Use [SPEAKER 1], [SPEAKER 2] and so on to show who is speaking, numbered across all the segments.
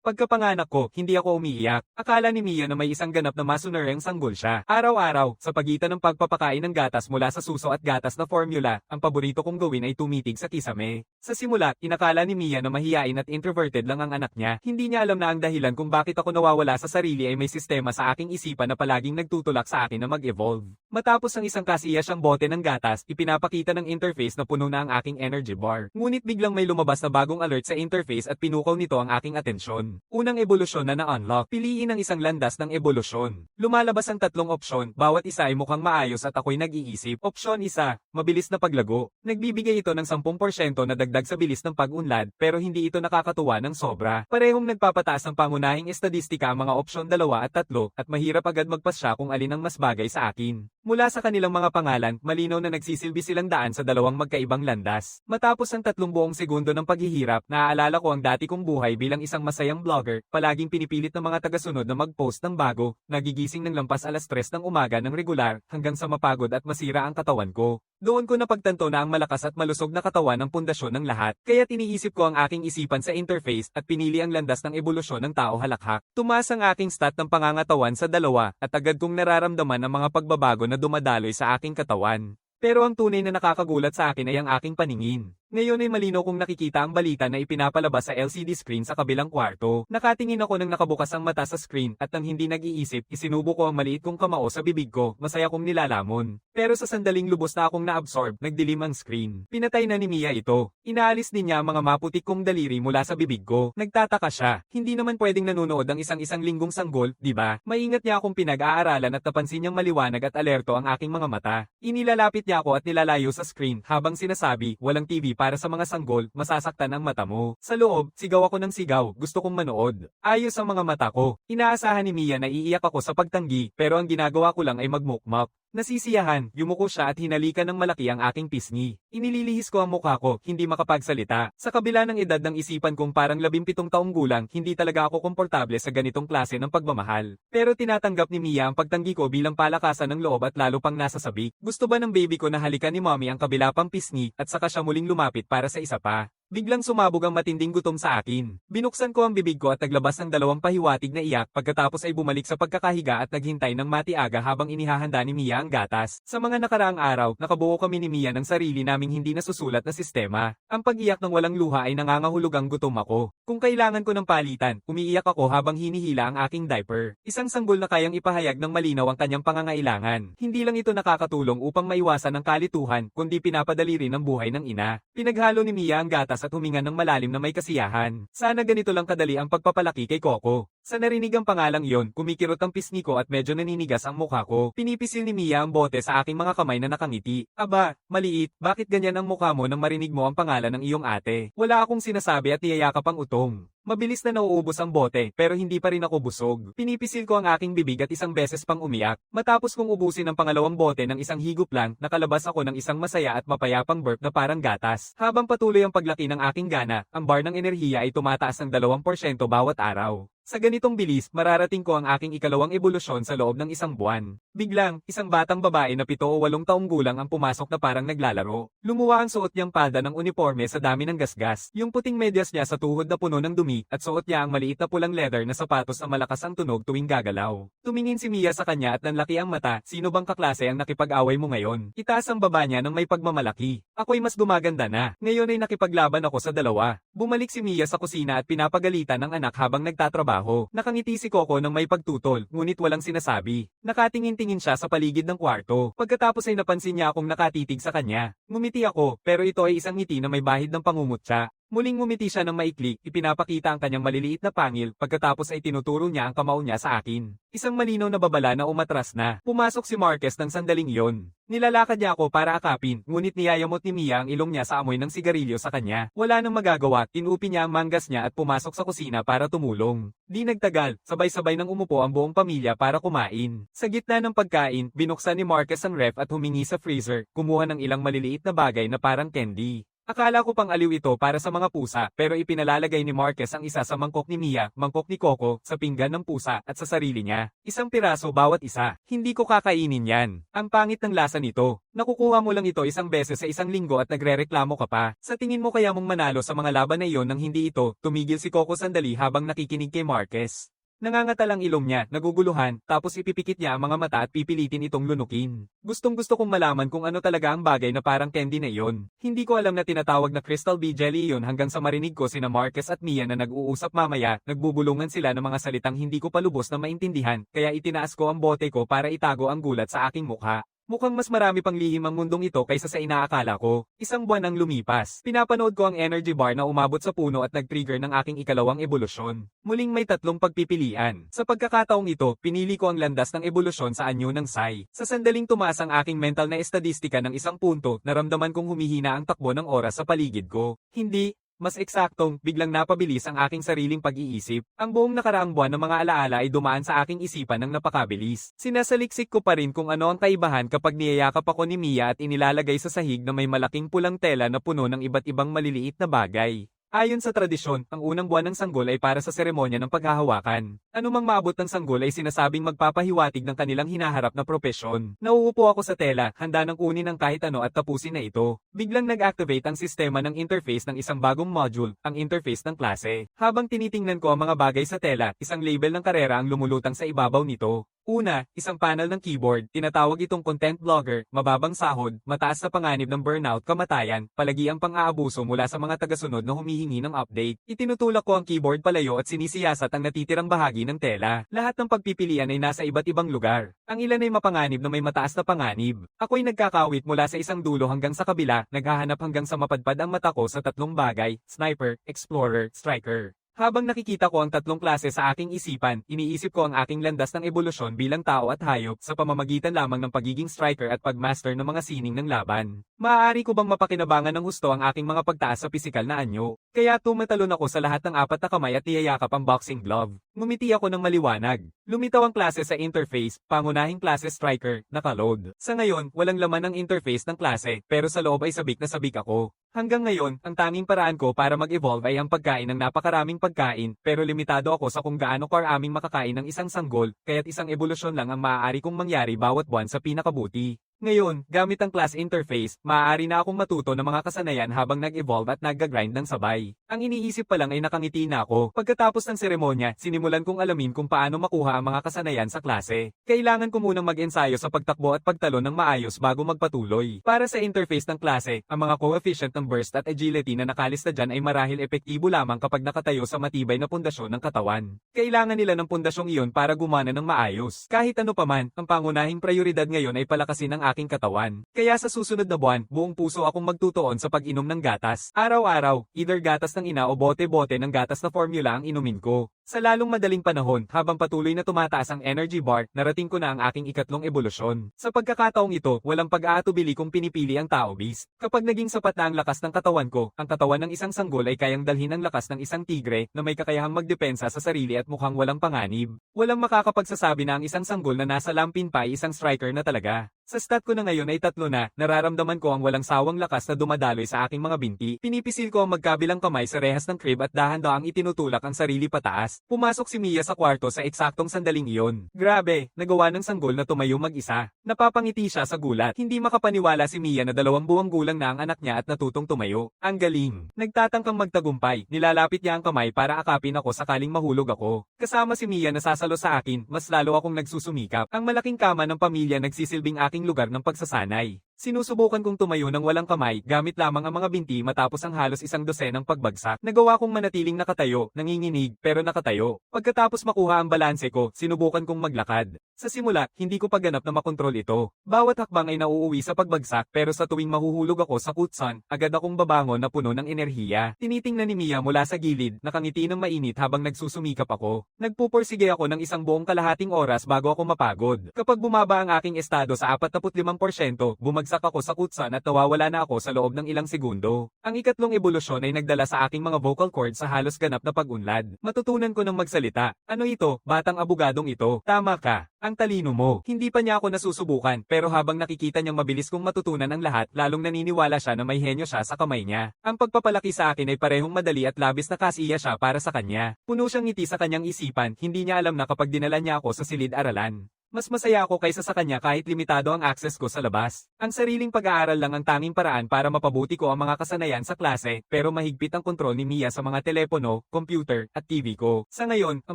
[SPEAKER 1] Pagkapanganak ko, hindi ako umiiyak. Akala ni Mia na may isang ganap na masunuryang sanggol siya. Araw-araw, sa pagitan ng pagpapakain ng gatas mula sa suso at gatas na formula, ang paborito kong gawin ay tumitig sa kisame. Sa simula, inakala ni Mia na mahiyain at introverted lang ang anak niya. Hindi niya alam na ang dahilan kung bakit ako nawawala sa sarili ay may sistema sa aking isipan na palaging nagtutulak sa akin na mag-evolve. Matapos ang isang kasiya siyang bote ng gatas, ipinapakita ng interface na puno na ang aking energy bar. Ngunit biglang may lumabas na bagong alert sa interface at pinukaw nito ang aking atensyon. Unang ebolusyon na na-unlock. Piliin ang isang landas ng ebolusyon. Lumalabas ang tatlong opsyon, bawat isa ay mukhang maayos at ako'y nag-iisip. Opsyon 1, mabilis na paglago. Nagbibigay ito ng 10% na dagdag sa bilis ng pag-unlad, pero hindi ito nakakatuwa ng sobra. Parehong nagpapataas ng pangunahing estadistika ang mga opsyon 2 at 3, at mahirap agad magpasya kung alin ang mas bagay sa akin. Mula sa kanilang mga pangalan, malinaw na nagsisilbi silang daan sa dalawang magkaibang landas. Matapos ang 3 buong segundo ng paghihirap, naaalala ko ang dati kong buhay bilang isang masayang vlogger, palaging pinipilit ng mga tagasunod na mag-post ng bago, nagigising ng lampas 3:00 ng umaga ng regular, hanggang sa mapagod at masira ang katawan ko. Doon ko napagtanto na ang malakas at malusog na katawan ng pundasyon ng lahat, kaya iniisip ko ang aking isipan sa interface at pinili ang landas ng ebolusyon ng tao halakhak. Tumaas ang aking stat ng pangangatawan sa 2, at agad kong nararamdaman ang mga pagbabago na dumadaloy sa aking katawan. Pero ang tunay na nakakagulat sa akin ay ang aking paningin. Ngayon ay malinaw kong nakikita ang balita na ipinapalabas sa LCD screen sa kabilang kwarto. Nakatingin ako nang nakabukas ang mata sa screen at nang hindi nag-iisip, isinubo ko ang maliit kong kamao sa bibig ko, masaya kong nilalamon. Pero sa sandaling lubos na akong na-absorb, nagdilim ang screen. Pinatay na ni Mia ito. Inaalis din niya ang mga maputik kong daliri mula sa bibig ko. Nagtataka siya. Hindi naman pwedeng nanonood ang isang linggong sanggol, di ba? Maingat niya akong pinag-aaralan at napansin niyang maliwanag at alerto ang aking mga mata. Inilalapit niya ako at nilalayo sa screen habang sinasabi, walang TV para sa mga sanggol, masasaktan ang mata mo. Sa loob, sigaw ako ng sigaw, gusto kong manood. Ayos ang mga mata ko. Inaasahan ni Mia na iiyak ako sa pagtanggi, pero ang ginagawa ko lang ay magmukmak. Nasisiyahan, yumuko siya at hinalikan ng malaki ang aking pisngi. Inililihis ko ang mukha ko, hindi makapagsalita. Sa kabila ng edad ng isipan kong parang 17 taong gulang, hindi talaga ako komportable sa ganitong klase ng pagmamahal. Pero tinatanggap ni Mia ang pagtanggi ko bilang palakasan ng loob at lalo pang nasasabik. Gusto ba ng baby ko na halikan ni mommy ang kabila pang pisngi at saka siya muling lumapit para sa isa pa? Biglang sumabog ang matinding gutom sa akin. Binuksan ko ang bibig ko at naglabas ng 2 pahiwatig na iyak, pagkatapos ay bumalik sa pagkakahiga at naghintay ng matiaga habang inihahanda ni Mia ang gatas. Sa mga nakaraang araw, nakabuo kami ni Mia ng sarili naming hindi nasusulat na sistema. Ang pag-iyak ng walang luha ay nangangahulugang gutom ako. Kung kailangan ko ng palitan, umiiyak ako habang hinihila ang aking diaper. Isang sanggol na kayang ipahayag ng malinaw ang kanyang pangangailangan. Hindi lang ito nakakatulong upang maiwasan ang kalituhan, kundi pinapadali rin ang buhay ng ina. Pinaghalo ni Mia ang gatas at huminga ng malalim na may kasiyahan. Sana ganito lang kadali ang pagpapalaki kay Coco. Sa narinig ang pangalang iyon, kumikirot ang pisngi ko at medyo naninigas ang mukha ko. Pinipisil ni Mia ang bote sa aking mga kamay na nakangiti. Aba, maliit, bakit ganyan ang mukha mo nang marinig mo ang pangalan ng iyong ate? Wala akong sinasabi at niyayakap ang utong. Mabilis na nauubos ang bote, pero hindi pa rin ako busog. Pinipisil ko ang aking bibig at isang beses pang umiyak. Matapos kong ubusin ang pangalawang bote ng isang higop lang, nakalabas ako ng isang masaya at mapayapang burp na parang gatas. Habang patuloy ang paglaki ng aking gana, ang bar ng enerhiya ay tumataas ng 2% bawat araw. Sa ganitong bilis, mararating ko ang aking ikalawang ebolusyon sa loob ng 1 buwan. Biglang, isang batang babae na 7 o 8 taong gulang ang pumasok na parang naglalaro. Lumuwa ang suot niyang palda ng uniforme sa dami ng gasgas. Yung puting medyas niya sa tuhod na puno ng dumi, at suot niya ang maliit na pulang leather na sapatos na malakas ang tunog tuwing gagalaw. Tumingin si Mia sa kanya at nanlaki ang mata, sino bang kaklase ang nakipag-away mo ngayon? Itaas ang baba niya ng may pagmamalaki. Ako'y mas gumaganda na. Ngayon ay nakipaglaban ako sa 2. Bumalik si Mia sa kusina at pinapagalitan ng anak habang nagtatrabaho. Nakangiti si Coco nang may pagtutol, ngunit walang sinasabi. Nakatingin-tingin siya sa paligid ng kwarto. Pagkatapos ay napansin niya akong nakatitig sa kanya. Ngumiti ako, pero ito ay isang ngiti na may bahid ng pangungutya. Muling ngumiti siya ng maikli, ipinapakita ang kanyang maliliit na pangil, pagkatapos ay tinuturo niya ang kamao niya sa akin. Isang malinaw na babala na umatras na. Pumasok si Marquez ng sandaling iyon. Nilalakad niya ako para akapin, ngunit niyayamot ni Mia ang ilong niya sa amoy ng sigarilyo sa kanya. Wala nang magagawa, tinupi niya ang manggas niya at pumasok sa kusina para tumulong. Di nagtagal, sabay-sabay nang umupo ang buong pamilya para kumain. Sa gitna ng pagkain, binuksan ni Marquez ang ref at humingi sa freezer, kumuha ng ilang maliliit na bagay na parang candy. Akala ko pang aliw ito para sa mga pusa, pero ipinalalagay ni Marquez ang isa sa mangkok ni Mia, mangkok ni Coco, sa pinggan ng pusa, at sa sarili niya. Isang piraso bawat isa. Hindi ko kakainin yan. Ang pangit ng lasa nito. Nakukuha mo lang ito isang beses sa isang linggo at nagrereklamo ka pa. Sa tingin mo kaya mong manalo sa mga laban na iyon nang hindi ito, tumigil si Coco sandali habang nakikinig kay Marquez. Nangangata lang ilong niya, naguguluhan, tapos ipipikit niya ang mga mata at pipilitin itong lunukin. Gustong-gusto kong malaman kung ano talaga ang bagay na parang candy na iyon. Hindi ko alam na tinatawag na Crystal Bee Jelly iyon hanggang sa marinig ko sina Marquez at Mia na nag-uusap mamaya, nagbubulungan sila ng mga salitang hindi ko pa lubos na maintindihan, kaya itinaas ko ang bote ko para itago ang gulat sa aking mukha. Mukhang mas marami pang lihim ang mundong ito kaysa sa inaakala ko. Isang buwan ang lumipas. Pinapanood ko ang energy bar na umabot sa puno at nag-trigger ng aking ikalawang ebolusyon. Muling may tatlong pagpipilian. Sa pagkakataong ito, pinili ko ang landas ng ebolusyon sa anyo ng Sai. Sa sandaling tumaas ang aking mental na estadistika ng isang punto, naramdaman kong humihina ang takbo ng oras sa paligid ko. Hindi. Mas eksaktong, biglang napabilis ang aking sariling pag-iisip. Ang buong nakaraang buwan ng mga alaala ay dumaan sa aking isipan ng napakabilis. Sinasaliksik ko pa rin kung ano ang kaibahan kapag niyayakap ako ni Mia at inilalagay sa sahig na may malaking pulang tela na puno ng iba't ibang maliliit na bagay. Ayon sa tradisyon, ang unang buwan ng sanggol ay para sa seremonya ng paghahawakan. Anumang maabot ng sanggol ay sinasabing magpapahiwatig ng kanilang hinaharap na propesyon. Nauupo ako sa tela, handa nang kunin ang kahit ano at tapusin na ito. Biglang nag-activate ang sistema ng interface ng isang bagong module, ang interface ng klase. Habang tinitingnan ko ang mga bagay sa tela, isang label ng karera ang lumulutang sa ibabaw nito. Una, isang panel ng keyboard, tinatawag itong content blogger, mababang sahod, mataas na panganib ng burnout, kamatayan, palagi ang pang-aabuso mula sa mga tagasunod na humihingi ng update. Itinutulak ko ang keyboard palayo at sinisiyasat ang natitirang bahagi ng tela. Lahat ng pagpipilian ay nasa iba't ibang lugar. Ang ilan ay mapanganib na may mataas na panganib. Ako'y nagkakawit mula sa isang dulo hanggang sa kabila, naghahanap hanggang sa mapadpad ang mata ko sa tatlong bagay, sniper, explorer, striker. Habang nakikita ko ang tatlong klase sa aking isipan, iniisip ko ang aking landas ng ebolusyon bilang tao at hayop sa pamamagitan lamang ng pagiging striker at pagmaster ng mga sining ng laban. Maaari ko bang mapakinabangan ng husto ang aking mga pagtaas sa pisikal na anyo? Kaya tumatalon ako sa lahat ng apat na kamay at niyayakap ang boxing glove. Ngumiti ako ng maliwanag. Lumitaw ang klase sa interface, pangunahing klase striker, nakaload. Sa ngayon, walang laman ang interface ng klase, pero sa loob ay sabik na sabik ako. Hanggang ngayon, ang tanging paraan ko para mag-evolve ay ang pagkain ng napakaraming pagkain, pero limitado ako sa kung gaano karaming makakain ng isang sanggol, kaya't isang ebolusyon lang ang maaari kong mangyari bawat buwan sa pinakabuti. Ngayon, gamit ang class interface, maaari na akong matuto ng mga kasanayan habang nag-evolve at nag-grind ng sabay. Ang iniisip pa lang ay nakangiti na ako. Pagkatapos ng seremonya, sinimulan kong alamin kung paano makuha ang mga kasanayan sa klase. Kailangan ko munang mag-ensayo sa pagtakbo at pagtalon ng maayos bago magpatuloy. Para sa interface ng klase, ang mga coefficient ng burst at agility na nakalista dyan ay marahil epektibo lamang kapag nakatayo sa matibay na pundasyon ng katawan. Kailangan nila ng pundasyong iyon para gumana ng maayos. Kahit ano paman, ang pangunahing prioridad ngayon ay palakasin ang aking katawan. Kaya sa susunod na buwan, buong puso akong magtutuon sa pag-inom ng gatas. Araw-araw, either gatas ng ina o bote-bote ng gatas na formula ang inumin ko. Sa lalong madaling panahon, habang patuloy na tumataas ang energy bar, narating ko na ang aking ikatlong ebolusyon. Sa pagkakataong ito, walang pag-aatubili kung pinipili ang tao beast. Kapag naging sapat na ang lakas ng katawan ko, ang katawan ng isang sanggol ay kayang dalhin ang lakas ng isang tigre na may kakayahang magdepensa sa sarili at mukhang walang panganib. Walang makakapagsasabi na ang isang sanggol na nasa lampin pa ay isang striker na talaga. Sa stat ko na ngayon ay 3 na, nararamdaman ko ang walang sawang lakas na dumadaloy sa aking mga binti. Pinipisil ko ang magkabilang kamay sa rehas ng crib at dahan-daang itinutulak ang sarili pataas. Pumasok si Mia sa kwarto sa eksaktong sandaling iyon. Grabe, nagawa ng sanggol na tumayo mag-isa. Napapangiti siya sa gulat. Hindi makapaniwala si Mia na 2 buwang gulang na ang anak niya at natutong tumayo. Ang galing. Nagtatangkang magtagumpay. Nilalapit niya ang kamay para akapin ako sakaling mahulog ako. Kasama si Mia na sasalo sa akin, mas lalo akong nagsusumikap. Ang malaking kama ng pamilya nagsisilbing aking lugar ng pagsasanay. Sinusubukan kong tumayo ng walang kamay gamit lamang ang mga binti matapos ang halos 12 ng pagbagsak. Nagawa kong manatiling nakatayo, nanginginig, pero nakatayo. Pagkatapos makuha ang balanse ko, sinubukan kong maglakad. Sa simula, hindi ko pa ganap na makontrol ito. Bawat hakbang ay nauuwi sa pagbagsak pero sa tuwing mahuhulog ako sa kutsan, agad akong babangon na puno ng enerhiya. Tinitingnan ni Mia mula sa gilid, nakangiti ng mainit habang nagsusumikap ako. Nagpupursige ako ng isang buong kalahating oras bago ako mapagod. Kapag bumaba ang aking estado sa 45%, bumagsak bumagsak ako sa kutsan at nawawala na ako sa loob ng ilang segundo. Ang ikatlong ebolusyon ay nagdala sa aking mga vocal cords sa halos ganap na pag-unlad. Matutunan ko ng magsalita. Ano ito, batang abogadong ito? Tama ka. Ang talino mo. Hindi pa niya ako nasusubukan, pero habang nakikita niyang mabilis kong matutunan ang lahat, lalong naniniwala siya na may henyo siya sa kamay niya. Ang pagpapalaki sa akin ay parehong madali at labis na kasiya siya para sa kanya. Puno siyang ngiti sa kanyang isipan, hindi niya alam na kapag dinala niya ako sa silid-aralan, mas masaya ako kaysa sa kanya kahit limitado ang access ko sa labas. Ang sariling pag-aaral lang ang tanging paraan para mapabuti ko ang mga kasanayan sa klase, pero mahigpit ang kontrol ni Mia sa mga telepono, computer, at TV ko. Sa ngayon, ang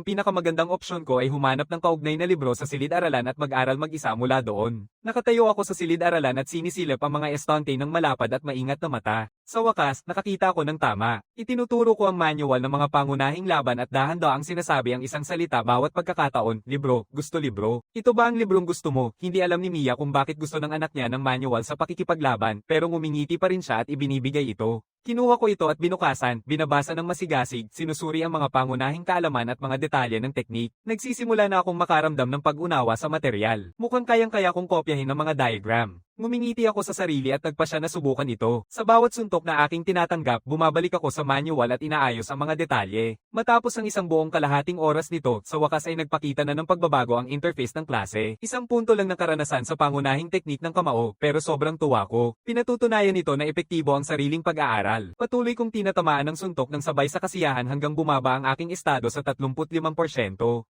[SPEAKER 1] pinakamagandang opsyon ko ay humanap ng kaugnay na libro sa silid-aralan at mag-aral mag-isa mula doon. Nakatayo ako sa silid-aralan at sinisilip ang mga estante ng malapad at maingat na mata. Sa wakas, nakakita ko ng tama. Itinuturo ko ang manual ng mga pangunahing laban at dahan-daang sinasabi ang isang salita bawat pagkakataon, libro, gusto libro. Ito ba ang librong gusto mo? Hindi alam ni Mia kung bakit gusto ng anak niya ng manual sa pakikipaglaban, pero ngumingiti pa rin siya at ibinibigay ito. Kinuha ko ito at binukasan, binabasa ng masigasig, sinusuri ang mga pangunahing kaalaman at mga detalye ng teknik. Nagsisimula na akong makaramdam ng pag-unawa sa material. Mukhang kayang-kaya kong kopyahin ang mga diagram. Ngumingiti ako sa sarili at nagpasya na subukan ito. Sa bawat suntok na aking tinatanggap, bumabalik ako sa manual at inaayos ang mga detalye. Matapos ang isang buong kalahating oras nito, sa wakas ay nagpakita na ng pagbabago ang interface ng klase. Isang punto lang ng karanasan sa pangunahing teknik ng kamao, pero sobrang tuwa ko. Pinatutunayan nito na epektibo ang sariling pag-aaral. Patuloy kong tinatamaan ng suntok ng sabay sa kasiyahan hanggang bumaba ang aking estado sa 35%.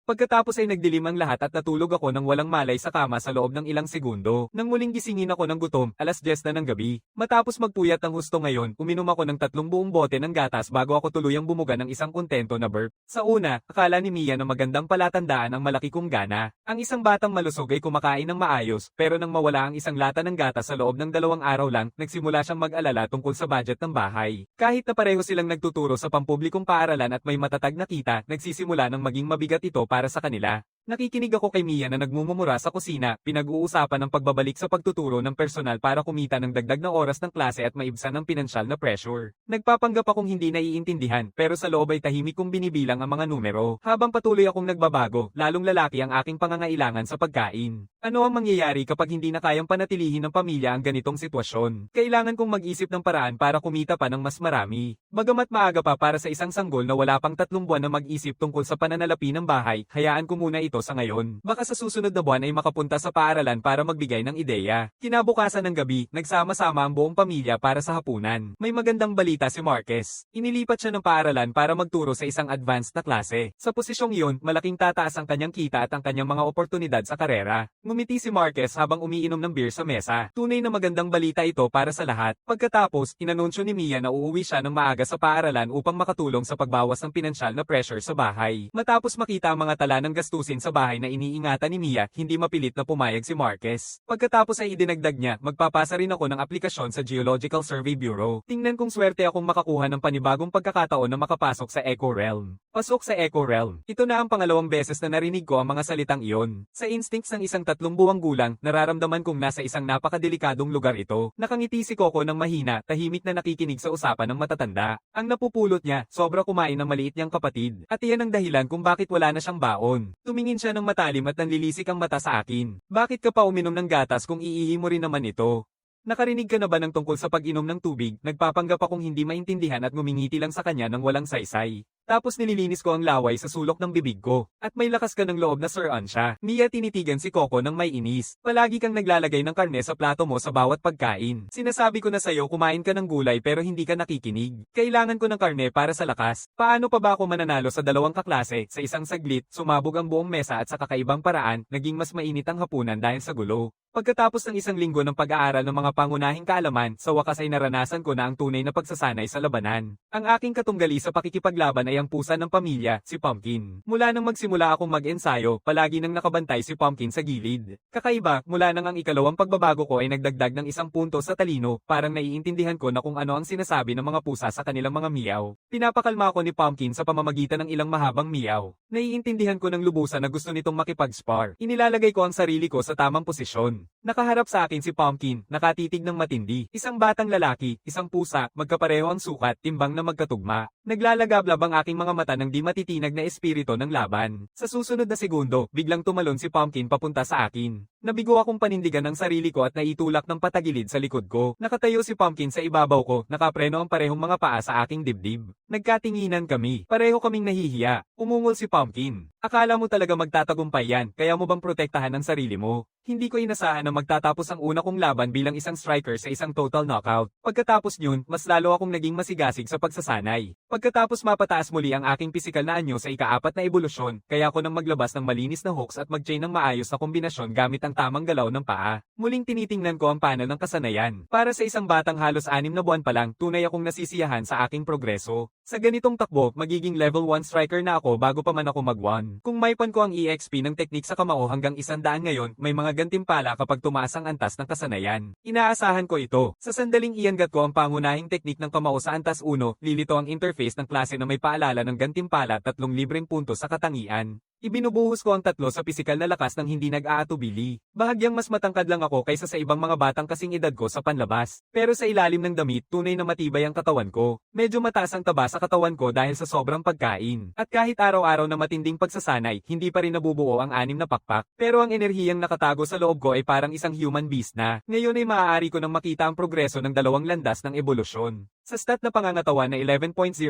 [SPEAKER 1] Pagkatapos ay nagdilim ang lahat at natulog ako ng walang malay sa kama sa loob ng ilang segundo. Nang muling gisingin ako ng gutom, 10:00 na ng gabi. Matapos magpuyat ng husto ngayon, uminom ako ng 3 buong bote ng gatas bago ako tuluyang bumuga ng isang kontento na burp. Sa una, akala ni Mia na magandang palatandaan ang malaki kong gana. Ang isang batang malusog ay kumakain ng maayos, pero nang mawala ang isang lata ng gatas sa loob ng 2 araw lang, nagsimula siyang mag-alala tungkol sa budget ng bahay. Kahit na pareho silang nagtuturo sa pampublikong paaralan at may matatag na kita, nagsisimula ng maging mabigat ito para sa kanila. Nakikinig ako kay Mia na nagmumumura sa kusina, pinag-uusapan ang pagbabalik sa pagtuturo ng personal para kumita ng dagdag na oras ng klase at maibsan ang pinansyal na pressure. Nagpapanggap akong hindi naiintindihan, pero sa loob ay tahimik kong binibilang ang mga numero. Habang patuloy akong nagbabago, lalong lalaki ang aking pangangailangan sa pagkain. Ano ang mangyayari kapag hindi na kayang panatilihin ng pamilya ang ganitong sitwasyon? Kailangan kong mag-isip ng paraan para kumita pa ng mas marami. Bagamat maaga pa para sa isang sanggol na wala pang 3 buwan na mag-isip tungkol sa pananalapi ng bahay, hayaan ko muna ito sa ngayon. Baka sa susunod na buwan ay makapunta sa paaralan para magbigay ng ideya. Kinabukasan ng gabi, nagsama-sama ang buong pamilya para sa hapunan. May magandang balita si Marquez. Inilipat siya ng paaralan para magturo sa isang advanced na klase. Sa posisyong iyon, malaking tataas ang kanyang kita at ang kanyang mga oportunidad sa karera. Ngumiti si Marquez habang umiinom ng beer sa mesa. Tunay na magandang balita ito para sa lahat. Pagkatapos, inanunsyo ni Mia na uuwi siya ng maaga sa paaralan upang makatulong sa pagbawas ng pinansyal na pressure sa bahay. Matapos makita ang mga tala ng gastusin sa bahay na iniingatan ni Mia, hindi mapilit na pumayag si Marquez. Pagkatapos ay idinagdag niya, magpapasa rin ako ng aplikasyon sa Geological Survey Bureau. Tingnan kung swerte akong makakuha ng panibagong pagkakataon na makapasok sa Eco Realm. Pasok sa Eco Realm. Ito na ang pangalawang beses na narinig ko ang mga salitang iyon. Sa instincts ng isang 3 buwang gulang, nararamdaman kong nasa isang napakadelikadong lugar ito. Nakangiti si Coco ng mahina, tahimik na nakikinig sa usapan ng matatanda. Ang napupulot niya, sobra kumain ng maliit niyang kapatid. At iyan ang dahilan kung bakit wala na siyang baon. Tumingin siya ng matalim at nanlilisik ang mata sa akin. Bakit ka pa uminom ng gatas kung iihi mo rin naman ito? Nakarinig ka na ba ng tungkol sa pag-inom ng tubig? Nagpapanggap akong hindi maintindihan at ngumingiti lang sa kanya ng walang saysay. Tapos nililinis ko ang laway sa sulok ng bibig ko. At may lakas ka ng loob na sir-on siya. Mia tinitigan si Coco ng may inis. Palagi kang naglalagay ng karne sa plato mo sa bawat pagkain. Sinasabi ko na sa'yo kumain ka ng gulay pero hindi ka nakikinig. Kailangan ko ng karne para sa lakas. Paano pa ba ako mananalo sa 2 kaklase? Sa isang saglit, sumabog ang buong mesa at sa kakaibang paraan, naging mas mainit ang hapunan dahil sa gulo. Pagkatapos ng isang linggo ng pag-aaral ng mga pangunahing kaalaman, sa wakas ay naranasan ko na ang tunay na pagsasanay sa labanan. Ang aking katunggali sa pakikipaglaban ay ang pusa ng pamilya, si Pumpkin. Mula nang magsimula akong mag-ensayo, palagi nang nakabantay si Pumpkin sa gilid. Kakaiba, mula nang ang ikalawang pagbabago ko ay nagdagdag ng 1 punto sa talino, parang naiintindihan ko na kung ano ang sinasabi ng mga pusa sa kanilang mga miyaw. Pinapakalma ako ni Pumpkin sa pamamagitan ng ilang mahabang miyaw. Naiintindihan ko ng lubusan na gusto nitong makipag-spar. Inilalagay ko ang sarili ko sa tamang posisyon. Nakaharap sa akin si Pumpkin, nakatitig ng matindi. Isang batang lalaki, isang pusa, magkapareho ang sukat, timbang na magkatugma. Naglalagablab ang aking mga mata ng di matitinag na espiritu ng laban. Sa susunod na segundo, biglang tumalon si Pumpkin papunta sa akin. Nabigo akong panindigan ang sarili ko at naitulak ng patagilid sa likod ko. Nakatayo si Pumpkin sa ibabaw ko, nakapreno ang parehong mga paa sa aking dibdib. Nagkatinginan kami. Pareho kaming nahihiya. Umungol si Pumpkin. Akala mo talaga magtatagumpay yan, kaya mo bang protektahan ang sarili mo? Hindi ko inasahan na magtatapos ang una kong laban bilang isang striker sa isang total knockout. Pagkatapos yun, mas lalo akong naging masigasig sa pagsasanay. Pagkatapos mapataas muli ang aking pisikal na anyo sa ika-4 na ebolusyon, kaya ako nang maglabas ng malinis na hooks at mag-chain ng maayos na kombinasyon gamit ang tamang galaw ng paa. Muling tinitingnan ko ang panel ng kasanayan. Para sa isang batang halos 6 na buwan pa lang, tunay akong nasisiyahan sa aking progreso. Sa ganitong takbo, magiging level 1 striker na ako bago pa man ako mag-1. Kung maipan ko ang EXP ng teknik sa kamao hanggang 100 ngayon, may mga gantimpala kapag tumaas ang antas ng kasanayan. Inaasahan ko ito. Sa sandaling iangat ko ang pangunahing teknik ng kamao sa antas 1, lilito ang interface ng klase na may paalala ng gantimpala 3 libreng puntos sa katangian. Ibinubuhos ko ang 3 sa pisikal na lakas ng hindi nag-aatubili. Bahagyang mas matangkad lang ako kaysa sa ibang mga batang kasing edad ko sa panlabas. Pero sa ilalim ng damit, tunay na matibay ang katawan ko. Medyo mataas ang taba sa katawan ko dahil sa sobrang pagkain. At kahit araw-araw na matinding pagsasanay, hindi pa rin nabubuo ang 6 na pakpak. Pero ang enerhiyang nakatago sa loob ko ay parang isang human beast na. Ngayon ay maaari ko nang makita ang progreso ng 2 landas ng ebolusyon. Sa stat na pangangatawan na 11.05,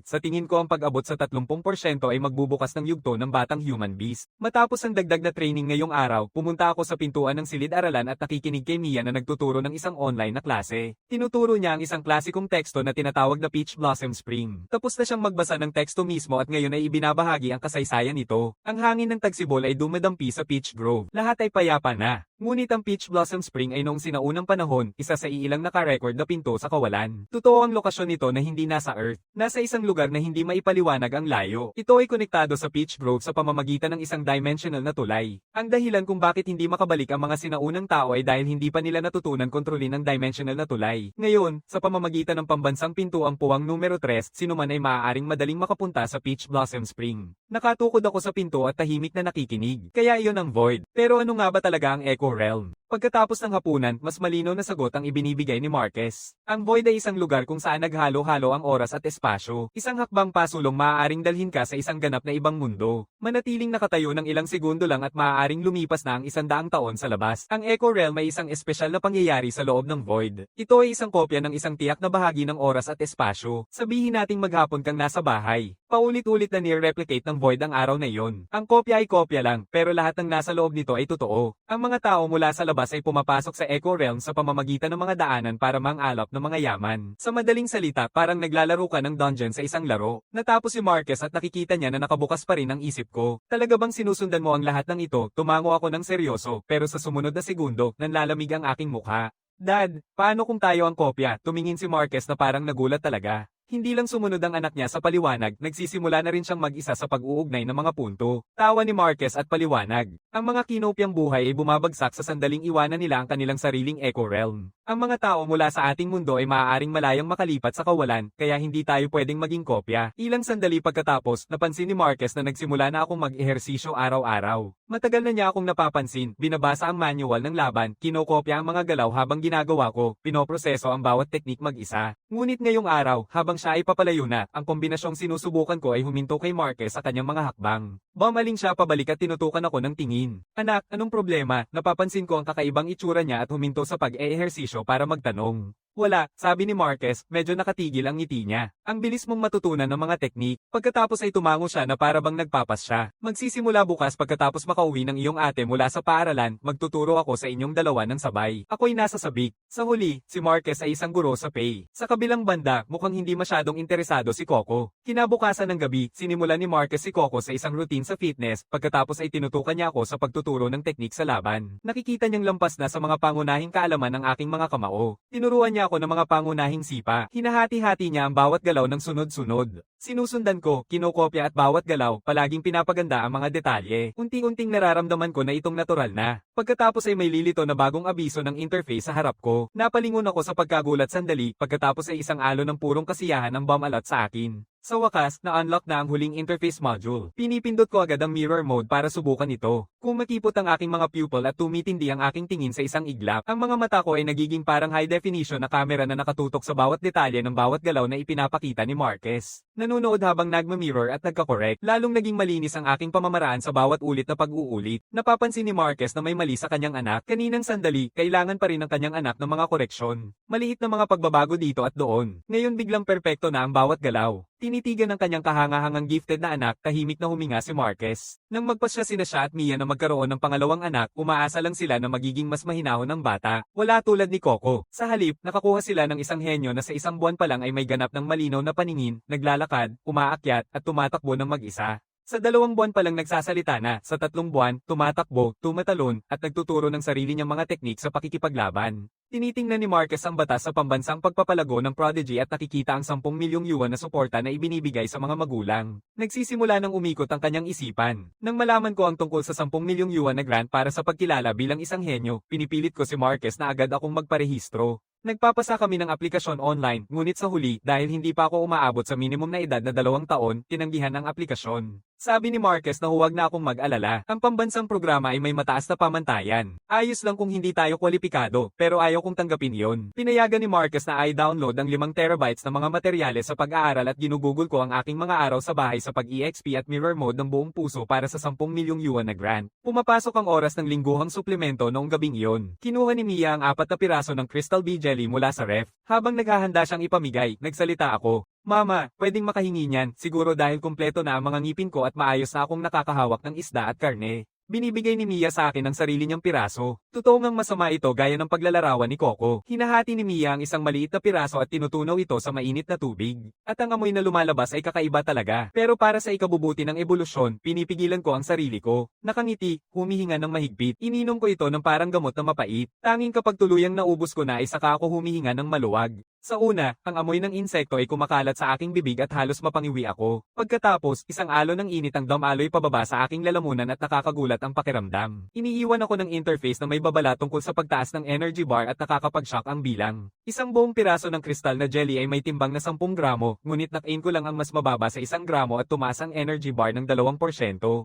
[SPEAKER 1] sa tingin ko ang pag-abot sa 30% ay magbubukas ng yugto ng batang human beast. Matapos ang dagdag na training ngayong araw, pumunta ako sa pintuan ng silid-aralan at nakikinig kay Mia na nagtuturo ng isang online na klase. Tinuturo niya ang isang klasikong teksto na tinatawag na Peach Blossom Spring. Tapos na siyang magbasa ng teksto mismo at ngayon ay ibinabahagi ang kasaysayan nito. Ang hangin ng tagsibol ay dumadampi sa Peach Grove. Lahat ay payapa na. Ngunit ang Peach Blossom Spring ay noong sinaunang panahon, isa sa iilang naka-record na pinto sa kawalan. Totoo ang lokasyon nito na hindi nasa Earth. Nasa isang lugar na hindi maipaliwanag ang layo. Ito ay konektado sa Peach Grove sa pamamagitan ng isang dimensional na tulay. Ang dahilan kung bakit hindi makabalik ang mga sinaunang tao ay dahil hindi pa nila natutunan kontrolin ang dimensional na tulay. Ngayon, sa pamamagitan ng pambansang pintuang puwang numero 3, sinuman ay maaaring madaling makapunta sa Peach Blossom Spring. Nakatukod ako sa pinto at tahimik na nakikinig. Kaya iyon ang Void. Pero ano nga ba talaga ang Echo Realm? Pagkatapos ng hapunan, mas malinaw na sagot ang ibinibigay ni Marquez. Ang Void ay isang lugar kung saan naghalo-halo ang oras at espasyo. Isang hakbang pasulong maaaring dalhin ka sa isang ganap na ibang mundo. Manatiling nakatayo ng ilang segundo lang at maaaring lumipas na ang 100 taon sa labas. Ang Echo Realm ay isang espesyal na pangyayari sa loob ng Void. Ito ay isang kopya ng isang tiyak na bahagi ng oras at espasyo. Sabihin nating maghapon kang nasa bahay. Paulit-ulit na near-replicate ng Void ang araw na iyon. Ang kopya ay kopya lang, pero lahat ng nasa loob nito ay totoo. Ang mga tao mula sa labas ay pumapasok sa Echo Realm sa pamamagitan ng mga daanan para mang-alap ng mga yaman. Sa madaling salita, parang naglalaro ka ng dungeon sa isang laro. Natapos si Marquez at nakikita niya na nakabukas pa rin ang isip ko. Talaga bang sinusundan mo ang lahat ng ito? Tumango ako ng seryoso, pero sa sumunod na segundo, nanlalamig ang aking mukha. Dad, paano kung tayo ang kopya? Tumingin si Marquez na parang nagulat talaga. Hindi lang sumunod ang anak niya sa paliwanag, nagsisimula na rin siyang mag-isa sa pag-uugnay ng mga punto. Tawa ni Marquez at paliwanag. Ang mga kinopyang buhay ay bumabagsak sa sandaling iwanan nila ang kanilang sariling Echo Realm. Ang mga tao mula sa ating mundo ay maaaring malayang makalipat sa kawalan, kaya hindi tayo pwedeng maging kopya. Ilang sandali pagkatapos, napansin ni Marquez na nagsimula na akong mag-ehersisyo araw-araw. Matagal na niya akong napapansin, binabasa ang manual ng laban, kinokopya ang mga galaw habang ginagawa ko, pinoproseso ang bawat teknik mag-isa. Ngunit ngayong araw, habang siya ay papalayo na, ang kombinasyong sinusubukan ko ay huminto kay Marquez sa kanyang mga hakbang. Bumaling siya pabalik at tinutukan ako ng tingin. Anak, anong problema? Napapansin ko ang kakaibang itsura niya at huminto sa pag-eehersisyo para magtanong. Wala, sabi ni Marquez, medyo nakatigil ang ngiti niya. Ang bilis mong matutunan ng mga teknik. Pagkatapos ay tumango siya na para bang nagpapas siya. Magsisimula bukas pagkatapos makauwi ng iyong ate mula sa paaralan, magtuturo ako sa inyong dalawa ng sabay. Ako'y nasa sabik. Sa huli, si Marquez ay isang guro sa Pay. Sa kabilang banda, mukhang hindi masyadong interesado si Coco. Kinabukasan ng gabi, sinimulan ni Marquez si Coco sa isang routine sa fitness, pagkatapos ay tinutukan niya ako sa pagtuturo ng teknik sa laban. Nakikita niyang lampas na sa mga pangunahing kaalaman ng aking mga kamao. Tinuruan niya ako ng mga pangunahing sipa. Hinahati-hati niya ang bawat galaw ng sunod-sunod. Sinusundan ko, kinokopya at bawat galaw, palaging pinapaganda ang mga detalye. Unti-unting nararamdaman ko na itong natural na. Pagkatapos ay may lilito na bagong abiso ng interface sa harap ko. Napalingon ako sa pagkagulat sandali, pagkatapos ay isang alon ng purong kasiyahan ang bumalat sa akin. Sa wakas, na-unlock na ang huling interface module. Pinipindot ko agad ang mirror mode para subukan ito. Kung makipot ang aking mga pupil at tumitindi ang aking tingin sa isang iglap, ang mga mata ko ay nagiging parang high definition na camera na nakatutok sa bawat detalye ng bawat galaw na ipinapakita ni Marquez. Nanunood habang nagma-mirror at nagka-correct. Lalong naging malinis ang aking pamamaraan sa bawat ulit na pag-uulit. Napapansin ni Marquez na may mali sa kanyang anak. Kaninang sandali, kailangan pa rin ng kanyang anak ng mga koreksyon. Maliit na mga pagbabago dito at doon. Ngayon biglang perpekto na ang bawat galaw. Tinitigan ng kanyang kahangahangang gifted na anak, tahimik na huminga si Marquez. Nang magpasya sina siya at Mia na magkaroon ng pangalawang anak, umaasa lang sila na magiging mas mahinahon ng bata. Wala tulad ni Coco. Sa halip, nakakuha sila ng isang henyo na sa isang buwan pa lang ay may ganap ng malinaw na paningin, naglalakad, umaakyat, at tumatakbo ng mag-isa. Sa 2 buwan pa lang nagsasalita na, sa 3 buwan, tumatakbo, tumatalon, at nagtuturo ng sarili niyang mga teknik sa pakikipaglaban. Tinitingnan ni Marquez ang batas sa pambansang pagpapalago ng Prodigy at nakikita ang 10 milyong yuan na suporta na ibinibigay sa mga magulang. Nagsisimula ng umikot ang kanyang isipan. Nang malaman ko ang tungkol sa 10 milyong yuan na grant para sa pagkilala bilang isang henyo, pinipilit ko si Marquez na agad akong magparehistro. Nagpapasa kami ng aplikasyon online, ngunit sa huli, dahil hindi pa ako umaabot sa minimum na edad na 2 taon, tinanggihan ang aplikasyon. Sabi ni Marquez na huwag na akong mag-alala. Ang pambansang programa ay may mataas na pamantayan. Ayos lang kung hindi tayo kwalipikado, pero ayaw kong tanggapin yon. Pinayagan ni Marquez na i-download ang 5 terabytes na mga materyales sa pag-aaral at ginugugol ko ang aking mga araw sa bahay sa pag-EXP at mirror mode ng buong puso para sa 10 milyong yuan na grant. Pumapasok ang oras ng lingguhang suplemento noong gabing iyon. Kinuha ni Mia ang 4 na piraso ng Crystal Bee Jelly mula sa ref. Habang naghahanda siyang ipamigay, nagsalita ako. Mama, pwedeng makahingi niyan, siguro dahil kumpleto na ang mga ngipin ko at maayos na akong nakakahawak ng isda at karne. Binibigay ni Mia sa akin ang sarili niyang piraso. Totoo ngang masama ito gaya ng paglalarawan ni Coco. Hinahati ni Mia ang isang maliit na piraso at tinutunaw ito sa mainit na tubig. At ang amoy na lumalabas ay kakaiba talaga. Pero para sa ikabubuti ng ebolusyon, pinipigilan ko ang sarili ko. Nakangiti, humihinga ng mahigpit. Ininom ko ito ng parang gamot na mapait. Tanging kapag tuluyang naubos ko na ay saka ako humihinga ng maluwag. Sa una, ang amoy ng insekto ay kumakalat sa aking bibig at halos mapangiwi ako. Pagkatapos, isang alon ng init ang damaloy pababa sa aking lalamunan at nakakagulat ang pakiramdam. Iniiwan ako ng interface na may babala tungkol sa pagtaas ng energy bar at nakakapag-shock ang bilang. Isang buong piraso ng kristal na jelly ay may timbang na 10 gramo, ngunit nakain ko lang ang mas mababa sa 1 gramo at tumaas ang energy bar ng 2%.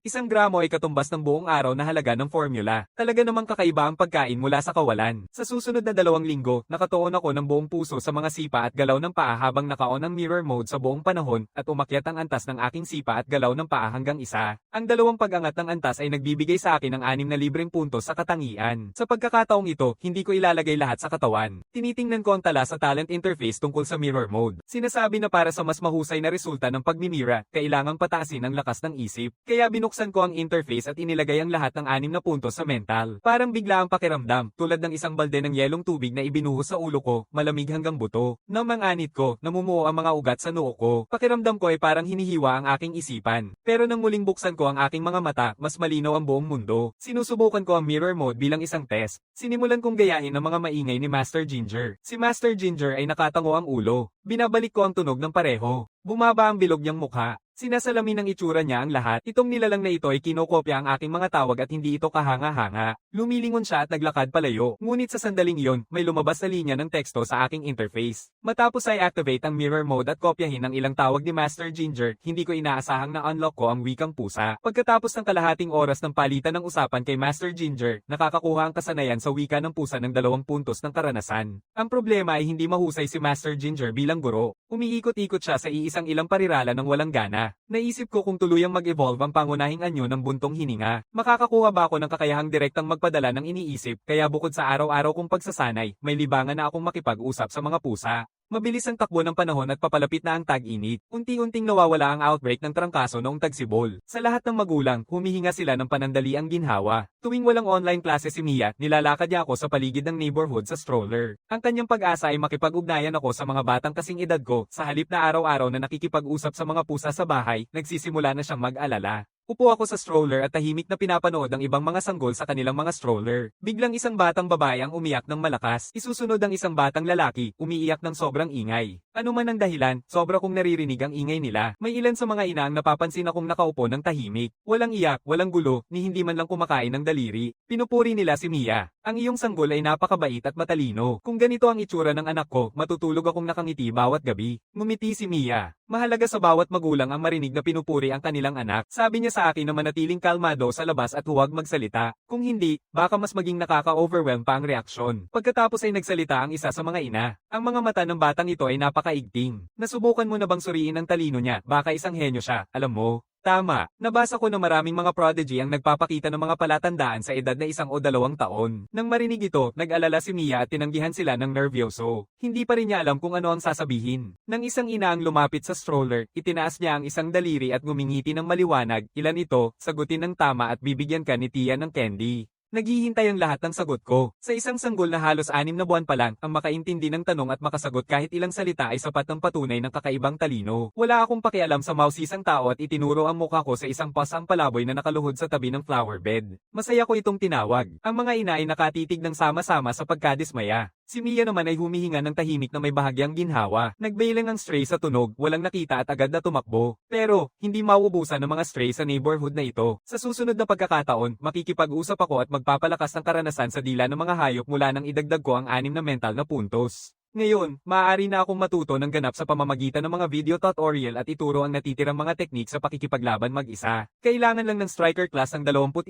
[SPEAKER 1] 1 gramo ay katumbas ng buong araw na halaga ng formula. Talaga namang kakaiba ang pagkain mula sa kawalan. Sa susunod na 2 linggo, nakatuon ako ng buong puso sa mga sipa at galaw ng paa habang naka-on ang mirror mode sa buong panahon at umakyat ang antas ng aking sipa at galaw ng paa hanggang 1. Ang 2 pag-angat ng antas ay nagbibigay sa akin ng 6 na libreng puntos sa katangian. Sa pagkakataong ito, hindi ko ilalagay lahat sa katawan. Tinitingnan ko ang tala sa talent interface tungkol sa mirror mode. Sinasabi na para sa mas mahusay na resulta ng pagmimira, kailangang pataasin ang lakas ng isip. Kaya binuksan ko ang interface at inilagay ang lahat ng 6 na puntos sa mental. Parang bigla ang pakiramdam, tulad ng isang balde ng yelong tubig na ibinuhos sa ulo ko, malamig hanggang buto. Nang manganit ko, namumuo ang mga ugat sa noo ko. Pakiramdam ko ay parang hinihiwa ang aking isipan. Pero nang muling buksan ko ang aking mga mata, mas malinaw ang buong mundo. Sinusubukan ko ang mirror mode bilang isang test. Sinimulan kong gayahin ang mga maingay ni Master Ginger. Si Master Ginger ay nakatango ang ulo. Binabalik ko ang tunog ng pareho. Bumaba ang bilog niyang mukha. Sinasalamin ng itsura niya ang lahat. Itong nilalang na ito ay kinokopya ang aking mga tawag at hindi ito kahanga-hanga. Lumilingon siya at naglakad palayo. Ngunit sa sandaling iyon, may lumabas na linya ng teksto sa aking interface. Matapos ay activate ang mirror mode at kopyahin ang ilang tawag ni Master Ginger, hindi ko inaasahang na-unlock ko ang wikang pusa. Pagkatapos ng kalahating oras ng palitan ng usapan kay Master Ginger, nakakakuha ang kasanayan sa wika ng pusa ng 2 puntos ng karanasan. Ang problema ay hindi mahusay si Master Ginger bilang guro. Umiikot-ikot siya sa iisang ilang parirala ng walang gana. Naisip ko kung tuluyang mag-evolve ang pangunahing anyo ng buntong hininga. Makakakuha ba ako ng kakayahang direktang magpadala ng iniisip, kaya bukod sa araw-araw kong pagsasanay, may libangan na akong makipag-usap sa mga pusa. Mabilis ang takbo ng panahon at papalapit na ang tag-init. Unti-unting nawawala ang outbreak ng trangkaso noong tagsibol. Sa lahat ng magulang, humihinga sila ng panandaliang ginhawa. Tuwing walang online klase si Mia, nilalakad niya ako sa paligid ng neighborhood sa stroller. Ang kanyang pag-asa ay makipag-ugnayan ako sa mga batang kasing edad ko, sa halip na araw-araw na nakikipag-usap sa mga pusa sa bahay, nagsisimula na siyang mag-alala. Upo ako sa stroller at tahimik na pinapanood ang ibang mga sanggol sa kanilang mga stroller. Biglang isang batang babae ang umiyak ng malakas. Isusunod ang isang batang lalaki, umiiyak ng sobrang ingay. Ano man ang dahilan, sobra kong naririnig ang ingay nila. May ilan sa mga ina ang napapansin akong nakaupo ng tahimik. Walang iyak, walang gulo, ni hindi man lang kumakain ng daliri. Pinupuri nila si Mia. Ang iyong sanggol ay napakabait at matalino. Kung ganito ang itsura ng anak ko, matutulog akong nakangiti bawat gabi. Ngumiti si Mia. Mahalaga sa bawat magulang ang marinig na pinupuri ang kanilang anak. Sabi niya sa akin na manatiling kalmado sa labas at huwag magsalita. Kung hindi, baka mas maging nakaka-overwhelm pa ang reaksyon. Pagkatapos ay nagsalita ang isa sa mga ina. Ang mga mata ng batang ito ay napakaigting. Nasubukan mo na bang suriin ang talino niya? Baka isang henyo siya, alam mo. Tama, nabasa ko na maraming mga prodigy ang nagpapakita ng mga palatandaan sa edad na 1 o 2 taon. Nang marinig ito, nag-alala si Mia at tinanggihan sila ng nervyoso. Hindi pa rin niya alam kung ano ang sasabihin. Nang isang ina ang lumapit sa stroller, itinaas niya ang isang daliri at ngumingiti ng maliwanag. Ilan ito? Sagutin ng tama at bibigyan ka ni Tia ng candy. Naghihintay ang lahat ng sagot ko. Sa isang sanggol na halos 6 na buwan pa lang, ang makaintindi ng tanong at makasagot kahit ilang salita ay sapat ng patunay ng kakaibang talino. Wala akong pakialam sa mausisang tao at itinuro ang mukha ko sa isang pasang palaboy na nakaluhod sa tabi ng flower bed. Masaya ko itong tinawag. Ang mga ina ay nakatitig ng sama-sama sa pagkadismaya. Si Mia naman ay humihinga ng tahimik na may bahagyang ginhawa. Nagbailang ang stray sa tunog, walang nakita at agad na tumakbo. Pero, hindi mauubusan ng mga stray sa neighborhood na ito. Sa susunod na pagkakataon, makikipag-usap ako at magpapalakas ng karanasan sa dila ng mga hayop mula nang idagdag ko ang 6 na mental na puntos. Ngayon, maaari na akong matuto ng ganap sa pamamagitan ng mga video tutorial at ituro ang natitirang mga teknik sa pakikipaglaban mag-isa. Kailangan lang ng striker class ang 21%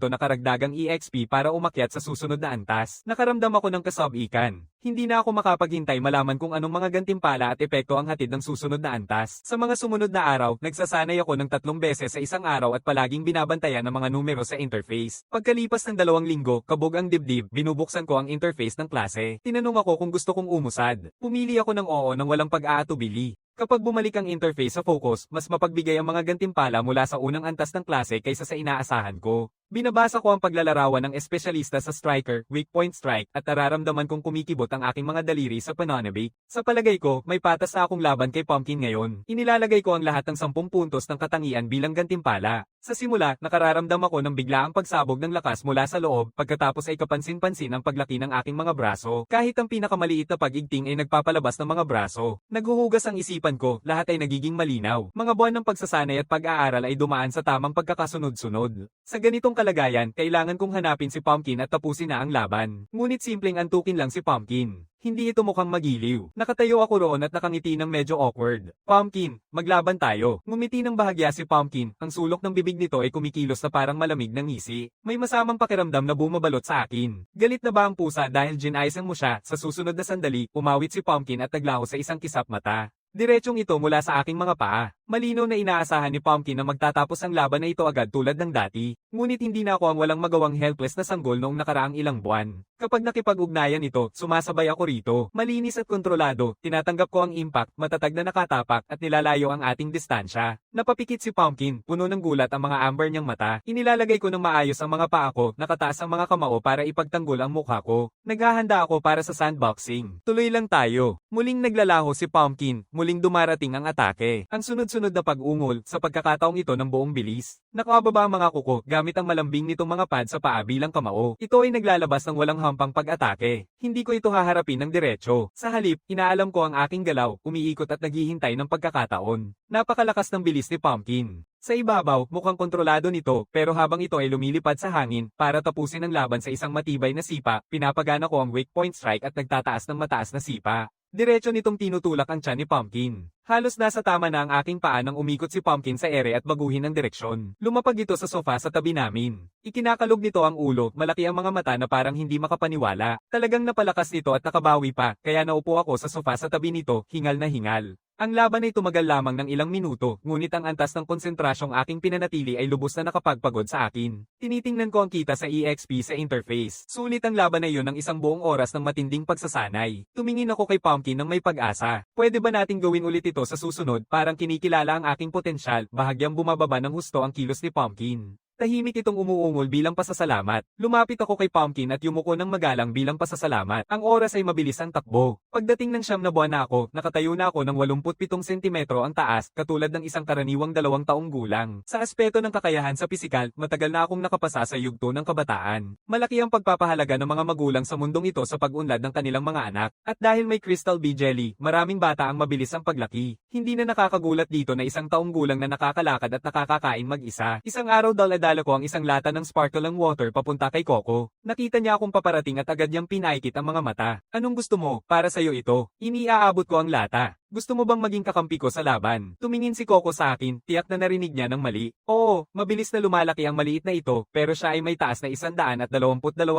[SPEAKER 1] na karagdagang EXP para umakyat sa susunod na antas. Nakaramdam ako ng kasob-ikan. Hindi na ako makapaghintay malaman kung anong mga gantimpala at epekto ang hatid ng susunod na antas. Sa mga sumunod na araw, nagsasanay ako ng 3 beses sa isang araw at palaging binabantayan ang mga numero sa interface. Pagkalipas ng 2 linggo, kabog ang dibdib, binubuksan ko ang interface ng klase. Tinanong ako kung gusto kong umusad. Pumili ako ng oo nang walang pag-aatubili. Kapag bumalik ang interface sa focus, mas mapagbigay ang mga gantimpala mula sa unang antas ng klase kaysa sa inaasahan ko. Binabasa ko ang paglalarawan ng espesyalista sa striker, weak point strike, at nararamdaman kong kumikibot ang aking mga daliri sa pananabik. Sa palagay ko, may patas na akong laban kay Pumpkin ngayon. Inilalagay ko ang lahat ng 10 puntos ng katangian bilang gantimpala. Sa simula, nakararamdam ako ng biglaang pagsabog ng lakas mula sa loob, pagkatapos ay kapansin-pansin ang paglaki ng aking mga braso. Kahit ang pinakamaliit na pag-igting ay nagpapalabas ng mga braso. Naghuhugas ang isipan ko, lahat ay nagiging malinaw. Mga buwan ng pagsasanay at pag-aaral ay dumaan sa tamang pagkakasunod-sunod. Sa ganitong kalagayan, kailangan kong hanapin si Pumpkin at tapusin na ang laban. Ngunit simpleng antukin lang si Pumpkin. Hindi ito mukhang magiliw. Nakatayo ako roon at nakangiti ng medyo awkward. Pumpkin, maglaban tayo. Ngumiti ng bahagya si Pumpkin, ang sulok ng bibig nito ay kumikilos na parang malamig ng ngisi. May masamang pakiramdam na bumabalot sa akin. Galit na ba ang pusa dahil ginaysan mo siya? Sa susunod na sandali, umawit si Pumpkin at naglaho sa isang kisap mata. Diretsong ito mula sa aking mga paa. Malinaw na inaasahan ni Pumpkin na magtatapos ang laban na ito agad tulad ng dati. Ngunit hindi na ako ang walang magawang helpless na sanggol noong nakaraang ilang buwan. Kapag nakipag-ugnayan ito, sumasabay ako rito. Malinis at kontrolado, tinatanggap ko ang impact, matatag na nakatapak at nilalayo ang ating distansya. Napapikit si Pumpkin, puno ng gulat ang mga amber niyang mata. Inilalagay ko ng maayos ang mga paa ko, nakataas ang mga kamao para ipagtanggol ang mukha ko. Naghahanda ako para sa sandboxing. Tuloy lang tayo. Muling naglalaho si Pumpkin, muling dumarating ang atake. Ang sunod-sunod na pag-ungol, sa pagkakataong ito ng buong bilis. Nakababa ang mga kuko, gamit ang malambing nitong mga pad sa paa bilang kamao. Ito ay naglalabas ng walang hampang pag-atake. Hindi ko ito haharapin ng diretso. Sa halip, inaalam ko ang aking galaw, umiikot at naghihintay ng pagkakataon. Napakalakas ng bilis ni Pumpkin. Sa ibabaw, mukhang kontrolado nito, pero habang ito ay lumilipad sa hangin, para tapusin ang laban sa isang matibay na sipa, pinapagana ko ang weak point strike at nagtataas ng mataas na sipa. Diretso nitong tinutulak ang tiyan ni Pumpkin. Halos nasa tama na ang aking paa nang umikot si Pumpkin sa ere at baguhin ang direksyon. Lumapag ito sa sofa sa tabi namin. Ikinakalog nito ang ulo, malaki ang mga mata na parang hindi makapaniwala. Talagang napalakas nito at nakabawi pa, kaya naupo ako sa sofa sa tabi nito, hingal na hingal. Ang laban ay tumagal lamang ng ilang minuto, ngunit ang antas ng konsentrasyong aking pinanatili ay lubos na nakapagpagod sa akin. Tinitingnan ko ang kita sa EXP sa interface. Sulit ang laban na iyon ng 1 buong oras ng matinding pagsasanay. Tumingin ako kay Pumpkin ng may pag-asa. Pwede ba nating gawin ulit ito sa susunod? Parang kinikilala ang aking potensyal, bahagyang bumababa ng husto ang kilos ni Pumpkin. Tahimik itong umuungol bilang pasasalamat. Lumapit ako kay Pumpkin at yumuko ng magalang bilang pasasalamat. Ang oras ay mabilis ang takbo. Pagdating ng 9 na buwan na ako, nakatayo na ako ng 87 sentimetro ang taas, katulad ng isang karaniwang 2 taong gulang. Sa aspeto ng kakayahan sa pisikal, matagal na akong nakapasa sa yugto ng kabataan. Malaki ang pagpapahalaga ng mga magulang sa mundong ito sa pag-unlad ng kanilang mga anak. At dahil may Crystal Bee Jelly, maraming bata ang mabilis ang paglaki. Hindi na nakakagulat dito na 1 taong gulang na nakakalakad at nakakakain mag-isa. Isang araw dala isinadala ko ang isang lata ng sparkling water papunta kay Coco. Nakita niya akong paparating at agad niyang pinaikit ang mga mata. Anong gusto mo? Para sa'yo ito. Iniaabot ko ang lata. Gusto mo bang maging kakampi ko sa laban? Tumingin si Coco sa akin, tiyak na narinig niya ng mali. Oo, mabilis na lumalaki ang maliit na ito, pero siya ay may taas na 122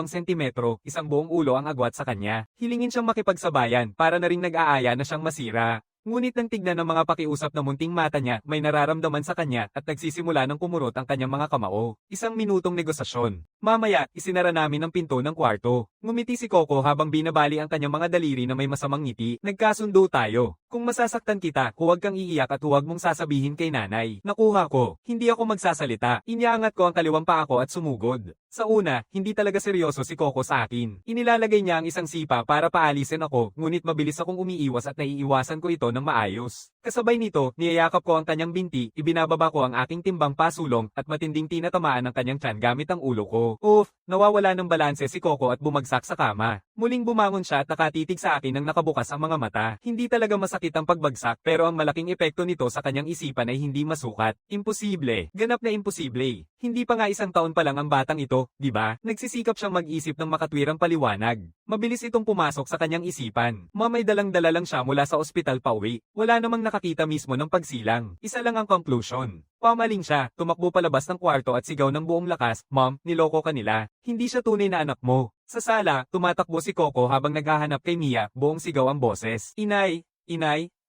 [SPEAKER 1] sentimetro, isang buong ulo ang agwat sa kanya. Hilingin siyang makipagsabayan, para na ring nag-aaya na siyang masira. Ngunit nang tignan ng mga pakiusap na munting mata niya, may nararamdaman sa kanya at nagsisimula ng kumurot ang kanyang mga kamao. Isang minutong negosasyon. Mamaya, isinara namin ang pinto ng kwarto. Ngumiti si Coco habang binabali ang kanyang mga daliri na may masamang ngiti. Nagkasundo tayo. Kung masasaktan kita, huwag kang iiyak at huwag mong sasabihin kay nanay. Nakuha ko. Hindi ako magsasalita. Iniangat ko ang kaliwang paa ko at sumugod. Sa una, hindi talaga seryoso si Coco sa akin. Inilalagay niya ang isang sipa para paalisin ako, ngunit mabilis akong umiiwas at naiiwasan ko ito ng maayos. Kasabay nito, niyayakap ko ang kanyang binti, ibinababa ko ang aking timbang pasulong at matinding tinatamaan ang kanyang tiyan gamit ang ulo ko. Nawawala ng balanse si Coco at bumagsak sa kama. Muling bumangon siya at nakatitig sa akin nang nakabukas ang mga mata. Hindi talaga masakit ang pagbagsak pero ang malaking epekto nito sa kanyang isipan ay hindi masukat. Imposible. Ganap na imposible. Hindi pa nga isang taon pa lang ang batang ito, di ba? Nagsisikap siyang mag-isip ng makatwirang paliwanag. Mabilis itong pumasok sa kanyang isipan. Mamay dalang-dala lang siya mula sa ospital pauwi. Wala namang nakakita mismo ng pagsilang. Isa lang ang conclusion. Pamaling siya, tumakbo palabas ng kwarto at sigaw ng buong lakas, "Mom, niloko ka nila. Hindi siya tunay na anak mo." Sa sala, tumatakbo si Coco habang naghahanap kay Mia, buong sigaw ang boses. Inay,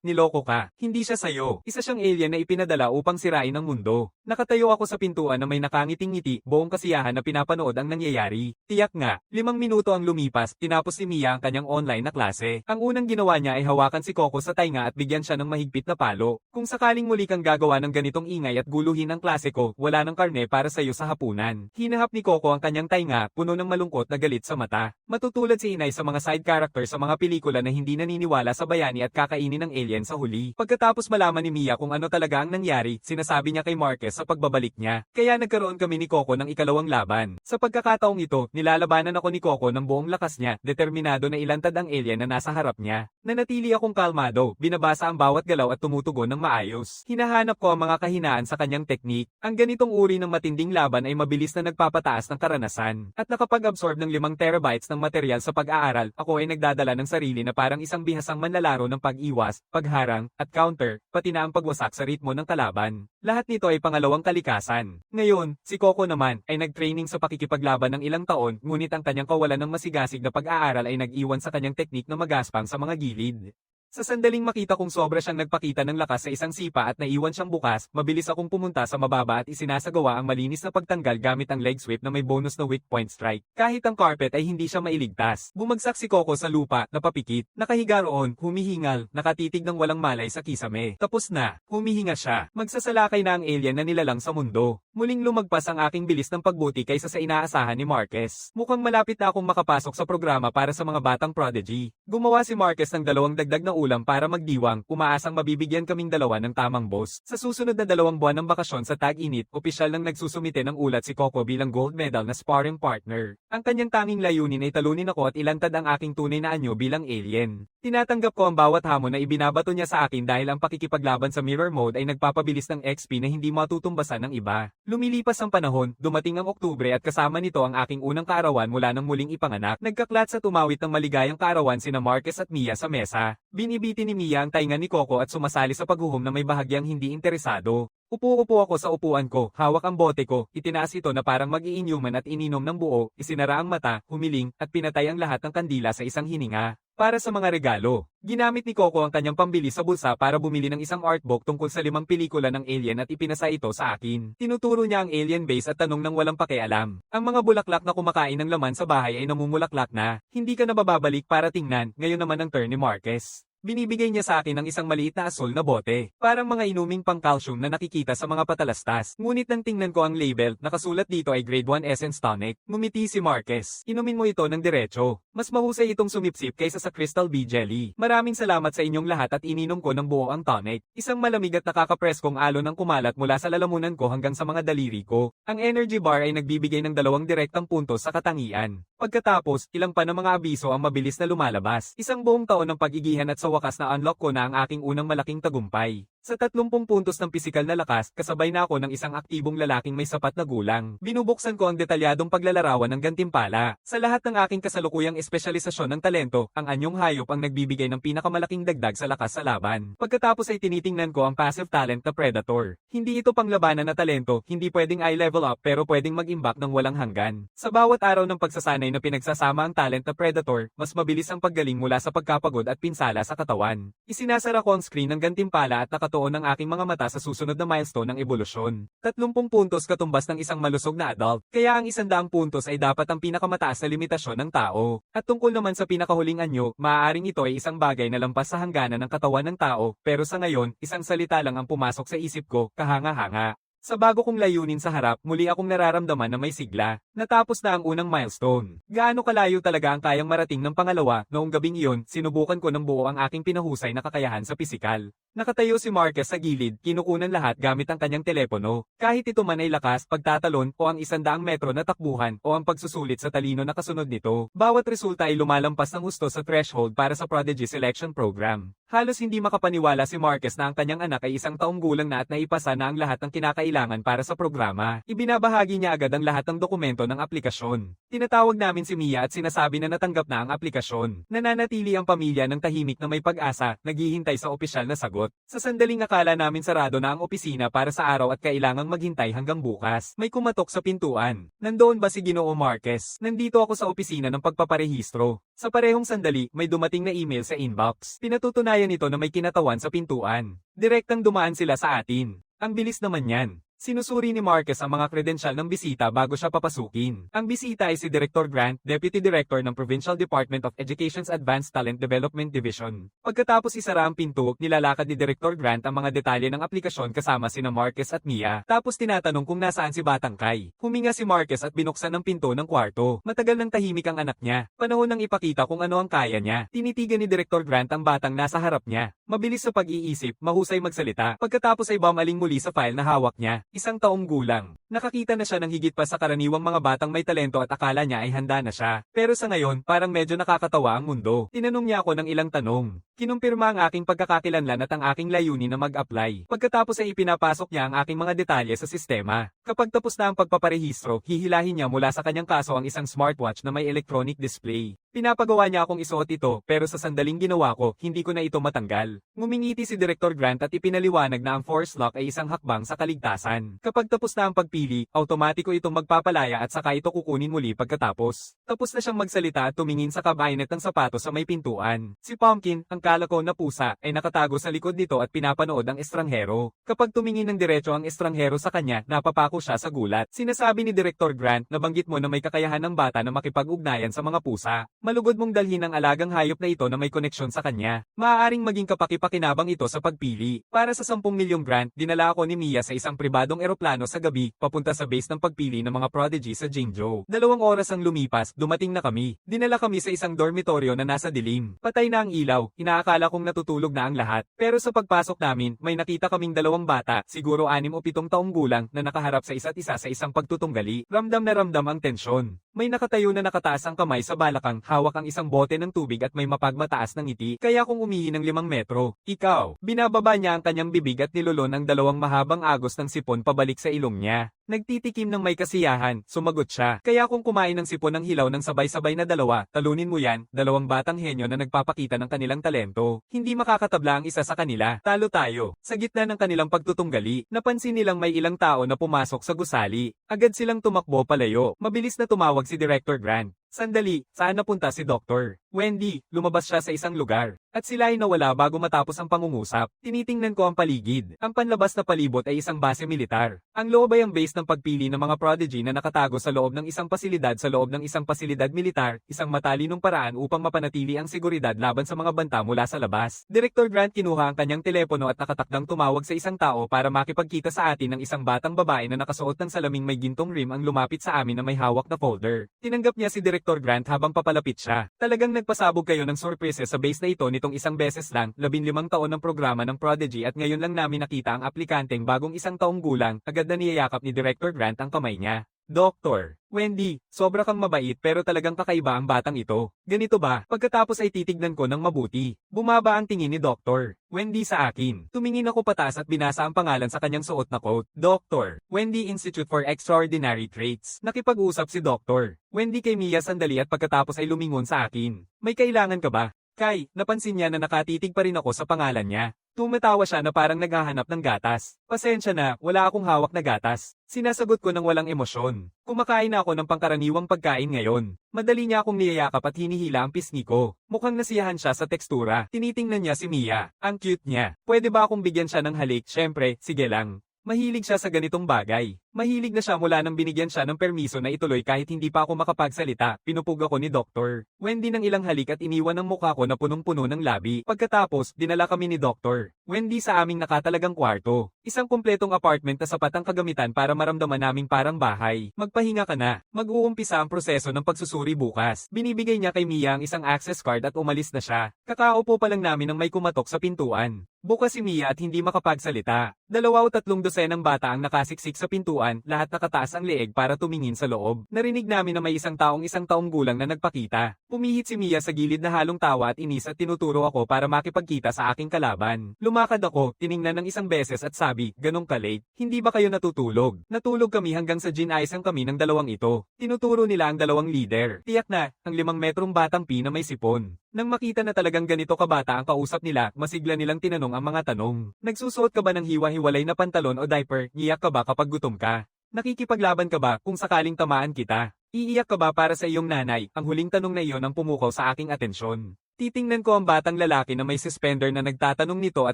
[SPEAKER 1] niloko ka. Hindi siya sayo. Isa siyang alien na ipinadala upang sirain ang mundo. Nakatayo ako sa pintuan na may nakangiting-ngiti, buong kasiyahan na pinapanood ang nangyayari. Tiyak nga, 5 minuto ang lumipas, tinapos si Mia ang kanyang online na klase. Ang unang ginawa niya ay hawakan si Coco sa tainga at bigyan siya ng mahigpit na palo. Kung sakaling muli kang gagawa ng ganitong ingay at guluhin ang klase ko, wala ng karne para sa iyo sa hapunan. Hinahap ni Coco ang kanyang tainga, puno ng malungkot na galit sa mata. Matutulad si Inay sa mga side character sa mga pelikula na hindi naniniwala sa bayani at kakainin ng alien sa huli. Pagkatapos malaman ni Mia kung ano talaga ang nangyari, sinasabi niya kay Marquez sa pagbabalik niya. Kaya nagkaroon kami ni Coco ng ikalawang laban. Sa pagkakataong ito, nilalabanan ako ni Coco ng buong lakas niya, determinado na ilantad ang alien na nasa harap niya. Nanatili akong kalmado, binabasa ang bawat galaw at tumutugon ng maayos. Hinahanap ko ang mga kahinaan sa kanyang teknik. Ang ganitong uri ng matinding laban ay mabilis na nagpapataas ng karanasan. At nakapag-absorb ng 5 terabytes ng material sa pag-aaral, ako ay nagdadala ng sarili na parang isang bihasang manlalaro ng pag-iwas, pagharang, at counter, pati na ang pagwasak sa ritmo ng kalaban. Lahat nito ay pangalawang kalikasan. Ngayon, si Coco naman ay nag-training sa pakikipaglaban ng ilang taon, ngunit ang kanyang kawalan ng masigasig na pag-aaral ay nag-iwan sa kanyang teknik na magaspang sa mga gilid. Sa sandaling makita kong sobra siyang nagpakita ng lakas sa isang sipa at naiwan siyang bukas, mabilis akong pumunta sa mababa at isinasagawa ang malinis na pagtanggal gamit ang leg sweep na may bonus na weak point strike. Kahit ang carpet ay hindi siya mailigtas. Bumagsak si Coco sa lupa, napapikit, nakahiga roon, humihingal, nakatitig ng walang malay sa kisame. Tapos na, humihinga siya. Magsasalakay na ang alien na nilalang sa mundo. Muling lumagpas ang aking bilis ng pagbuti kaysa sa inaasahan ni Marquez. Mukhang malapit na akong makapasok sa programa para sa mga batang prodigy. Gumawa si Marquez ng 2 dagdag na ulam para magdiwang, umaasang mabibigyan kaming 2 ng tamang boss. Sa susunod na 2 buwan ng bakasyon sa tag-init, opisyal nang nagsusumite ng ulat si Coco bilang gold medal na sparring partner. Ang kanyang tanging layunin ay talunin ako at ilantad ang aking tunay na anyo bilang alien. Tinatanggap ko ang bawat hamon na ibinabato niya sa akin dahil ang pakikipaglaban sa mirror mode ay nagpapabilis ng XP na hindi matutumbasan ng iba. Lumilipas ang panahon, dumating ang Oktubre at kasama nito ang aking unang kaarawan mula nang muling ipanganak. Nagkaklat sa tumawit ng maligayang kaarawan sina Marquez at Mia sa mesa. Binibiti ni Mia ang tainga ni Coco at sumasali sa paghuhom na may bahagyang hindi interesado. Upo-upo ako sa upuan ko, hawak ang bote ko, itinaas ito na parang mag-iinyuman at ininom ng buo, isinara ang mata, humiling, at pinatay ang lahat ng kandila sa isang hininga. Para sa mga regalo, ginamit ni Coco ang kanyang pambili sa bulsa para bumili ng isang artbook tungkol sa 5 pelikula ng alien at ipinasa ito sa akin. Tinuturo niya ang alien base at tanong ng walang pakialam. Ang mga bulaklak na kumakain ng laman sa bahay ay namumulaklak na, hindi ka na mababalik para tingnan, ngayon naman ang turn ni Marquez. Binibigay niya sa akin ng isang maliit na asol na bote, parang mga inuming pang-calcium na nakikita sa mga patalastas. Ngunit nang tingnan ko ang label, nakasulat dito ay Grade 1 Essence Tonic. Ngumiti si Marquez. Inumin mo ito ng diretso. Mas mahusay itong sumipsip kaysa sa Crystal Bee Jelly. Maraming salamat sa inyong lahat at ininom ko ng buo ang tonic. Isang malamig at nakakapreskong alon ng kumalat mula sa lalamunan ko hanggang sa mga daliri ko. Ang energy bar ay nagbibigay ng 2 direktang puntos sa katangian. Pagkatapos, ilang pa ng mga abiso ang mabilis na lumalabas. Isang buong taon ng pag-igihan at sa wakas na unlock ko na ang aking unang malaking tagumpay. Sa 30 puntos ng pisikal na lakas, kasabay na ako ng isang aktibong lalaking may sapat na gulang. Binubuksan ko ang detalyadong paglalarawan ng gantimpala. Sa lahat ng aking kasalukuyang espesyalisasyon ng talento, ang anyong hayop ang nagbibigay ng pinakamalaking dagdag sa lakas sa laban. Pagkatapos ay tinitingnan ko ang passive talent na Predator. Hindi ito panglabanan na talento, hindi pwedeng i-level up pero pwedeng mag-imbak ng walang hanggan. Sa bawat araw ng pagsasanay na pinagsasama ang talent na Predator, mas mabilis ang paggaling mula sa pagkapagod at pinsala sa katawan. Isinasara ko ang screen ng gantimpala at nakatuon ng aking mga mata sa susunod na milestone ng ebolusyon. 30 puntos katumbas ng isang malusog na adult, kaya ang 100 puntos ay dapat ang pinakamataas na limitasyon ng tao. At tungkol naman sa pinakahuling anyo, maaaring ito ay isang bagay na lampas sa hangganan ng katawan ng tao, pero sa ngayon, isang salita lang ang pumasok sa isip ko, kahanga-hanga. Sa bago kong layunin sa harap, muli akong nararamdaman na may sigla. Natapos na ang unang milestone. Gaano kalayo talaga ang kayang marating ng pangalawa, noong gabing iyon, sinubukan ko ng buo ang aking pinahusay na kakayahan sa pisikal. Nakatayo si Marquez sa gilid, kinukunan lahat gamit ang kanyang telepono. Kahit ito man ay lakas, pagtatalon, o ang 100 metro na takbuhan, o ang pagsusulit sa talino na kasunod nito, bawat resulta ay lumalampas ng husto sa threshold para sa Prodigy Selection Program. Halos hindi makapaniwala si Marquez na ang kanyang anak ay 1 taong gulang na at naipasa na ang lahat ng kinakailangan para sa programa. Ibinabahagi niya agad ang lahat ng dokumento ng aplikasyon. Tinatawag namin si Mia at sinasabi na natanggap na ang aplikasyon. Nananatili ang pamilya ng tahimik na may pag-asa, naghihintay sa opisyal na sagot. Sa sandaling akala namin sarado na ang opisina para sa araw at kailangang maghintay hanggang bukas. May kumatok sa pintuan. Nandoon ba si Ginoo Marquez? Nandito ako sa opisina ng pagpaparehistro. Sa parehong sandali, may dumating na email sa inbox. Pinatutunayan nito na may kinatawan sa pintuan. Direktang dumaan sila sa atin. Ang bilis naman yan. Sinusuri ni Marquez ang mga kredensyal ng bisita bago siya papasukin. Ang bisita ay si Director Grant, Deputy Director ng Provincial Department of Education's Advanced Talent Development Division. Pagkatapos isara ang pinto, nilalakad ni Director Grant ang mga detalye ng aplikasyon kasama sina Marquez at Mia. Tapos tinatanong kung nasaan si Batang Kai. Huminga si Marquez at binuksan ang pinto ng kwarto. Matagal nang tahimik ang anak niya. Panahon nang ipakita kung ano ang kaya niya. Tinitigan ni Director Grant ang batang nasa harap niya. Mabilis sa pag-iisip, mahusay magsalita. Pagkatapos ay bumaling muli sa file na hawak niya. 1 taong gulang. Nakakita na siya ng higit pa sa karaniwang mga batang may talento at akala niya ay handa na siya. Pero sa ngayon, parang medyo nakakatawa ang mundo. Tinanong niya ako ng ilang tanong. Kinumpirma ang aking pagkakakilanlan at ang aking layunin na mag-apply. Pagkatapos ay ipinapasok niya ang aking mga detalye sa sistema. Kapag tapos na ang pagpaparehistro, hihilahin niya mula sa kanyang kaso ang isang smartwatch na may electronic display. Pinapagawa niya akong isuot ito, pero sa sandaling ginawa ko, hindi ko na ito matanggal. Ngumingiti si Director Grant at ipinaliwanag na ang force lock ay isang hakbang sa kaligtasan. Kapag tapos na ang pagpili, automatiko itong magpapalaya at saka ito kukunin muli pagkatapos. Tapos na siyang magsalita at tumingin sa kabinet ng sapatos sa may pintuan. Si Pumpkin, ang kalako na pusa, ay nakatago sa likod nito at pinapanood ang estranghero. Kapag tumingin ng diretso ang estranghero sa kanya, napapako siya sa gulat. Sinasabi ni Director Grant, nabanggit mo na may kakayahan ng bata na makipag-ugnayan sa mga pusa. Malugod mong dalhin ang alagang hayop na ito na may koneksyon sa kanya. Maaaring maging kapakipakinabang ito sa pagpili. Para sa 10 milyong grant, dinala ako ni Mia sa isang pribadong eroplano sa gabi, papunta sa base ng pagpili ng mga prodigy sa Jingzhou. 2 oras ang lumipas, dumating na kami. Dinala kami sa isang dormitoryo na nasa dilim. Patay na ang ilaw, inaakala kong natutulog na ang lahat. Pero sa pagpasok namin, may nakita kaming 2 bata, siguro 6 o 7 taong gulang, na nakaharap sa isa't isa sa isang pagtutunggali. Ramdam na ramdam ang tensyon. May nakatayo na nakataas ang kamay sa balakang, hawak ang isang bote ng tubig at may mapagmataas ng ngiti, kaya kung umihi ng 5 metro. Ikaw, binababa niya ang kanyang bibig at nilulon ang 2 mahabang agos ng sipon pabalik sa ilong niya. Nagtitikim ng may kasiyahan, sumagot siya. Kaya kung kumain ng sipon ng hilaw ng sabay-sabay na 2, talunin mo yan, 2 batang henyo na nagpapakita ng kanilang talento. Hindi makakatabla ang isa sa kanila. Talo tayo. Sa gitna ng kanilang pagtutunggali, napansin nilang may ilang tao na pumasok sa gusali. Agad silang tumakbo palayo. Mabilis na tumawag si Director Grant. Sandali, saan napunta si Dr. Wendy? Lumabas siya sa isang lugar. At sila ay nawala bago matapos ang pangungusap. Tinitingnan ko ang paligid. Ang panlabas na palibot ay isang base militar. Ang loob ay ang base ng pagpili ng mga prodigy na nakatago sa loob ng isang pasilidad militar, isang matalinong paraan upang mapanatili ang seguridad laban sa mga banta mula sa labas. Director Grant kinuha ang kanyang telepono at nakatakdang tumawag sa isang tao para makipagkita sa atin ng isang batang babae na nakasuot ng salaming may gintong rim ang lumapit sa amin na may hawak na folder. Tinanggap niya si Director Grant habang papalapit siya. Talagang nagpasabog kayo ng sorpresa sa base na ito nitong isang beses lang, 15 taon ng programa ng Prodigy at ngayon lang namin nakita ang aplikanteng bagong 1 taong gulang, agad na niyayakap ni Director Grant ang kamay niya. Doktor, Wendy, sobra kang mabait pero talagang kakaiba ang batang ito. Ganito ba? Pagkatapos ay titignan ko ng mabuti. Bumaba ang tingin ni Dr. Wendy sa akin. Tumingin ako pataas at binasa ang pangalan sa kanyang suot na coat. Dr. Wendy Institute for Extraordinary Traits. Nakipag-usap si Dr. Wendy kay Mia sandali at pagkatapos ay lumingon sa akin. May kailangan ka ba? Kai, napansin niya na nakatitig pa rin ako sa pangalan niya. Tumatawa siya na parang naghahanap ng gatas. Pasensya na, wala akong hawak na gatas. Sinasagot ko ng walang emosyon. Kumakain na ako ng pangkaraniwang pagkain ngayon. Madali niya akong niyayakap at hinihila ang pisngi ko. Mukhang nasiyahan siya sa tekstura. Tinitingnan niya si Mia. Ang cute niya. Pwede ba akong bigyan siya ng halik? Syempre, sige lang. Mahilig siya sa ganitong bagay. Mahilig na siya mula nang binigyan siya ng permiso na ituloy kahit hindi pa ako makapagsalita. Pinupug ako ni Dr. Wendy ng ilang halik at iniwan ang mukha ko na punong-puno ng labi. Pagkatapos, dinala kami ni Dr. Wendy sa aming nakatalagang kwarto. Isang kumpletong apartment na sapat ang kagamitan para maramdaman naming parang bahay. Magpahinga ka na. Mag-uumpisa ang proseso ng pagsusuri bukas. Binibigay niya kay Mia ang isang access card at umalis na siya. Kakaupo pa lang namin nang may kumatok sa pintuan. Bukas si Mia at hindi makapagsalita. 2 o 3 dosenang bata ang nakasiksik sa pintuan, lahat nakataas ang leeg para tumingin sa loob. Narinig namin na may isang taong gulang na nagpakita. Pumihit si Mia sa gilid na halong tawa at inis at tinuturo ako para makipagkita sa aking kalaban. Lumakad ako, tiningnan ng isang beses at sabi, ganong ka-late, hindi ba kayo natutulog? Natulog kami hanggang sa gin-aysan kami ng dalawang ito. Tinuturo nila ang dalawang leader. Tiyak na, ang 5 metrong batang P na may sipon. Nang makita na talagang ganito kabata ang kausap nila, masigla nilang tinanong ang mga tanong. Nagsusuot ka ba ng hiwa-hiwalay na pantalon o diaper? Iyak ka ba kapag gutom ka? Nakikipaglaban ka ba kung sakaling tamaan kita? Iiyak ka ba para sa iyong nanay? Ang huling tanong na iyon ang pumukaw sa aking atensyon. Titingnan ko ang batang lalaki na may suspender na nagtatanong nito at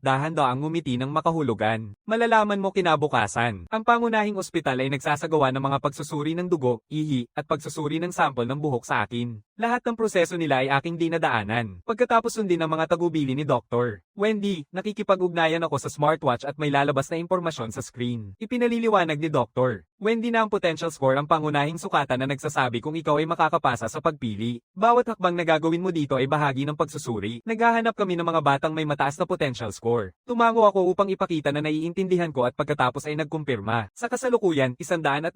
[SPEAKER 1] dahan-daang ngumiti ng makahulugan. Malalaman mo kinabukasan. Ang pangunahing ospital ay nagsasagawa ng mga pagsusuri ng dugo, ihi, at pagsusuri ng sample ng buhok sa akin. Lahat ng proseso nila ay aking dinadaanan. Pagkatapos sundin ang mga tagubili ni Dr. Wendy, nakikipag-ugnayan ako sa smartwatch at may lalabas na impormasyon sa screen. Ipinaliliwanag ni Dr. Wendy na ang potential score ang pangunahing sukatan na nagsasabi kung ikaw ay makakapasa sa pagpili. Bawat hakbang na gagawin mo dito ay bahagi ng pagsusuri. Naghahanap kami ng mga batang may mataas na potential score. Tumango ako upang ipakita na naiintindihan ko at pagkatapos ay nagkumpirma. Sa kasalukuyan, 126